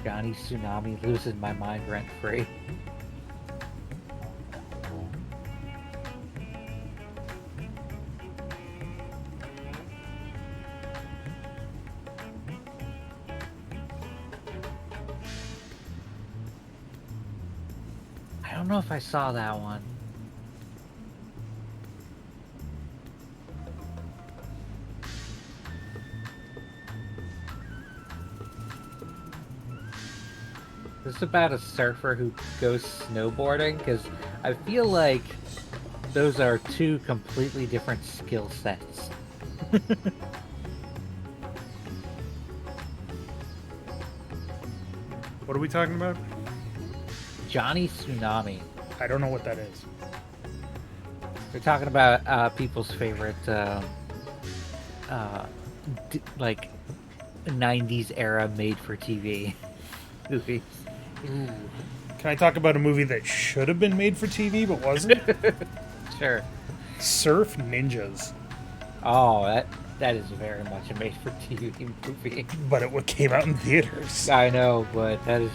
Johnny Tsunami loses my mind rent-free. I don't know if I saw that one. This is about a surfer who goes snowboarding, because I feel like those are 2 completely different skill sets. What are we talking about? Johnny Tsunami. I don't know what that is. We're talking about people's favorite, like, 90s era made-for-TV movies. Ooh. Can I talk about a movie that should have been made for TV but wasn't? Sure. Surf Ninjas. Oh, that is very much a made-for-TV movie. But it came out in theaters. I know, but that is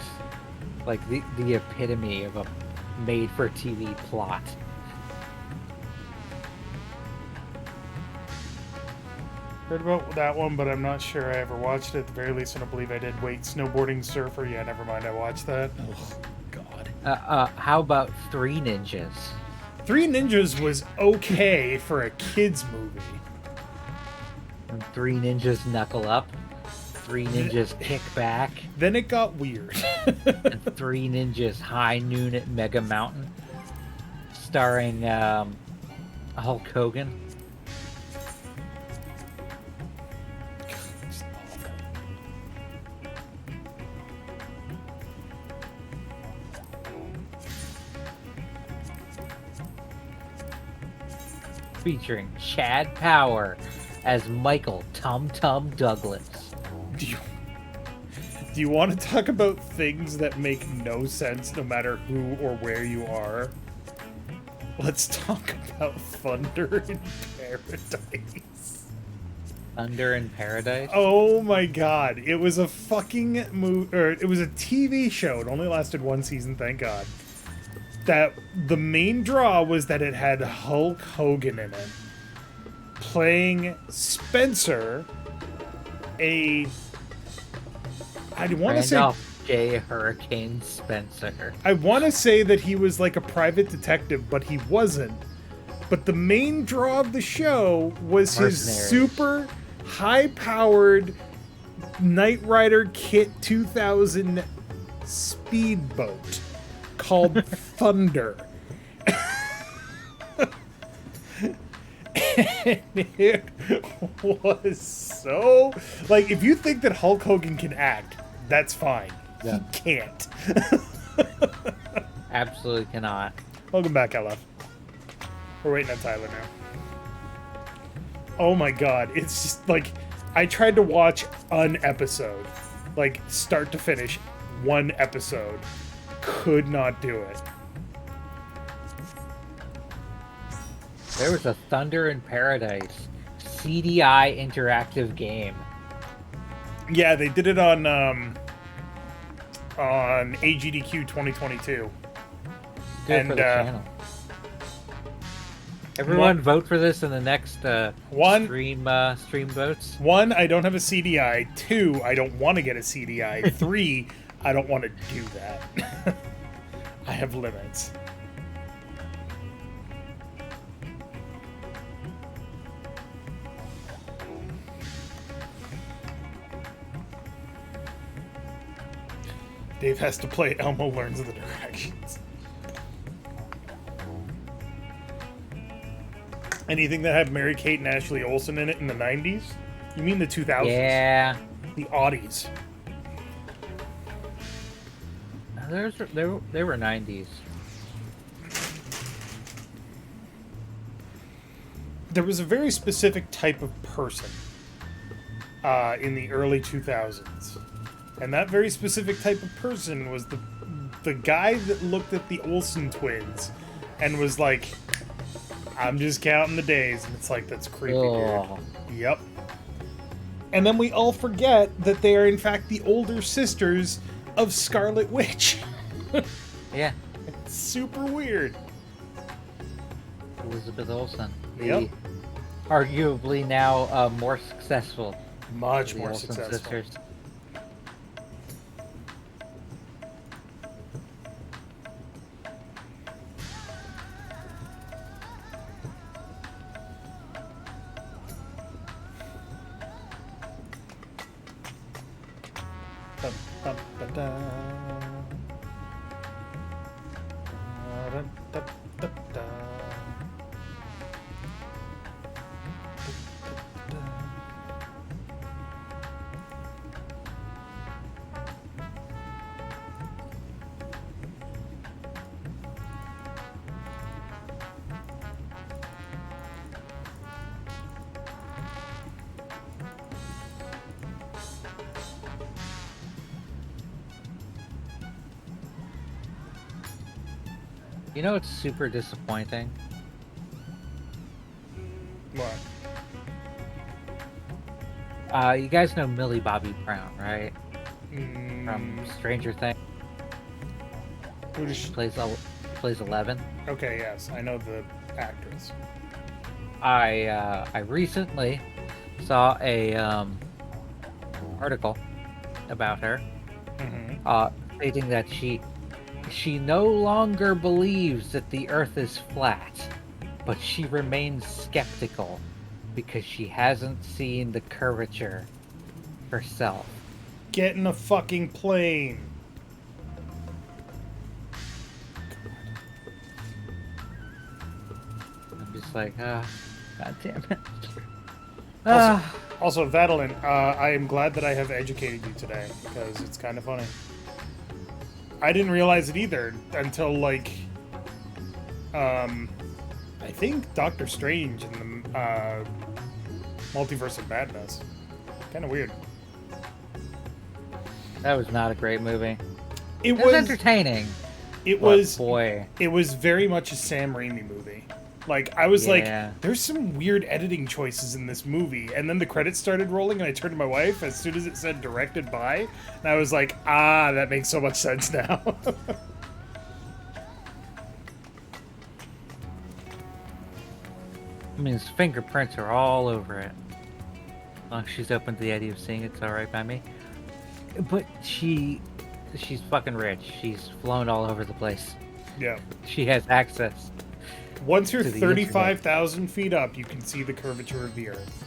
like the epitome of a made-for-TV plot. Heard about that one, but I'm not sure I ever watched it. At the very least, I don't believe I did. Wait, snowboarding surfer? Yeah, never mind. I watched that. Oh, God. How about Three Ninjas? Three Ninjas was okay for a kid's movie. And Three Ninjas Knuckle Up. Three Ninjas Kick Back. Then it got weird. And Three Ninjas High Noon at Mega Mountain. Starring Hulk Hogan. Featuring Chad Power as Michael Tum Tum Douglas. Do you want to talk about things that make no sense no matter who or where you are? Let's talk about Thunder in Paradise. Thunder in Paradise? Oh my god. It was a fucking movie, or it was a TV show. It only lasted 1 season, thank god. That the main draw was that it had Hulk Hogan in it, playing Spencer, I want to say Randolph J. Hurricane Spencer. I want to say that he was like a private detective, but he wasn't. But the main draw of the show was his Mercenaries. super high-powered Knight Rider Kit 2000 speedboat called Thunder. And it was so... Like, if you think that Hulk Hogan can act, that's fine. Yeah. He can't. Absolutely cannot. Welcome back, LF. We're waiting on Tyler now. Oh my god, it's just like... I tried to watch an episode. Like, start to finish, 1 episode. Could not do it. There was a Thunder in Paradise CDI interactive game. Yeah, they did it on AGDQ 2022. Good And, for the channel. Everyone vote for this in the next stream votes. 1, I don't have a CDI. 2, I don't want to get a CDI. 3, I don't want to do that. I have limits. Dave has to play Elmo Learns the Directions. Anything that had Mary-Kate and Ashley Olsen in it in the 90s? You mean the 2000s? Yeah. The Audis. They were 90s. There was a very specific type of person in the early 2000s. And that very specific type of person was the guy that looked at the Olsen twins and was like, I'm just counting the days. And it's like, that's creepy, Oh. dude. Yep. And then we all forget that they are, in fact, the older sisters of Scarlet Witch. Yeah, It's super weird. Elizabeth Olsen. The Yep. arguably now more successful. Much of the more Olsen successful. sisters. Dun, dun, dun, dun. Dun, dun, dun, dun. You know what's super disappointing? What? You guys know Millie Bobby Brown, right? From Mm, Stranger Things. who does she... Plays 11. Okay, yes, I know the actress. I recently saw a article about her, Mm-hmm. stating that she no longer believes that the Earth is flat, but she remains skeptical because she hasn't seen the curvature herself. Get in a fucking plane. I'm just like, god damn it. Also, Vadeline, I am glad that I have educated you today, because it's kind of funny. I didn't realize it either until, like, I think Doctor Strange in the Multiverse of Madness. Kind of weird. That was not a great movie. It It was was. entertaining. It but was. boy. It was very much a Sam Raimi movie. Like, I was Yeah. like, there's some weird editing choices in this movie. And then the credits started rolling, and I turned to my wife as soon as it said directed by. And I was like, ah, that makes so much sense now. I mean, his fingerprints are all over it. As long as she's open to the idea of seeing it, it's alright by me. But she's fucking rich. She's flown all over the place. Yeah. She has access. Once you're To the 35,000 feet up, you can see the curvature of the Earth.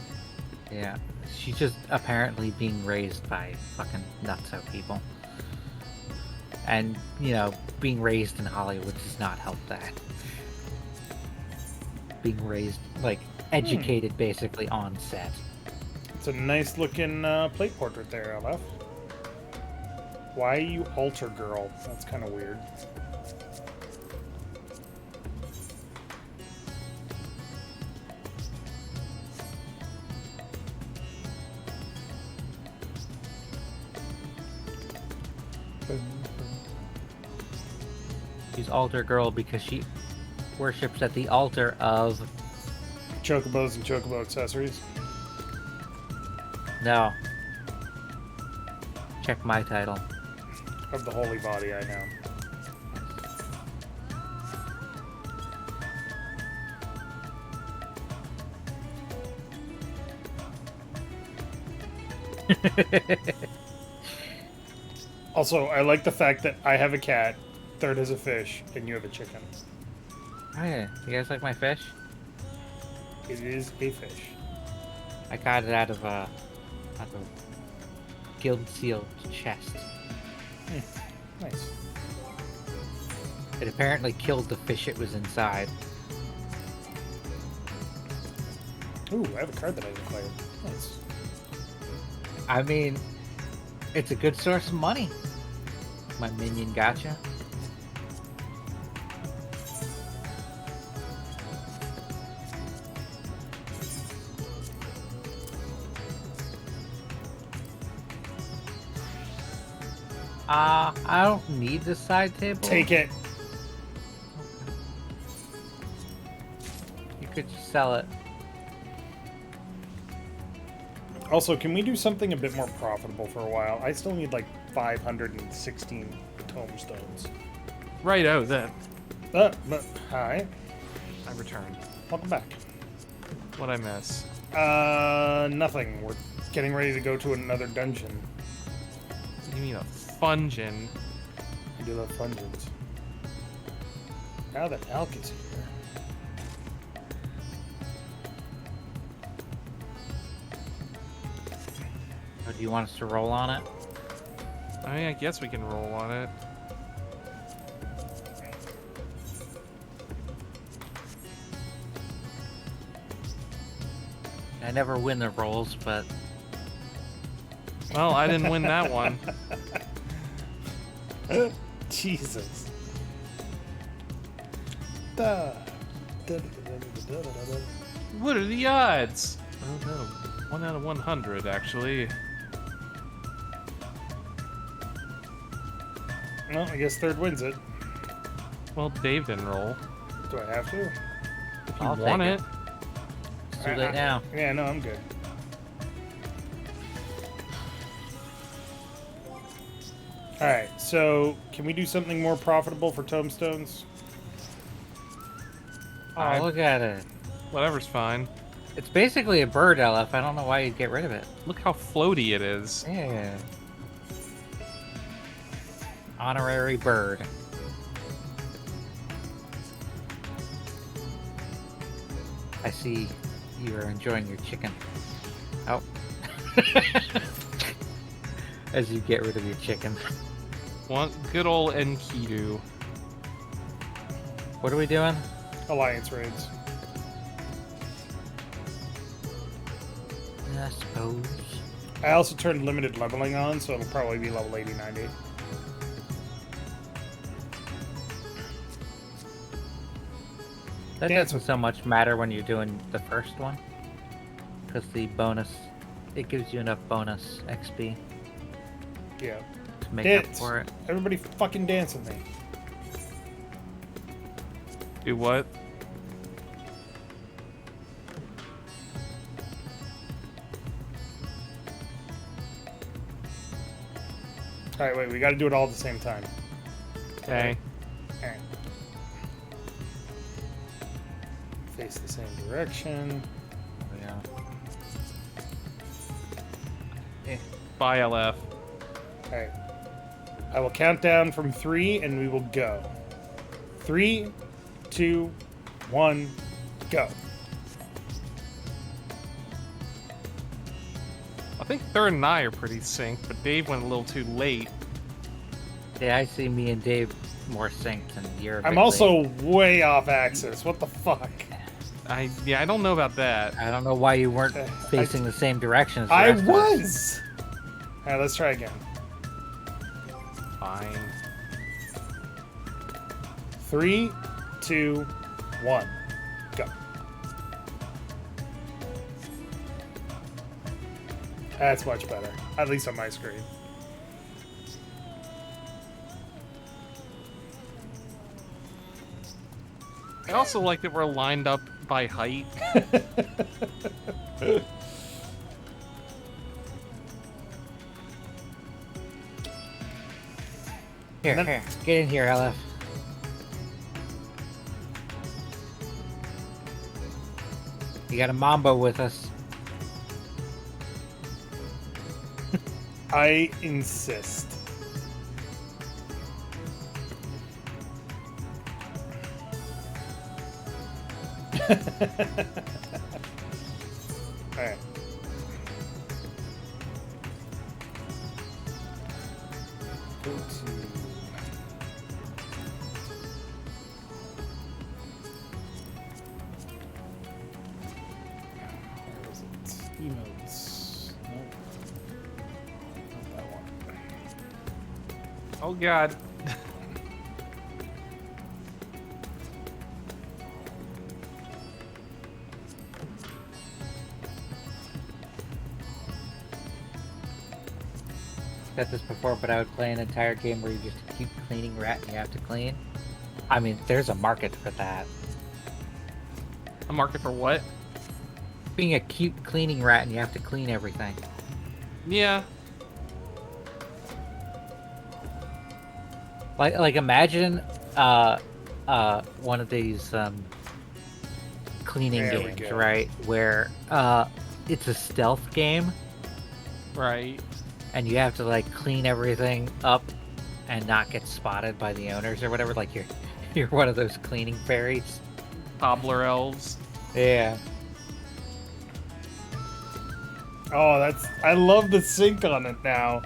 Yeah. She's just apparently being raised by fucking nutso people. And, you know, being raised in Hollywood does not help that. Being raised, like, educated basically on set. It's a nice looking plate portrait there, LF. Why are you altar girl? That's kind of weird. She's altar girl because she worships at the altar of... Chocobos and chocobo accessories. No. Check my title. Of the holy body, I know. Also, I like the fact that I have a cat, Third has a fish, and you have a chicken. Hey, you guys like my fish? It is a fish. I got it out of a guild sealed chest. Nice. It apparently killed the fish it was inside. Ooh, I have a card that I've acquired. Nice. I mean, it's a good source of money. My minion gotcha. I don't need the side table. Take it. You could just sell it. Also, can we do something a bit more profitable for a while? I still need like 516 tombstones. Righto then. But, hi. I returned. Welcome back. What'd I miss? Nothing. We're getting ready to go to another dungeon. You mean a fungin? I do love dungeons. Now that Elk is here. Or do you want us to roll on it? I mean, I guess we can roll on it. I never win the rolls, but Well, I didn't win that one. Jesus. Da. What are the odds? Oh no, 1 out of 100 actually. Well, I guess third wins it. Well, Dave didn't roll. Do I have to? If you I'll want take it. it's too late now. Yeah, no, I'm good. Alright, so can we do something more profitable for tombstones? Oh, look at it. Whatever's fine. It's basically a bird, LF. I don't know why you'd get rid of it. Look how floaty it is. Yeah. Honorary bird. I see you are enjoying your chicken. Oh. As you get rid of your chicken. One good old Enkidu. What are we doing? Alliance raids. I suppose. I also turned limited leveling on, so it'll probably be level 80, 90. That Dance doesn't so much matter when you're doing the first one. Because the bonus, it gives you enough bonus XP Yeah. to make Dance. up for it. Everybody fucking dance with me. Do what? Alright, wait, we gotta do it all at the same time. Okay. Alright. Face the same direction. Yeah. Bye, LF. Alright. I will count down from 3 and we will go. 3, 2, 1, go. I think Third and I are pretty synced, but Dave went a little too late. Yeah, I see me and Dave more synced than you're. a I'm bit also late. way off axis. What the fuck? I don't know about that. I don't know why you weren't facing the same direction as the I rest of us. was! Alright, let's try again. Fine. 3, 2, 1, go. That's much better. At least on my screen. I also like that we're lined up by height. Here, Then- here, get in here, LF. You got a mambo with us. I insist. Alright. Go to... Where is it? Emotes. Nope. Not that one. Oh god. Said this before, but I would play an entire game where you just keep cleaning rat and you have to clean. I mean, there's a market for that. A market for what? Being a cute cleaning rat and you have to clean everything. Yeah. Like imagine one of these cleaning There we games, go. right? Where it's a stealth game Right. and you have to like clean everything up and not get spotted by the owners or whatever. Like you're one of those cleaning fairies. Cobbler elves. Yeah. Oh, I love the sync on it now.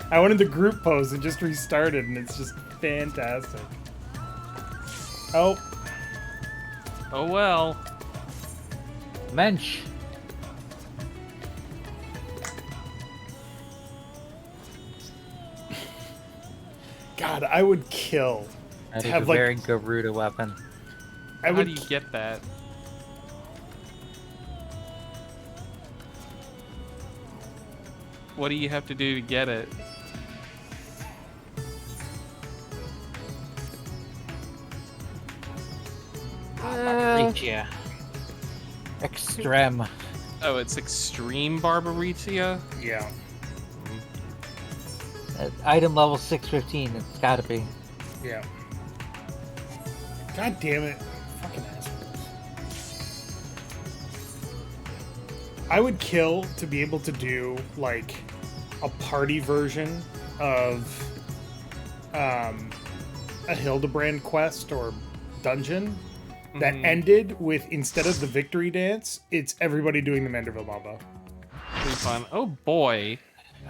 I went into group pose and just restarted, and it's just fantastic. Oh, Oh well. Mensch. God, I would kill That to is a have like very Garuda weapon. I How would do you get that? What do you have to do to get it? Barbariccia. Extreme. Oh, it's extreme Barbariccia? yeah. Item level 615. It's gotta be. Yeah. God damn it. Fucking assholes. I would kill to be able to do, like, a party version of a Hildebrand quest or dungeon that ended with, instead of the victory dance, it's everybody doing the Manderville Mambo. Pretty fun. Oh boy.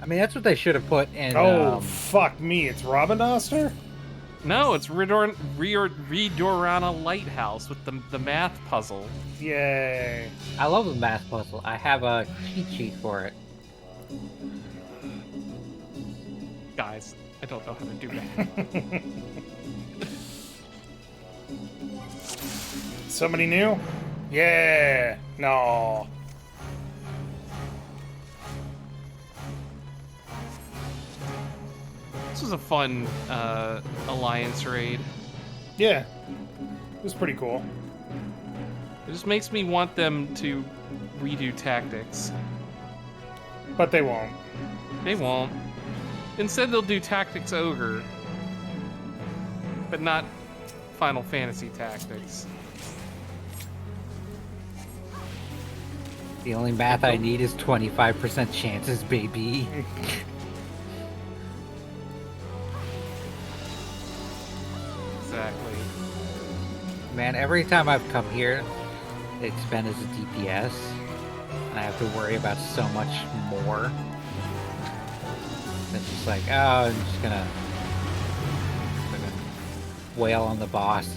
I mean, that's what they should have put in. Oh, fuck me. It's Robinoster? No, it's Ridorana Lighthouse with the math puzzle. Yay. I love the math puzzle. I have a cheat sheet for it. Guys, I don't know how to do that. Somebody new? Yeah. No. This was a fun alliance raid. Yeah. It was pretty cool. It just makes me want them to redo tactics. But they won't. They won't. Instead, they'll do Tactics Ogre, but not Final Fantasy Tactics. The only math I need is 25% chances, baby. Exactly. Man, every time I've come here, it's been as a DPS, and I have to worry about so much more. It's just like, oh, I'm just gonna wail on the boss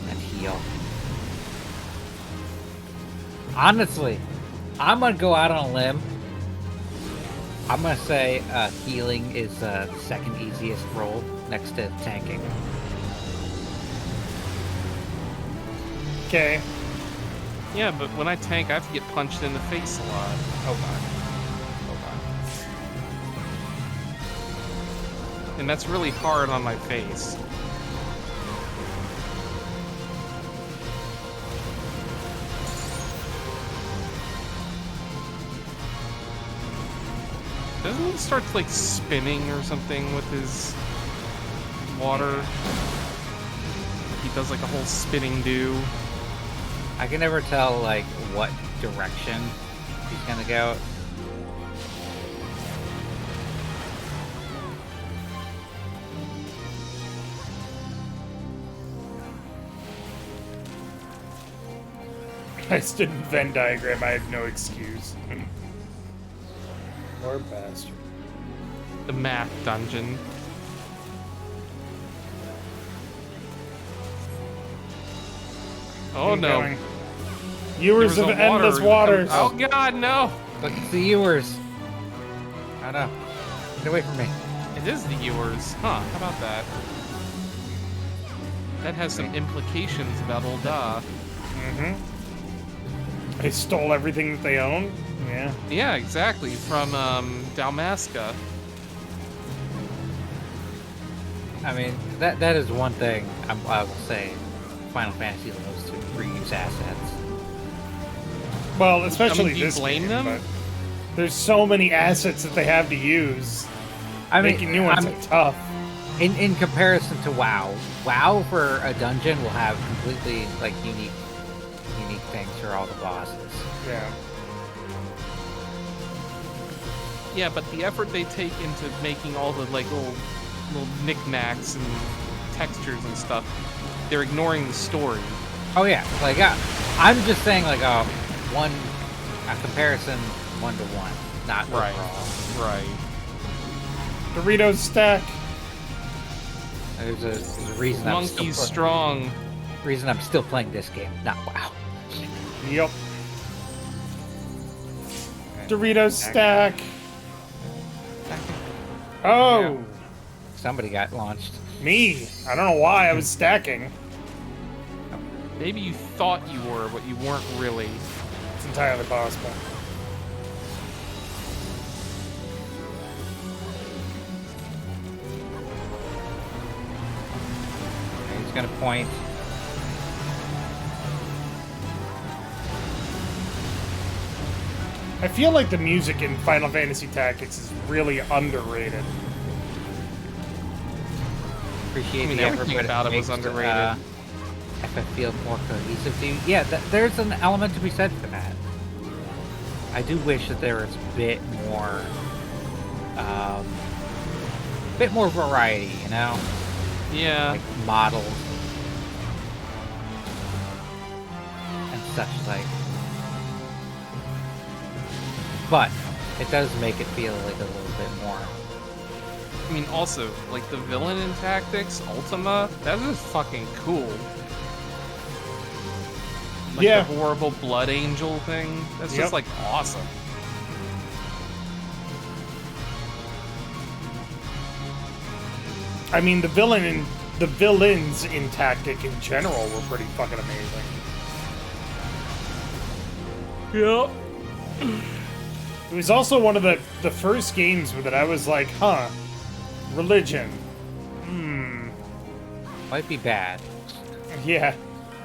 and heal. Honestly, I'm gonna go out on a limb. I'm gonna say healing is the second easiest role next to tanking. Okay. Yeah, but when I tank, I have to get punched in the face a lot. Oh god. And that's really hard on my face. Doesn't he start like spinning or something with his water? He does like a whole spinning do. I can never tell like what direction he's gonna go. I stood in Venn diagram. I had no excuse. Poor bastard. The math dungeon. Oh no. Incoming. Viewers There of was a endless water- waters. Oh god, no! Look at the viewers. Oh no. Get away from me. It is the yours. Huh, how about that? That has some implications about old Da. Mm-hmm. They stole everything that they own? Yeah. Yeah, exactly, from Dalmasca. I mean, that is one thing I will say. Final Fantasy loves to reuse assets. Well, especially do you this blame game, them? but there's so many assets that they have to use. I mean, Making new ones are tough. in comparison to WoW, WoW for a dungeon will have completely like unique things for all the bosses. Yeah. Yeah, but the effort they take into making all the like little knickknacks and textures and stuff, they're ignoring the story. Oh yeah, like I'm just saying like a comparison 1-to-1, not Right. overall. Right. Doritos stack. There's a reason Monkey's strong. reason I'm still playing this game, not WoW. Yep. Doritos stack. Oh, Somebody got launched. me. I don't know why I was stacking. Maybe you thought you were, but you weren't really. It's entirely possible. Okay, he's gonna point. I feel like the music in Final Fantasy Tactics is really underrated. Appreciate I mean, the effort, everything but about it was makes, underrated. FF feel more cohesive to you. Yeah, there's an element to be said for that. I do wish that there was a bit more variety, you know, Yeah. like models and such like. But it does make it feel like a little bit more. I mean, also, like the villain in Tactics, Ultima, that is fucking cool. Like Yeah. the horrible blood angel thing. That's Yep. just like awesome. I mean, the villains in Tactic in general were pretty fucking amazing. Yep. It was also one of the first games that I was like, huh, religion. Might be bad. Yeah,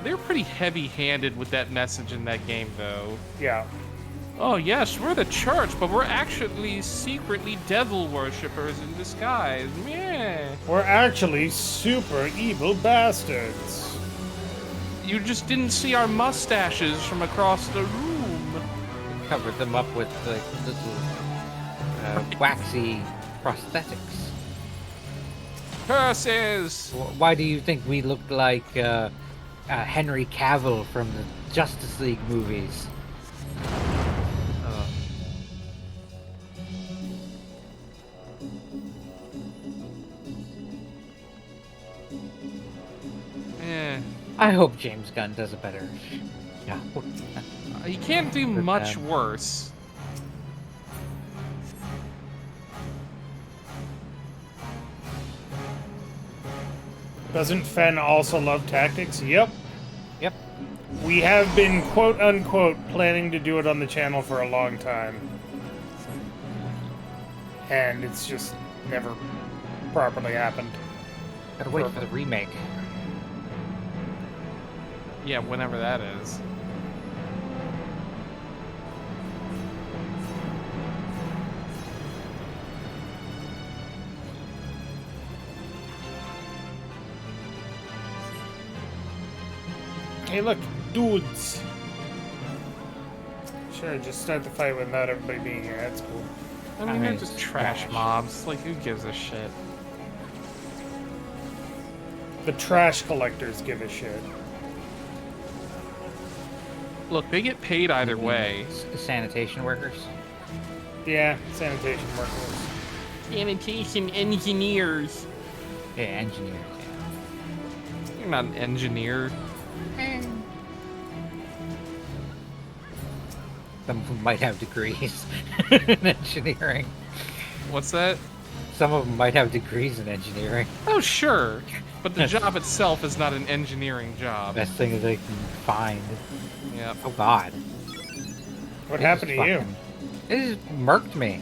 They're pretty heavy-handed with that message in that game, though. yeah. Oh yes, we're the church, but we're actually secretly devil worshippers in disguise. Yeah. We're actually super evil bastards. You just didn't see our mustaches from across the room. Covered them up with like little waxy prosthetics. Curses! Why do you think we looked like Henry Cavill from the Justice League movies? Eh. I hope James Gunn does a better job. You can't do much worse. Doesn't Fen also love Tactics? Yep. Yep. We have been, quote unquote, planning to do it on the channel for a long time. And it's just never properly happened. Gotta wait for the remake. Yeah, whenever that is. Hey, look, dudes. Sure, just start the fight without everybody being here. That's cool. I mean, they're just trash mobs. Like, who gives a shit? The trash collectors give a shit. Look, they get paid either way. Sanitation workers. Yeah, sanitation workers. Sanitation engineers. Yeah, engineers. You're not an engineer. Some of them might have degrees in engineering. What's that? Some of them might have degrees in engineering. Oh, sure. But the job itself is not an engineering job. Best thing that they can find. Yeah. Oh God. What They happened just to you? fucking- They just murked me.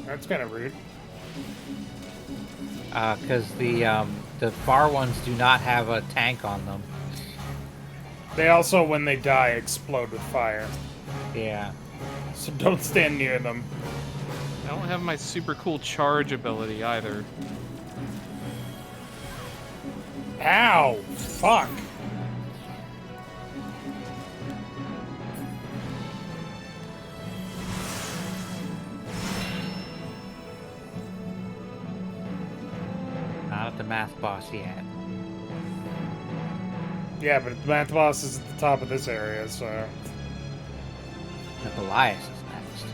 That's kind of rude. Because the far ones do not have a tank on them. They also, when they die, explode with fire. Yeah. So don't stand near them. I don't have my super cool charge ability either. Ow! Fuck! Not at the math boss yet. Yeah, but the math boss is at the top of this area, so... The Elias is next.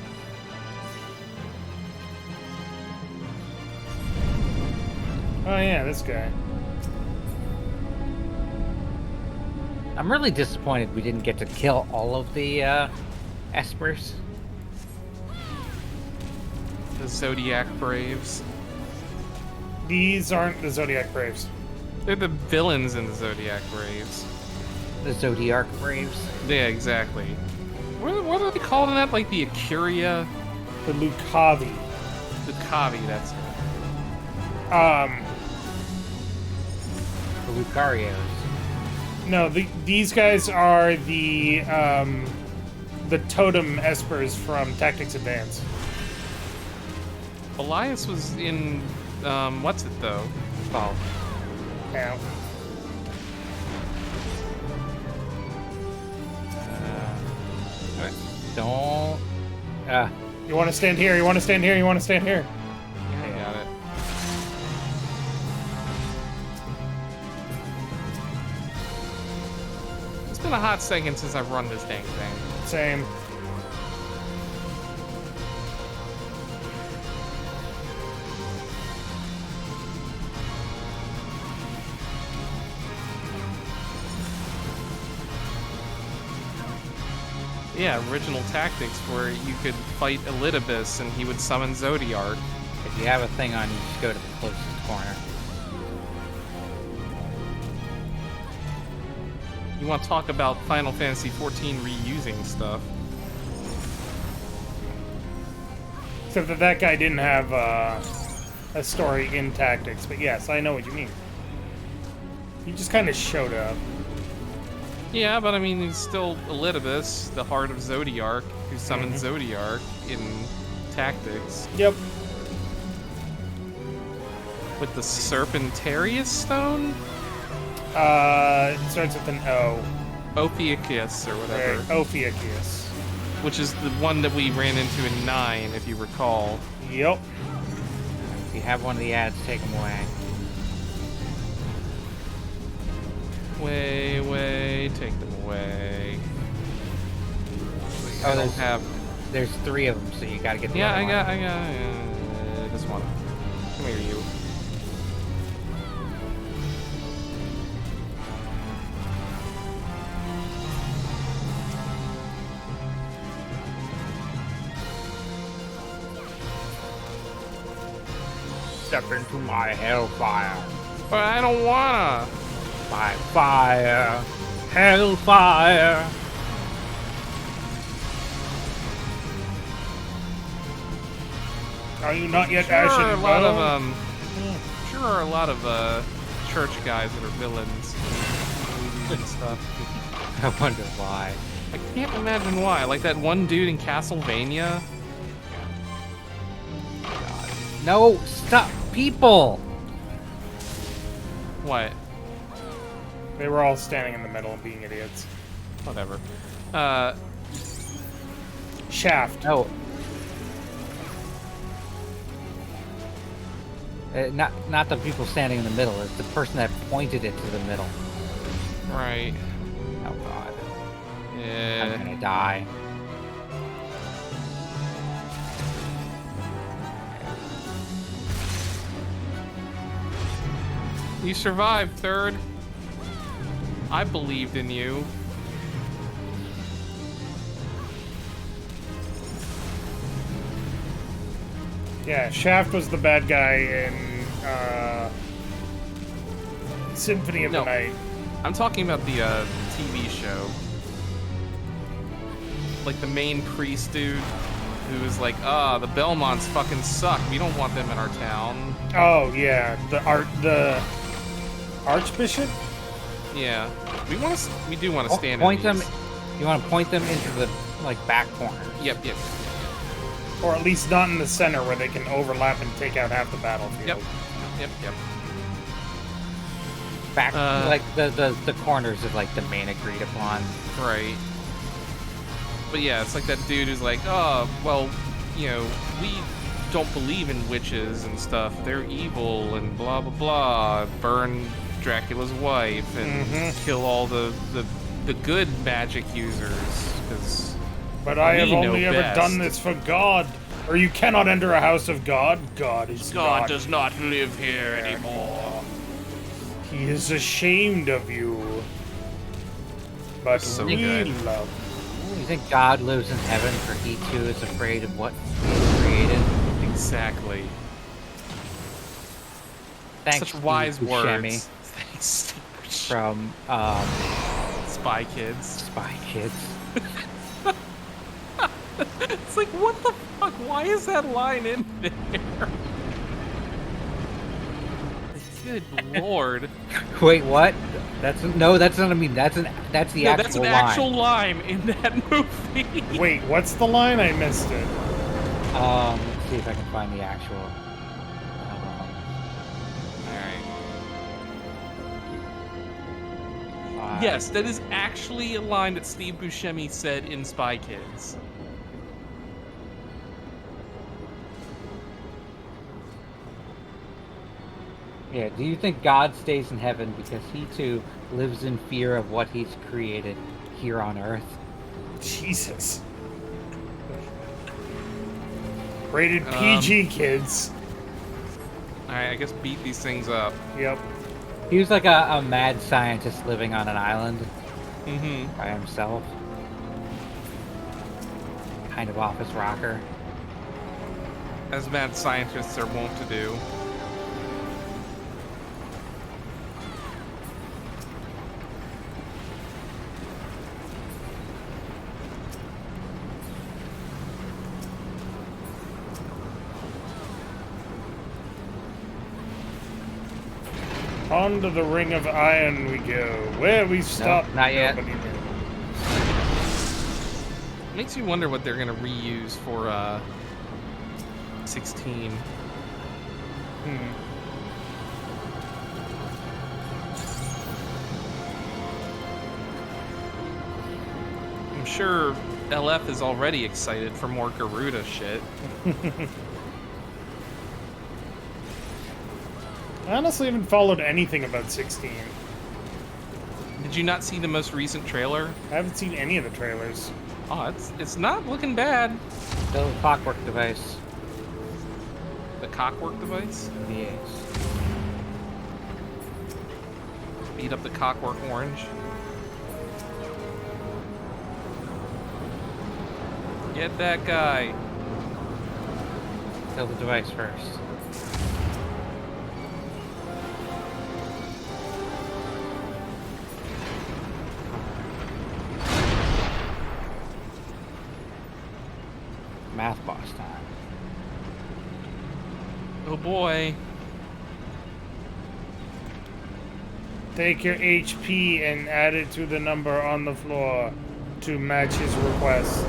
Oh yeah, this guy. I'm really disappointed we didn't get to kill all of the Espers. The Zodiac Braves. These aren't the Zodiac Braves. They're the villains in the Zodiac Braves. The Zodiac Braves. Yeah, exactly. What are they called in that? Like the Akuria? The Lucavi. The Kavi, that's it. The Lucarios. No, these guys are the Totem Espers from Tactics Advance. Elias was in, what's it though? Oh, Ow. don't. You want to stand here, you want to stand here, you want to stand here. Yeah, I got it. It's been a hot second since I've run this dang thing. Same. Yeah, original tactics where you could fight Elidibus and he would summon Zodiark. If you have a thing on, you just go to the closest corner. You want to talk about Final Fantasy XIV reusing stuff. Except that that guy didn't have a story in Tactics, but yes, I know what you mean. He just kind of showed up. Yeah, but I mean, he's still Elidibus, the heart of Zodiark, who summoned Zodiark in Tactics. Yep. With the Serpentarius Stone? It starts with an O. Ophiuchus, or There, whatever. Ophiuchus. Which is the one that we ran into in 9, if you recall. Yep. If you have one of the ads, take them away. Way, take them away. Oh, I don't there's- have. There's 3 of them, so you gotta get the Yeah, other I one. got this one. Come here, you. Step into my hellfire. But I don't wanna. My fire. Hellfire. Are you not yet Sure, Ashen a lot of Bone? sure are a lot of church guys that are villains and stuff. I wonder why. I can't imagine why. Like that one dude in Castlevania. No, stop, people! What? They were all standing in the middle and being idiots. Whatever. Shaft. No. Not the people standing in the middle. It's the person that pointed it to the middle. Right. Oh God, I'm Yeah. gonna die. You survived, third. I believed in you. Yeah, Shaft was the bad guy in Symphony of No. the Night. I'm talking about the TV show. Like the main priest dude who was like, the Belmonts fucking suck. We don't want them in our town. Oh yeah, the Archbishop. Yeah, we do want to stand. Point in them. You want to point them into the back corner. Yep. Or at least not in the center where they can overlap and take out half the battlefield. Yep. Back, like the corners of like the main agreed upon. Right. But yeah, it's like that dude who's like, well, we don't believe in witches and stuff. They're evil and blah blah blah. Burn Dracula's wife and kill all the good magic users. But I have we know only ever best. done this for God. Or you cannot enter a house of God. God is God not. does not live here anymore. He is ashamed of you. But So we good. love You think God lives in heaven for he too is afraid of what he created? Exactly. Thanks, Such wise Steve words. Buscemi Thanks. from Spy Kids. Spy Kids. It's like, what the fuck? Why is that line in there? Good lord. Wait, what? That's not a meme. That's the No, actual that's an line. actual line in that movie. you. Wait, what's the line? I missed it. Let's see if I can find the actual. Alright. Yes, that is actually a line that Steve Buscemi said in Spy Kids. Yeah, do you think God stays in heaven because he too lives in fear of what he's created here on earth? Jesus. Rated PG, kids. Alright, I guess beat these things up. Yep. He was like a mad scientist living on an island Mm-hmm. by himself. Kind of office rocker. As mad scientists are wont to do. On to the Ring of Iron we go. Where we stop, not yet. nobody knows. Makes you wonder what they're gonna reuse for 16. I'm sure LF is already excited for more Garuda shit. I honestly haven't followed anything about 16. Did you not see the most recent trailer? I haven't seen any of the trailers. Oh, it's not looking bad. Still a clockwork device. The cockwork device? Yes. Beat up the cockwork orange. Get that guy. Kill the device first. Math boss time. Oh boy. Take your HP and add it to the number on the floor to match his request.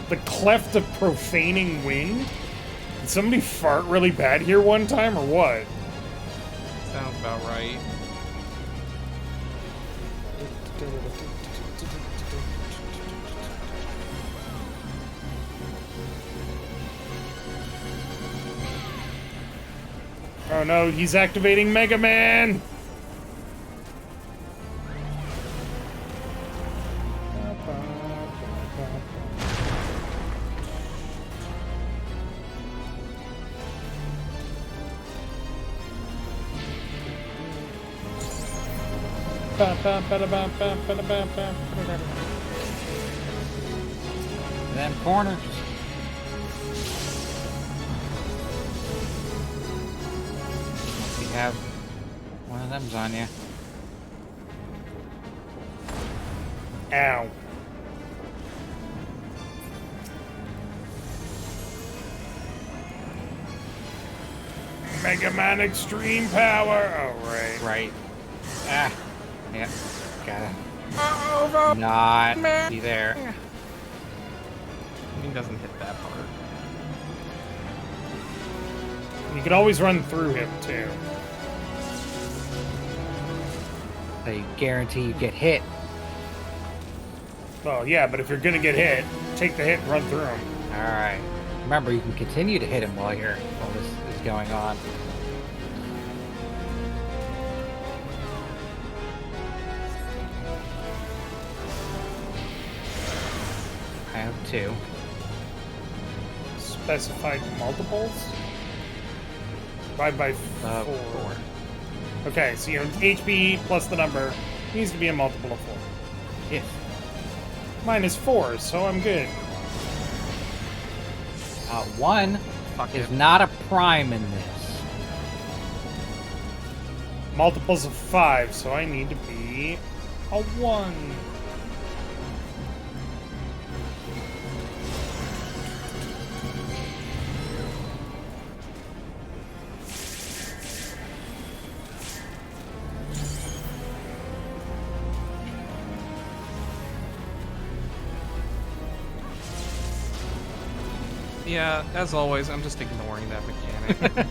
The cleft of profaning wind? Did somebody fart really bad here one time or what? Sounds about right. Oh no, he's activating Mega Man! Them corners. If you have one of them's on you. Ow. Mega Man Extreme Power! Oh, right. Right. Ah. Yeah. Gotta not be there. He doesn't hit that hard. You can always run through him, too. So you guarantee you get hit. Well, yeah, but if you're gonna get hit, take the hit and run through him. Alright. Remember, you can continue to hit him while this is going on. I have 2. Specified multiples? Divide by 4. 4. Okay, so your HP plus the number needs to be a multiple of 4. Yes. Mine is 4, so I'm good. 1 Fuck is him. not a prime in this. Multiples of 5, so I need to be a 1. Yeah, as always, I'm just ignoring that mechanic.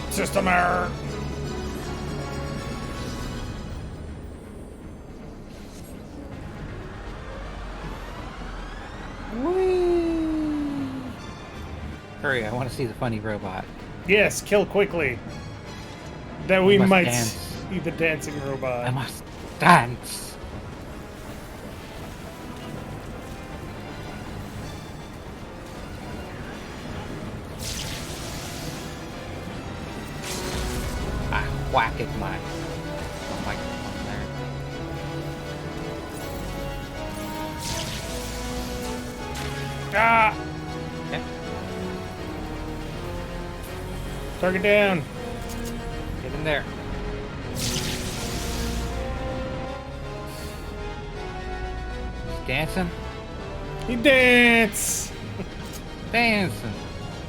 System error. Hurry, I want to see the funny robot. Yes, kill quickly. That we must might dance. see the dancing robot. I must dance. Ah, whack at my microphone there. Ah! Okay. Target down. Get in there. He's dancing. He dance. Dancing.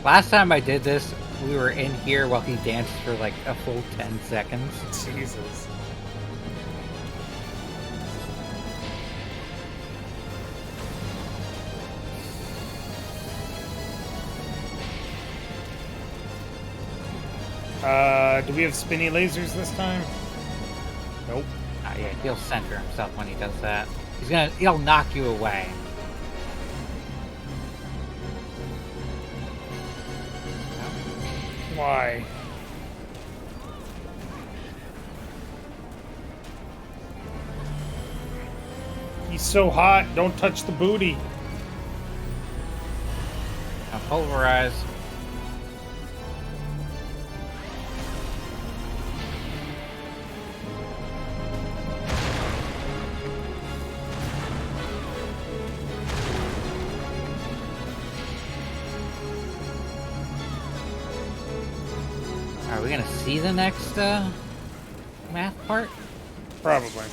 Last time I did this, we were in here while he danced for like a full 10 seconds. Jesus. Do we have spinny lasers this time? Nope. Yeah, he'll center himself when he does that. He'll knock you away. Why? He's so hot, don't touch the booty. Now pulverize. Are we gonna see the next math part? Probably.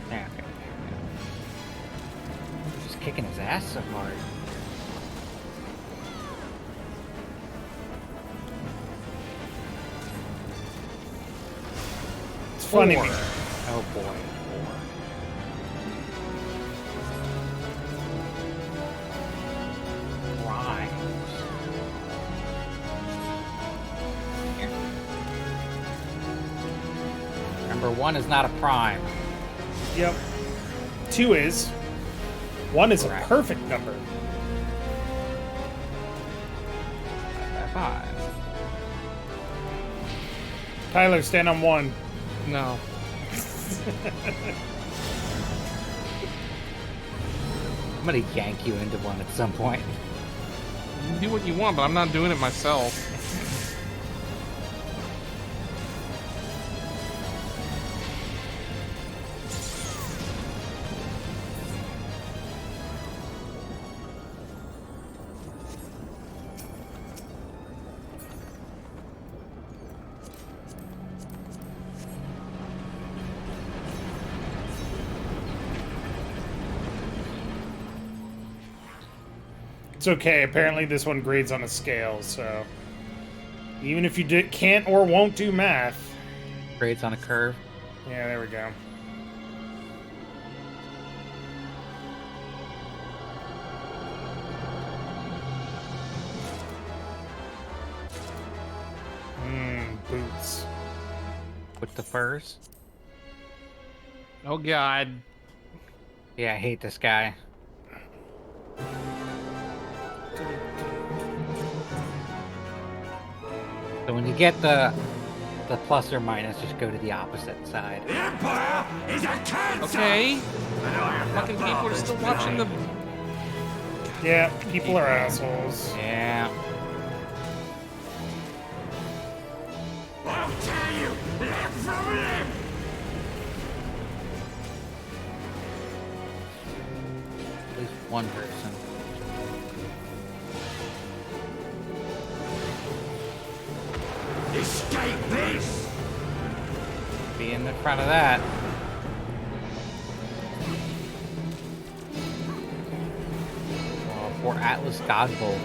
Yeah, okay. Just kicking his ass so hard. funny. Four. Oh boy. Four. Rhymes. Here. Remember, 1 is not a prime. Yep. 2 is. 1 is a Correct. perfect number. 5. Tyler, stand on 1. No. I'm gonna yank you into 1 at some point. You can do what you want, but I'm not doing it myself. It's okay. Apparently, this one grades on a scale, so even if you can't or won't do math, Grades on a curve. yeah, there we go. Boots. With the furs. Oh God. Yeah, I hate this guy. So when you get the plus or minus, just go to the opposite side. Okay. Fucking people are still watching the. Yeah, people are assholes. Yeah. At least one person. Escape this! Be in the front of that. Oh, for Atlas Godbolt.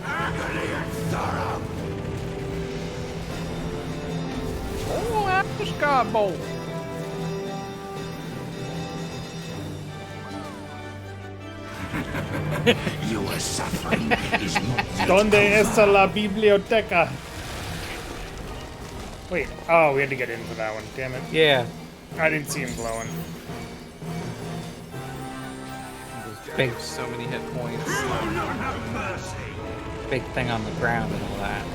Agony and sorrow! Oh, Apple Scott Bowl. Your suffering is not yet ¿Dónde over. está la biblioteca? Wait, oh, we had to get in for that one. Damn it. Yeah. I didn't see him glowing. Big, So many hit points. You will not have mercy! big thing on the ground and all that.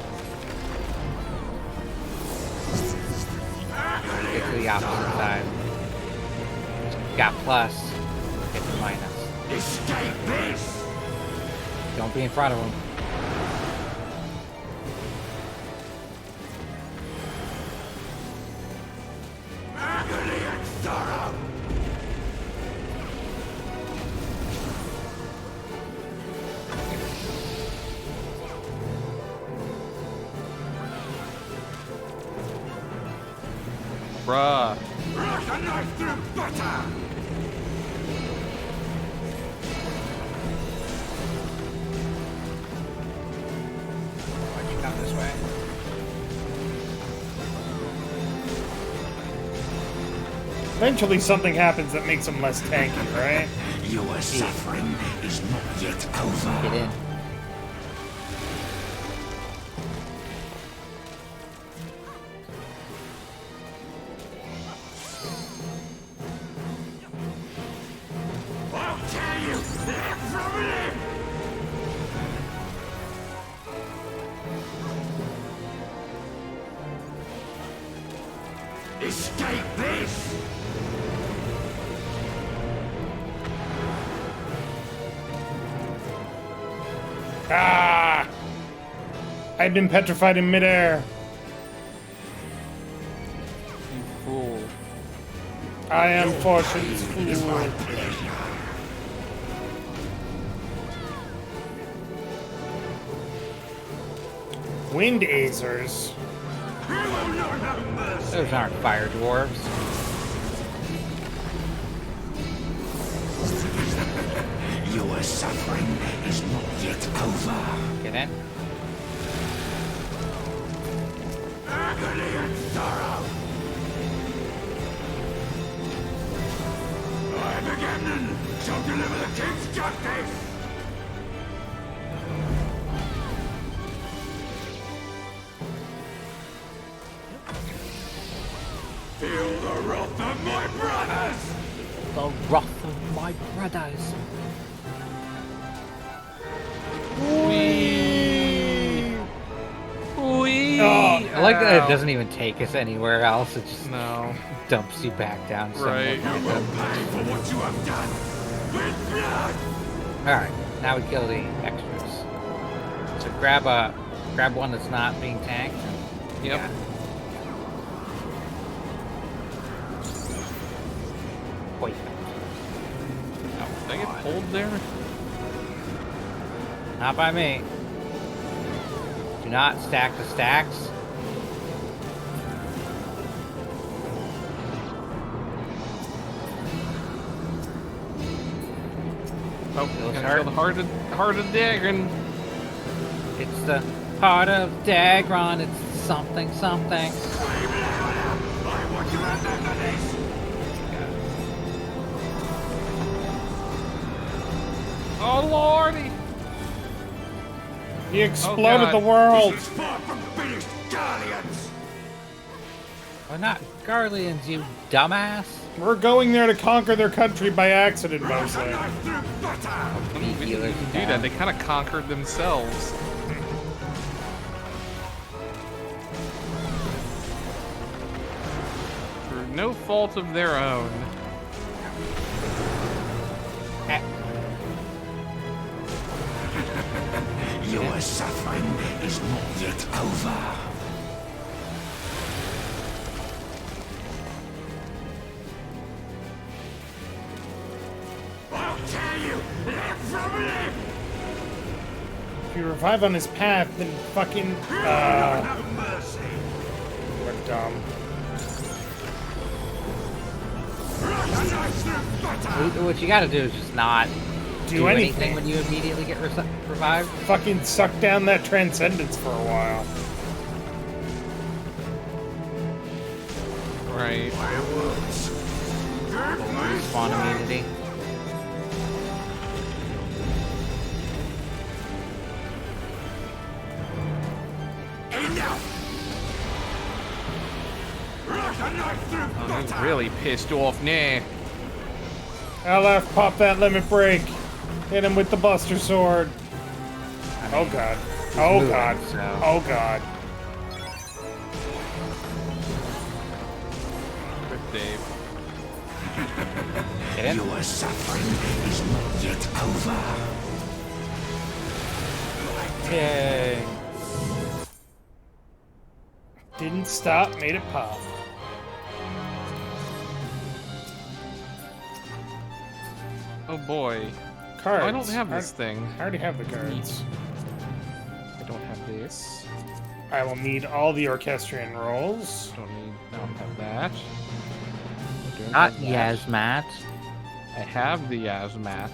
Get to the opposite side. Got plus. Get the minus. Escape this! Don't be in front of him. Agony and sorrow! Bruh. Like a knife through butter! Why'd you come this way? Eventually something happens that makes him less tanky, right? Your suffering is not yet over. Get in. I'll tear you limb from limb! Escape this! Ah! I've been petrified in midair. You fool. I am fortune's fool. Wind Azers. You will not have mercy! Those aren't fire dwarves. Your suffering is not yet over. Get in. Agamemnon shall deliver the king's justice! Feel the wrath of my brothers! The wrath of my brothers. Whee! I like that it doesn't even take us anywhere else. It just No. dumps you back down Right. somewhere. You will pay for what you have done with blood! Alright, now we kill the extras. So grab one that's not being tanked. Yep. Yeah. Wait. Oh, did I get pulled there? Not by me. Do not stack the stacks. Oh, Those gotta hurt. kill the heart of Dagon. It's the heart of Dagron. It's something, something. I want you to remember this! Oh lordy! He exploded God. the world. This is far from finished, Guardians! We're not Garleans, you dumbass. We're going there to conquer their country by accident, Rush a mostly. knife through butter! Be We healers didn't do down. that. They kind of conquered themselves. Through no fault of their own. Eh, Your suffering is not yet over. I'll tear you limb from limb! If you revive on his path, then fucking Have mercy! we're dumb. Rush a knife through butter! what you gotta do is just not Do anything. when you immediately get revived. Fucking suck down that transcendence for a while. Right. My words. Give me Spawn immunity. enough! Rush a knife through I'm butter! really pissed off now. LF, pop that limit break. Hit him with the Buster Sword. Oh god. Oh moving, god. so- Oh god. Rip Dave. Get in. Your suffering is not yet over. Yay. Didn't stop, made it pop. Oh boy. Cards. Oh, I don't have this thing. I already have the cards. I don't have this. I will need all the orchestrion rolls. I don't have that. I don't Not have that. Yazmat. I have the Yazmat.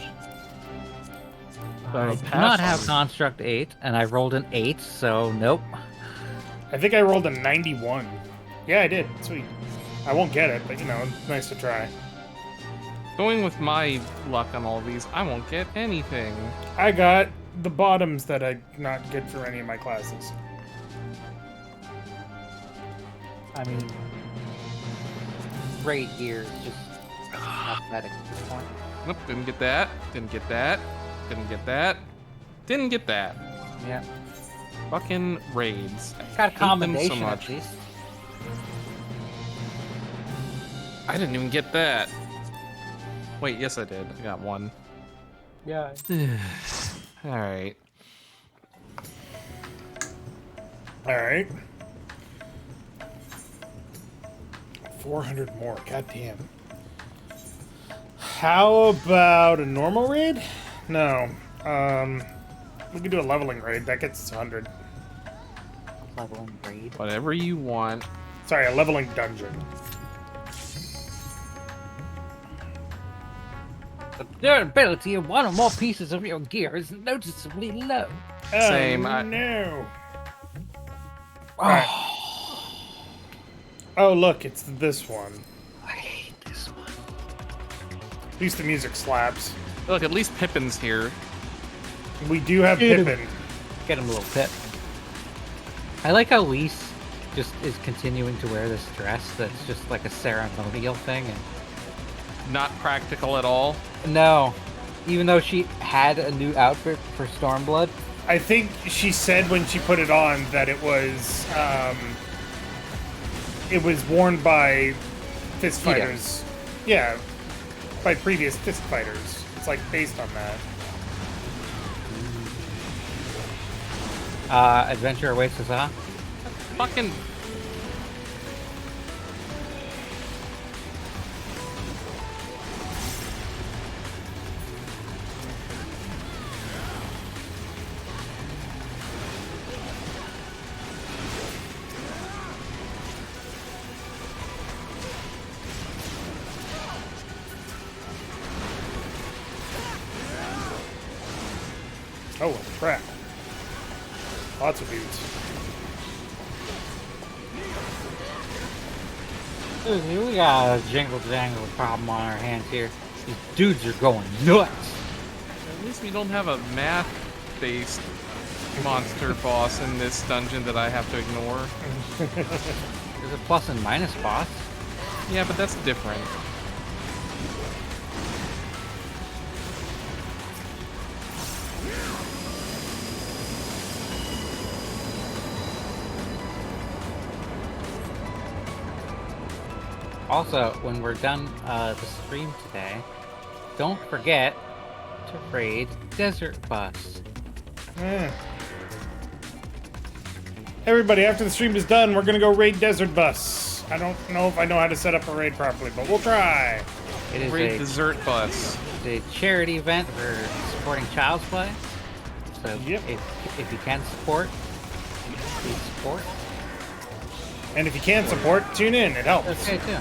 So I I'll do pass not on- have Construct 8, and I rolled an 8, so nope. I think I rolled a 91. Yeah, I did. Sweet. I won't get it, but you know, nice to try. Going with my luck on all these, I won't get anything. I got the bottoms that I not get for any of my classes. I mean, raid gear is just cosmetic at this point. Nope, didn't get that. Didn't get that. Didn't get that. Didn't get that. Yeah. Fucking raids. I Got a hate them combination so much. at least. I didn't even get that. Wait, yes I did. I got one. Yeah. Alright. Alright. 400 more. Goddamn. How about a normal raid? No. We could do a leveling raid. That gets us 100. Leveling raid. Whatever you want. Sorry, a leveling dungeon. The durability of one or more pieces of your gear is noticeably low. Same, Oh, I- no. Oh, Oh, look, it's this one. I hate this one. least the music slaps. Look, at least Pippin's here. We do have Pippin. Get him a little Pip. I like how Lise just is continuing to wear this dress that's just like a ceremonial thing. And Not practical at all. no, even though she had a new outfit for Stormblood. I think she said when she put it on that it was worn by fist fighters. Yeah, by previous fist fighters. It's like based on that. Adventure awaits us, huh? Fucking. Oh, crap. Lots of dudes. Dude, we got a jingle jangle problem on our hands here. These dudes are going nuts. At least we don't have a math-based monster boss in this dungeon that I have to ignore. There's a plus and minus boss. Yeah, but that's different. Also, when we're done the stream today, don't forget to raid Desert Bus. Everybody, after the stream is done, we're gonna go raid Desert Bus. I don't know if I know how to set up a raid properly, but we'll try. It is Great a, dessert bus. a charity event for supporting Child's Play. So Yep. if you can support, please support. And if you can support, tune in. It helps. Okay too.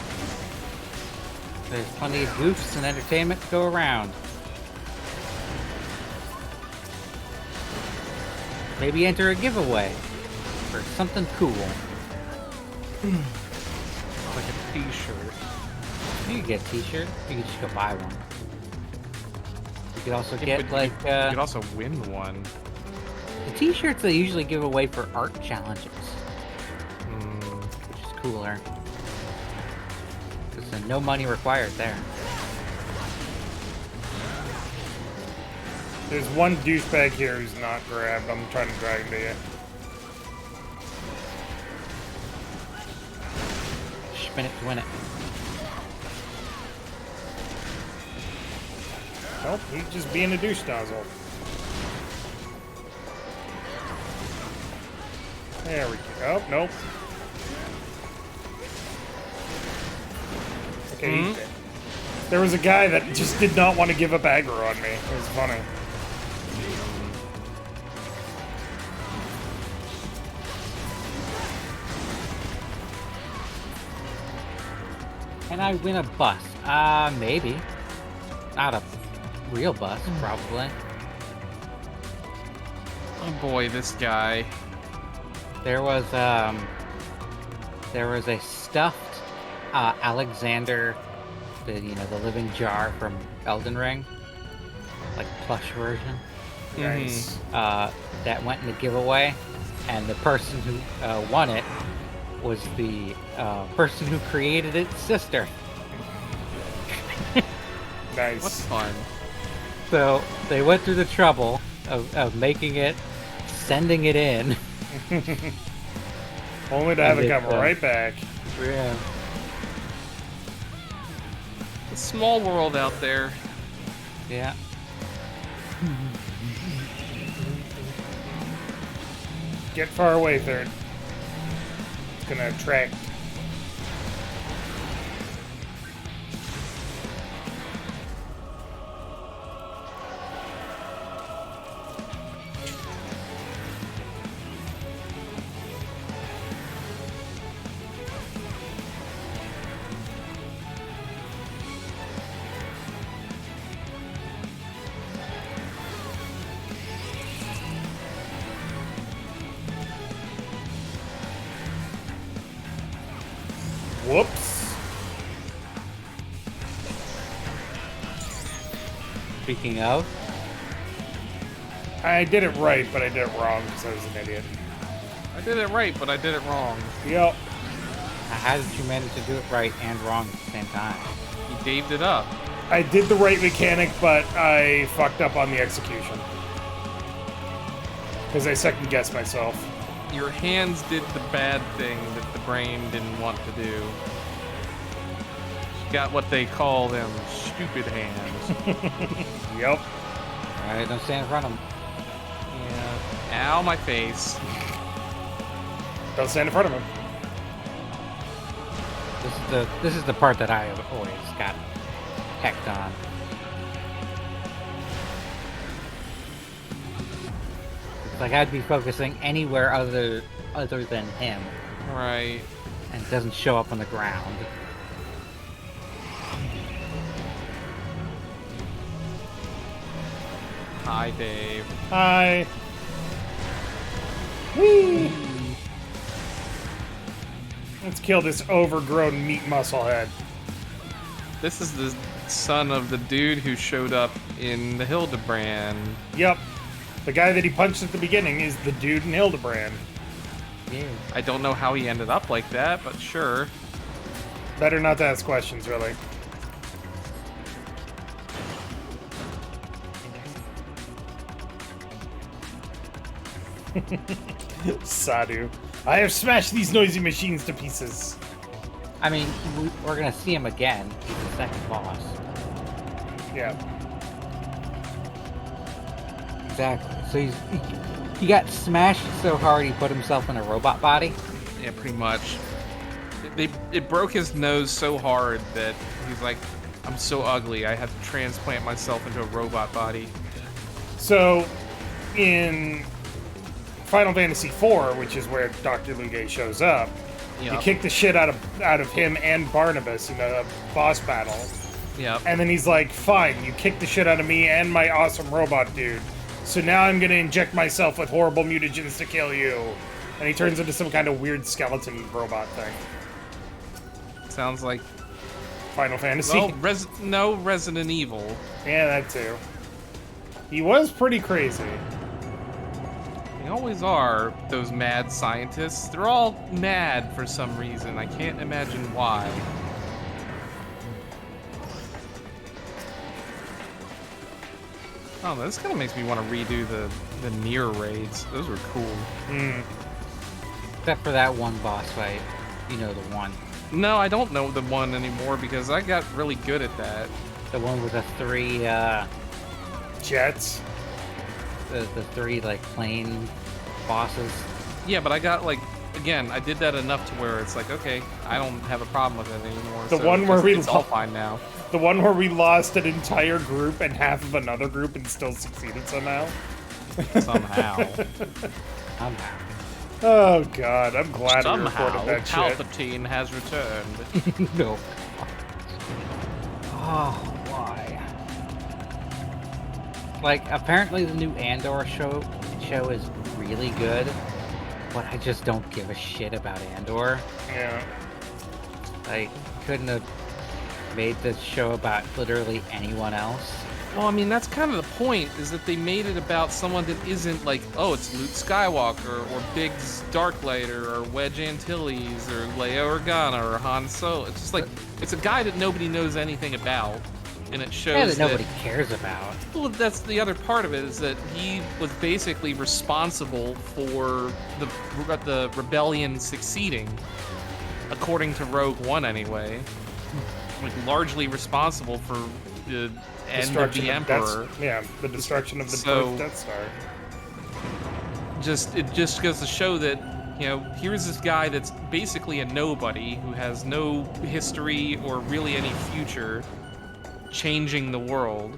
There's plenty of goofs and entertainment to go around. Maybe enter a giveaway for something cool. Like a t-shirt. You could get a t-shirt. You could just go buy one. You could also Yeah, get but like you could also win one. the t-shirts they usually give away for art challenges, Mm, which is cooler. There's no money required there. There's one douchebag here who's not grabbed. I'm trying to drag him to you. Spin it to win it. Nope, he's just being a douche nozzle. There we go. Oh, nope. Okay, he's dead. There was a guy that just did not want to give up aggro on me. It was funny. Can I win a bus? Maybe. Not a real bus, probably. oh boy, this guy. There was a stuffed Alexander, the living jar from Elden Ring, like plush version. Nice. That went in the giveaway, and the person who won it was the person who created its sister. Nice. What's fun? So they went through the trouble of making it, sending it in. Only to have And it it, come right back. Yeah. A small world out there. Yeah. Get far away, third. It's gonna attract. Whoops. Speaking of, I did it right, but I did it wrong because I was an idiot. I did it right, but I did it wrong. Yep. how did you manage to do it right and wrong at the same time? You daved it up. I did the right mechanic, but I fucked up on the execution. Because I second guessed myself. Your hands did the bad thing that the brain didn't want to do. You got what they call them stupid hands. Yep. Alright, don't stand in front of him. Yeah. Ow, my face. Don't stand in front of him. This is the part that I have always got hecked on. It's like I'd be focusing anywhere other than him, Right. and it doesn't show up on the ground. Hi, Dave. Hi. Whee! Let's kill this overgrown meat muscle head. This is the son of the dude who showed up in the Hildebrand. Yep. The guy that he punched at the beginning is the dude in Hildebrand. Yeah. I don't know how he ended up like that, but sure. Better not to ask questions, really. Sadhu. I have smashed these noisy machines to pieces. I mean, we're gonna see him again. He's the second boss. Yeah. Exactly. So he got smashed so hard he put himself in a robot body. Yeah, pretty much. It broke his nose so hard that he's like, I'm so ugly, I have to transplant myself into a robot body. So, in Final Fantasy IV, which is where Dr. Luge shows up, you Yep. kick the shit out of him and Barnabas in a boss battle. Yep. And then he's like, fine, you kicked the shit out of me and my awesome robot dude. So now I'm gonna inject myself with horrible mutagens to kill you. And he turns into some kind of weird skeleton robot thing. Sounds like, Final Fantasy. well, no Resident Evil. Yeah, that too. He was pretty crazy. They always are, those mad scientists. They're all mad for some reason. I can't imagine why. Oh, this kind of makes me want to redo the Nier raids. Those were cool. Except for that one boss fight. You know, the one. No, I don't know the one anymore because I got really good at that. The one with the three, Jets. the three, like, plane bosses. Yeah, but I got like, again, I did that enough to where it's like, okay, I don't have a problem with it anymore. The so one where we it's all fine now. The one where we lost an entire group and half of another group and still succeeded somehow. Somehow. Somehow. Oh god, I'm glad we Somehow, recorded that shit. Palpatine has returned. No. Oh, why? Like, apparently the new Andor show is really good, but I just don't give a shit about Andor. Yeah. I couldn't have made this show about literally anyone else. Well, I mean, that's kind of the point, is that they made it about someone that isn't like, oh, it's Luke Skywalker, or Biggs Darklighter, or Wedge Antilles, or Leia Organa, or Han Solo. It's just like, it's a guy that nobody knows anything about, and it shows Yeah, that nobody cares about. Well, that's the other part of it, is that he was basically responsible for the rebellion succeeding, according to Rogue One anyway. Like, largely responsible for the end of the Emperor. The destruction of the So- first Death Star. It just goes to show that, you know, here's this guy that's basically a nobody who has no history or really any future changing the world.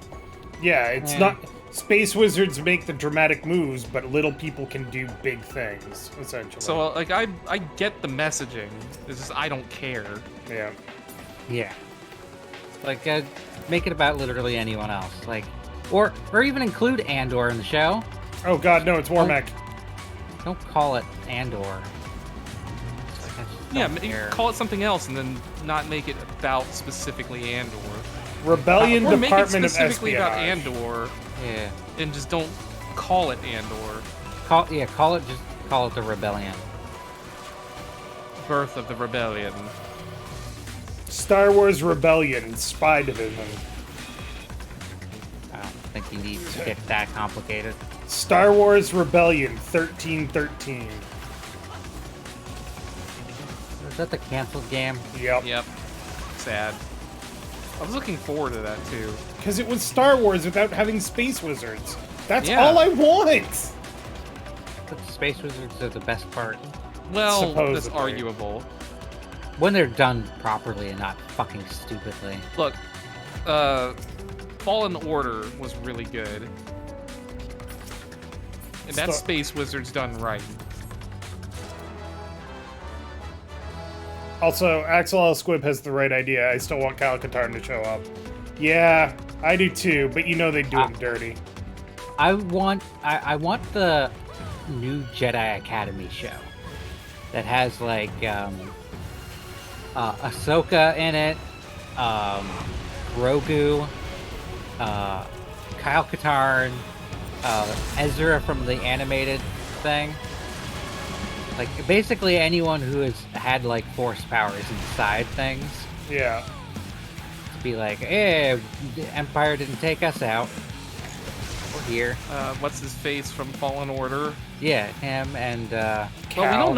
Yeah, it's not... Space wizards make the dramatic moves, but little people can do big things, essentially. So, like, I get the messaging. It's just I don't care. yeah. Yeah. Like, make it about literally anyone else. Like, or even include Andor in the show. Oh god, no, it's Warmech. Don't call it Andor. It's like, I just Yeah, don't care. call it something else and then not make it about specifically Andor. Rebellion Or make it Department of specifically about Espionage. Andor, Yeah. and just don't call it Andor. Call it the Rebellion. Birth of the Rebellion. Star Wars Rebellion Spy Division. I don't think you need to get that complicated. Star Wars Rebellion 1313. Is that the canceled game? Yep. Yep. Sad. I was looking forward to that too. Because it was Star Wars without having space wizards. That's Yeah. all I want. But the Space Wizards are the best part. Well, that's Supposedly. arguable. When they're done properly and not fucking stupidly. Look, Fallen Order was really good. And that's Space Wizards done right. Also, Axel L. Squibb has the right idea. I still want Kyle Katarn to show up. Yeah, I do too, but you know they do him dirty. I want the new Jedi Academy show that has like Ahsoka in it, Grogu, Kyle Katarn, Ezra from the animated thing. Like basically anyone who has had like force powers inside things. Yeah. To be like, hey, the Empire didn't take us out. We're here. What's his face from Fallen Order? Yeah, him and Well, Cal.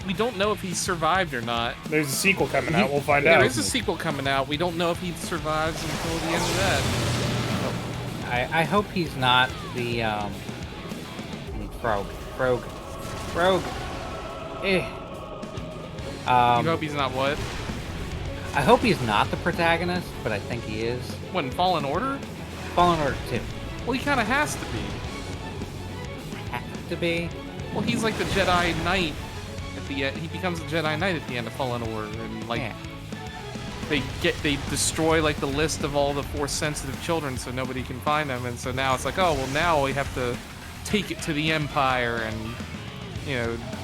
we don't know if he's survived or not. There's a sequel coming out. We'll find There out. is a sequel coming out. We don't know if he survives until the end of that. I hope he's not the Frog. Eh. You hope he's not what? I hope he's not the protagonist, but I think he is. What, in Fallen Order? Fallen Order 2. Well, he kind of has to be. Have to be. Well, he's like the Jedi Knight at the end. He becomes a Jedi Knight at the end of Fallen Order, and like Yeah. they destroy like the list of all the Force-sensitive children, so nobody can find them. And so now it's like, oh well, now we have to take it to the Empire and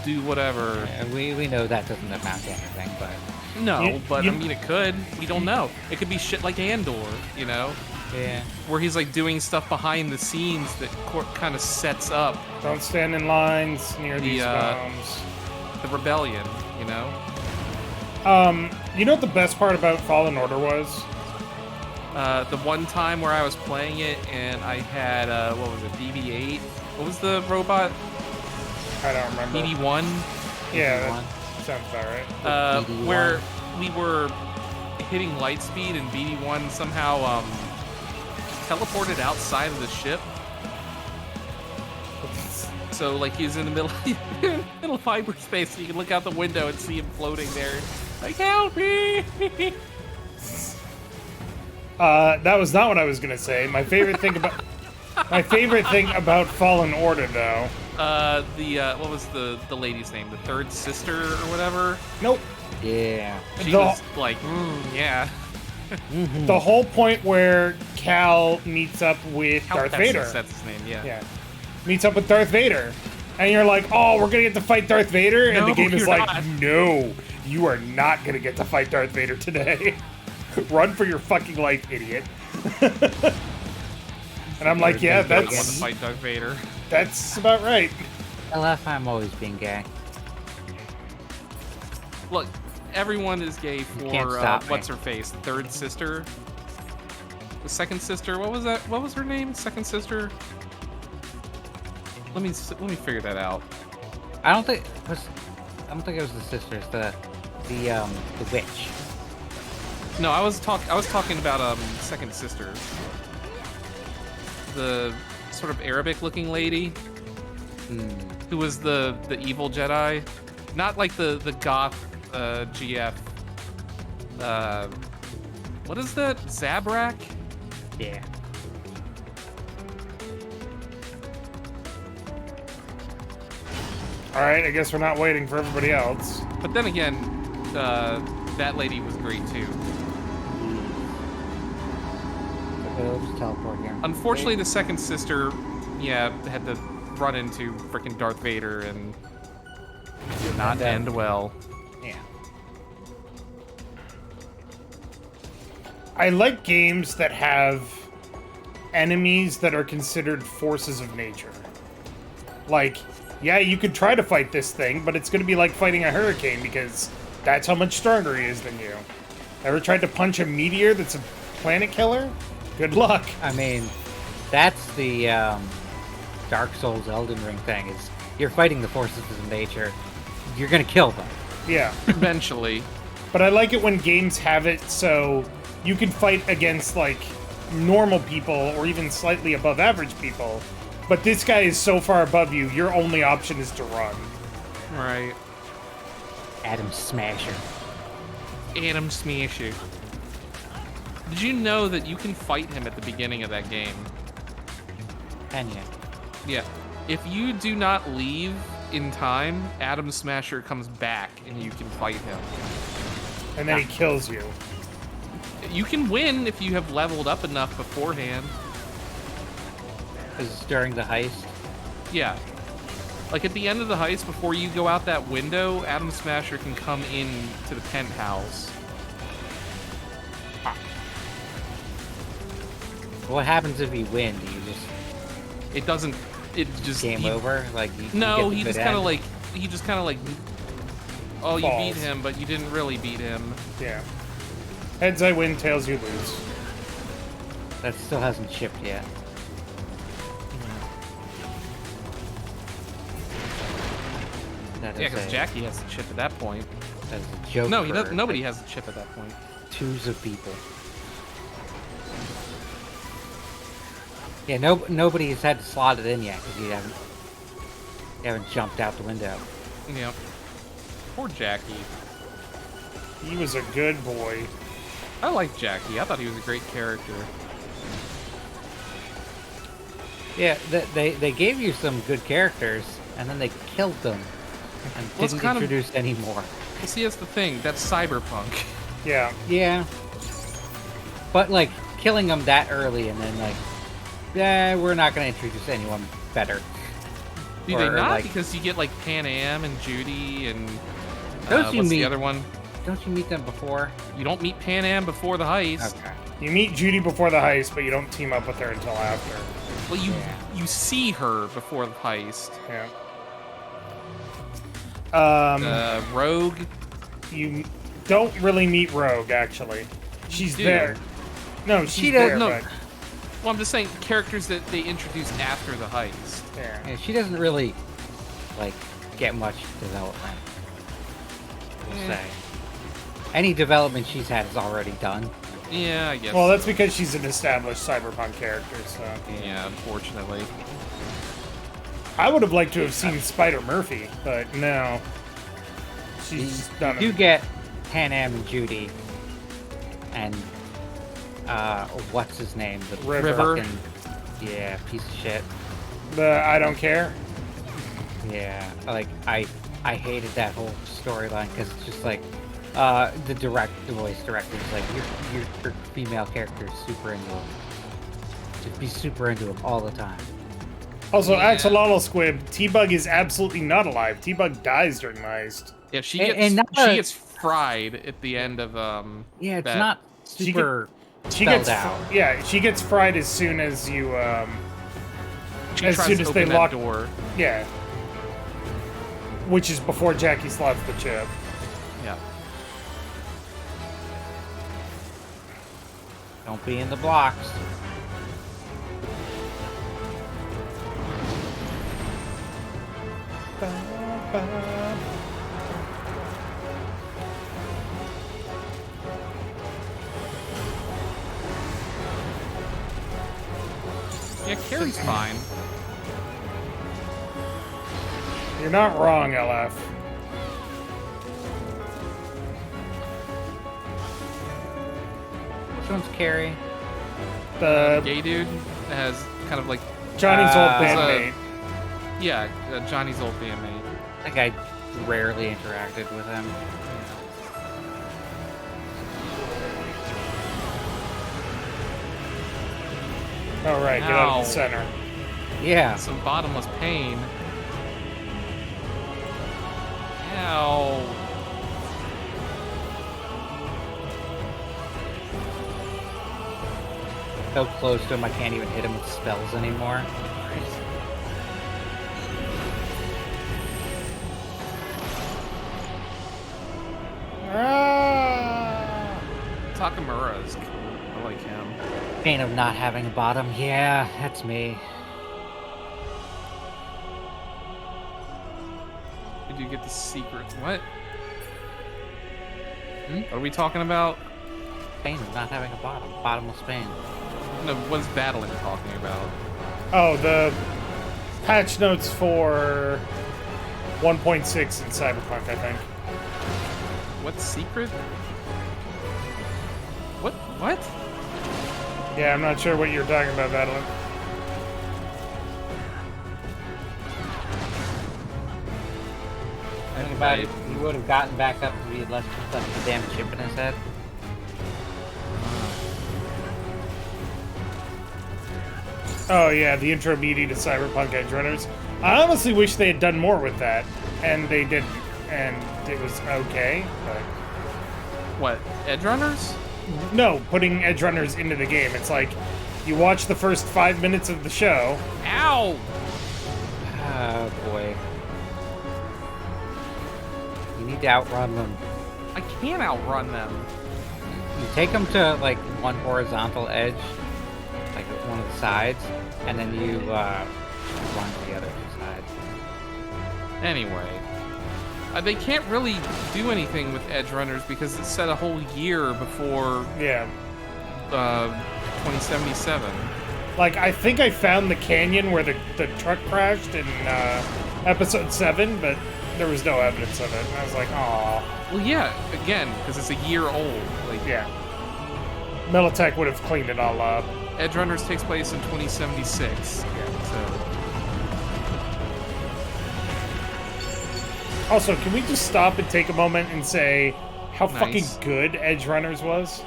do whatever. Yeah, we know that doesn't amount to anything, but No, You- but you- I mean, it could. We don't know. It could be shit like Andor, yeah. where he's like doing stuff behind the scenes that kind of sets up Don't stand in lines near these bombs. the rebellion. You know what the best part about Fallen Order was? The one time where I was playing it and I had what was it, BB-8? What was the robot? I don't remember. BD-1. Yeah, BD-1. that sounds about right. BD-1. Where we were hitting light speed and BD-1 somehow teleported outside of the ship. So like he's in the middle of hyperspace, so you can look out the window and see him floating there. Like, help me! That was not what I was gonna say. My favorite thing about Fallen Order, though. What was the lady's name? The third sister or whatever? Nope. Yeah. She The- was like, yeah. The whole point where Cal meets up with Darth Vader. That's his name, yeah. Yeah. Meets up with Darth Vader. And you're like, oh, we're gonna get to fight Darth Vader? And the No, game is you're like, not. no, you are not gonna get to fight Darth Vader today. Run for your fucking life, idiot. And I'm like, yeah, I want to that's fight Darth Vader. about right. LF, I'm always being gay. Look, everyone is gay can't for stop me. what's her face, the third sister, the second sister. What was that? What was her name? Second sister. Let me figure that out. I don't think it was the sisters. The witch. No, I was talking about second sister. The sort of Arabic-looking lady who was the evil Jedi, not like the goth GF. What is that? Zabrak? Yeah. All right, I guess we're not waiting for everybody else. But then again, that lady was great too. Okay, let's just teleport here. Unfortunately, the second sister, had to run into freaking Darth Vader and did not end well. Yeah. I like games that have enemies that are considered forces of nature. Like, yeah, you could try to fight this thing, but it's going to be like fighting a hurricane because that's how much stronger he is than you. Ever tried to punch a meteor that's a planet killer? Good luck. I mean, that's the Dark Souls Elden Ring thing, is you're fighting the forces of nature. You're gonna kill them. Yeah. Eventually. But I like it when games have it so you can fight against, like, normal people or even slightly above average people. But this guy is so far above you, your only option is to run. Right. Adam Smasher. Adam Smasher. Did you know that you can fight him at the beginning of that game? Can you? Yeah. If you do not leave in time, Adam Smasher comes back and you can fight him. And then he kills you. You can win if you have leveled up enough beforehand. Because it's during the heist. Yeah. Like at the end of the heist, before you go out that window, Adam Smasher can come in to the penthouse. What happens if you win? Do you just It doesn't. It just game over? Like you No, get the he good just kind of end? like. He just kind of like. Oh, you beat Falls. him, but you didn't really beat him. Yeah. Heads I win, tails you lose. That still hasn't shipped yet. That Yeah, is because a- Jackie has the chip at that point. that is a joke. No, he for, doesn't. Nobody like, has the chip at that point. twos of people. Yeah, nobody has had to slot it in yet because you haven't jumped out the window. Yep. Poor Jackie. He was a good boy. I like Jackie. I thought he was a great character. Yeah, they gave you some good characters and then they killed them and Well, it's didn't kind of- introduce any more. Well, see, that's the thing. That's cyberpunk. Yeah. Yeah, but like killing them that early and then like, yeah, we're not gonna introduce anyone better. Do they Or, not? like- Because you get like Pan Am and Judy and Those you what's the meet- other one? Don't you meet them before? You don't meet Pan Am before the heist. Okay. You meet Judy before the heist, but you don't team up with her until after. Well, you Yeah. you see her before the heist. Yeah. Rogue. You don't really meet Rogue, actually. She's do. there. No, she's She does- there, no. but... Well, I'm just saying characters that they introduce after the heist. Yeah. Yeah, she doesn't really like get much development. We'll say. Any development she's had is already done. Yeah, I guess. Well, that's because she's an established cyberpunk character, so... yeah, unfortunately. I would have liked to have seen Spider Murphy, but no. She's done You it. get Pan Am and Judy, and what's his name? The River. fucking- yeah, piece of shit. The I don't care. Yeah, like I hated that whole storyline because it's just like the voice director is like your female character is super into him. Just be super into him all the time. Also, Yeah. Axolotl Squib, T-Bug is absolutely not alive. T-Bug dies during the heist. Yeah, she And- gets and not she a- gets fried at the end of Yeah, it's that- not She super She spelled gets out. yeah, she gets fried as soon as you She as tries soon to as open they that lock door. yeah. Which is before Jackie slots the chip. Yeah. Don't be in the blocks. Yeah, Carrie's fine. You're not wrong, LF. Which one's Carrie? The Gay dude has kind of like Johnny's old Uh, bandmate. yeah, Johnny's old bandmate. I think I rarely interacted with him. All right, get out of Ow. the center. Yeah. Some bottomless pain. Ow. so close to him I can't even hit him with spells anymore. Ah! Takamura's. I like him. Pain of not having a bottom. Yeah, that's me. Did you get the secret? What? Hmm? What are we talking about? Pain of not having a bottom. Bottomless pain. No, what is battling talking about? Oh, the patch notes for 1.6 in Cyberpunk, I think. What secret? What? Yeah, I'm not sure what you're talking about, Madeline. Think about it, he would have gotten back up if he had left the damn chip in his head. Oh yeah, the intro meeting to Cyberpunk Edge Runners. I honestly wish they had done more with that, and they didn't, and it was okay, but... What? Edge Runners? No, putting Edge Runners into the game. It's like, you watch the first 5 minutes of the show. Ow! Oh boy. You need to outrun them. I can't outrun them. You take them to like one horizontal edge, like one of the sides, and then you run to the other sides. Anyway, they can't really do anything with Edge Runners because it's set a whole year before Yeah. 2077. Like, I think I found the canyon where the truck crashed in episode 7, but there was no evidence of it. And I was like, aw. Well, yeah, again, because it's a year old. Like, Yeah. Militech would have cleaned it all up. Edge Runners takes place in 2076. Yeah. So, Also, can we just stop and take a moment and say how Nice. fucking good Edge Runners was?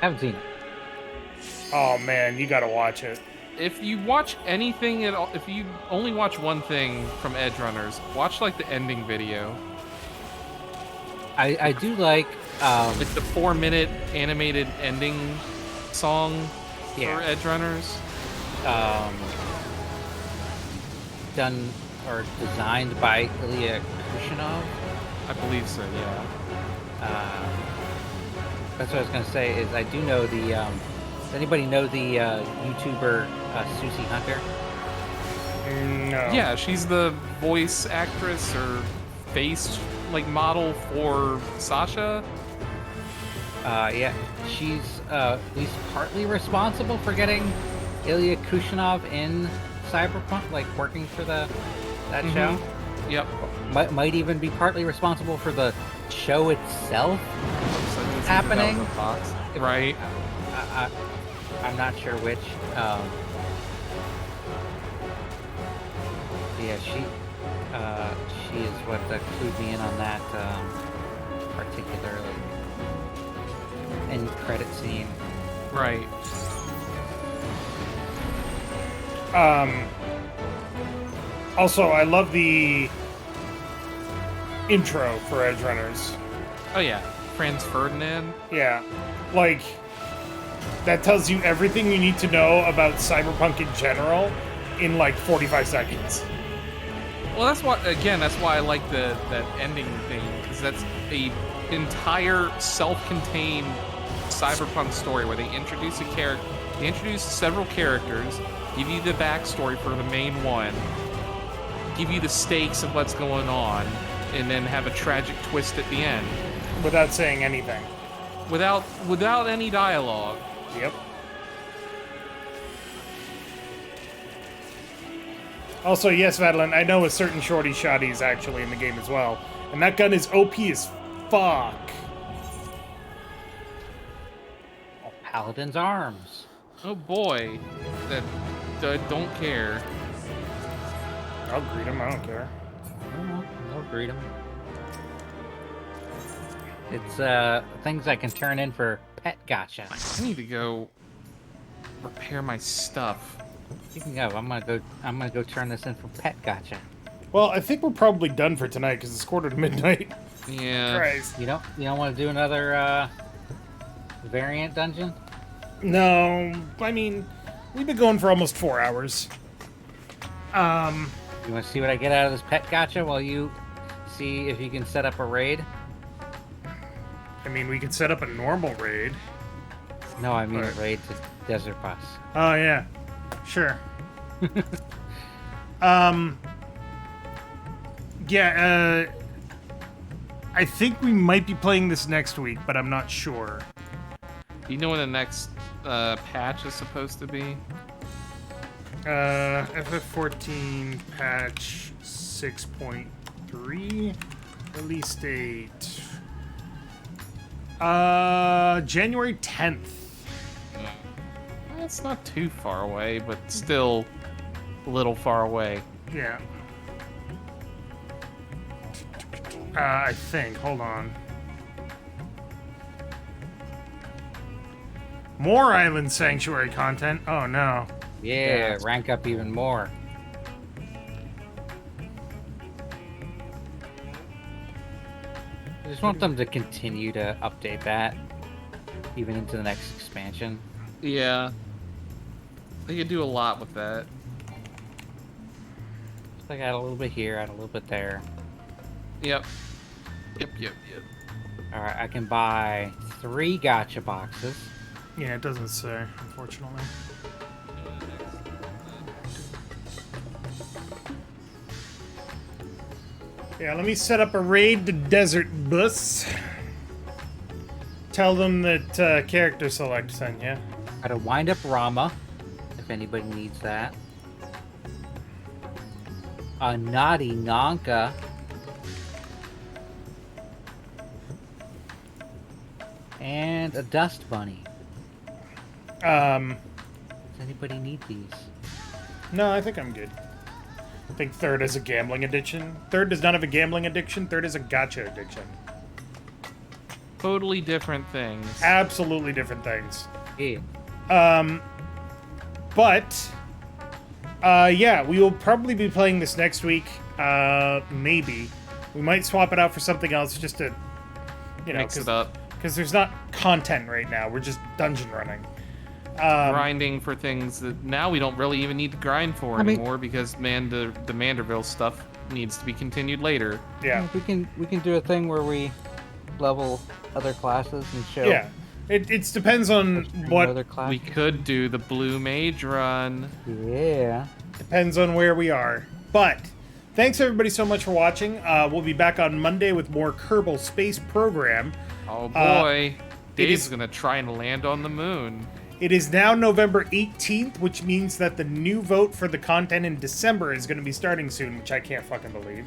Haven't seen it. Oh man, you gotta watch it. if you watch anything at all, if you only watch one thing from Edge Runners, watch like the ending video. I do like It's the 4-minute animated ending song Yeah. for Edge Runners. done or designed by Ilya Kushinov. I believe so, yeah. That's what I was gonna say. Is I do know the. Does anybody know the YouTuber Susie Hunter? No. Yeah, she's the voice actress or face like model for Sasha. Yeah, she's at least partly responsible for getting Ilya Kushinov in Cyberpunk, like working for that show. Yep. Might even be partly responsible for the show itself So it's in happening. development box. Right. I'm not sure which. Yeah, she is what clued me in on that particularly end credit scene. Right. Also, I love the intro for Edge Runners. Oh yeah, Franz Ferdinand. Yeah. Like, that tells you everything you need to know about Cyberpunk in general in like 45 seconds. Well, that's why. Again, that's why I like that ending thing, because that's a entire self-contained cyberpunk story where they introduce a character, they introduce several characters, give you the backstory for the main one, give you the stakes of what's going on, and then have a tragic twist at the end Without saying anything. without any dialogue. Yep. Also, yes, Madeline, I know a certain shorty shotty is actually in the game as well. And that gun is OP as fuck. Paladin's arms. Oh boy, that don't care. I'll greet him, I don't care. I'll greet him. It's things I can turn in for pet gotcha. I need to go repair my stuff. You can go. I'm gonna go turn this in for pet gotcha. Well, I think we're probably done for tonight because it's quarter to midnight. Yeah. Christ. You don't want to do another variant dungeon? No, I mean, we've been going for almost 4 hours. You want to see what I get out of this pet gacha while you see if you can set up a raid? I mean, we could set up a normal raid. No, I mean Alright. a raid to Desert Bus. Oh, yeah. Sure. Yeah, I think we might be playing this next week, but I'm not sure. Do you know when the next patch is supposed to be? FF14 patch 6.3 release date. January 10th. That's not too far away, but still a little far away. Yeah. I think. Hold on. More Island Sanctuary content. Oh no. Yeah, rank up even more. I just want them to continue to update that, even into the next expansion. Yeah. They could do a lot with that. Like add a little bit here, add a little bit there. Yep. Yep. Alright, I can buy 3 gacha boxes. Yeah, it doesn't say, unfortunately. Yeah, let me set up a raid to Desert Bus. Tell them that Character Select sent you. Got a wind up Rama, if anybody needs that. A naughty Nanka. And a dust bunny. Does anybody need these? No, I think I'm good. I think third is a gambling addiction. Third does not have a gambling addiction. Third is a gacha addiction. Totally different things. Absolutely different things. Yeah. But yeah, we will probably be playing this next week. Maybe we might swap it out for something else, just to, you know, Mix it up. because there's not content right now. We're just dungeon running. Grinding for things that now we don't really even need to grind for I mean- anymore because the Manderville stuff needs to be continued later. Yeah, We can do a thing where we level other classes and show yeah. It depends on what. other classes. We could do the Blue Mage run. Yeah. Depends on where we are. But thanks everybody so much for watching. We'll be back on Monday with more Kerbal Space Program. Oh boy. Dave's is- gonna try and land on the moon. It is now November 18th, which means that the new vote for the content in December is going to be starting soon, which I can't fucking believe.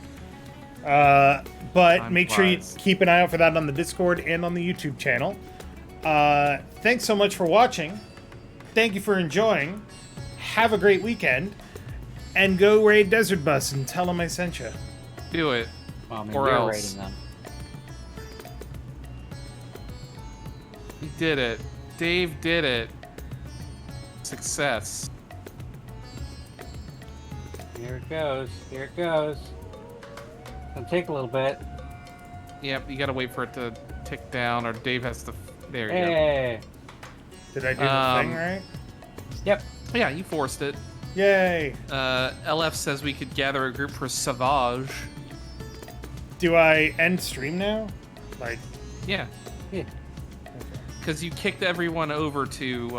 But Time make sure you flies. keep an eye out for that on the Discord and on the YouTube channel. Thanks so much for watching. Thank you for enjoying. Have a great weekend. And go raid Desert Bus and tell them I sent you. Do it. Well, I mean, Or we're else. rating them. He did it. Dave did it. Success. Here it goes. Here it goes. It's gonna take a little bit. Yep, you gotta wait for it to tick down, or Dave has to. There you go. Hey. Did I do the thing right? Yep. Yeah, you forced it. Yay. LF says we could gather a group for Savage. Do I end stream now? Like, Yeah, Yeah. because you kicked everyone over to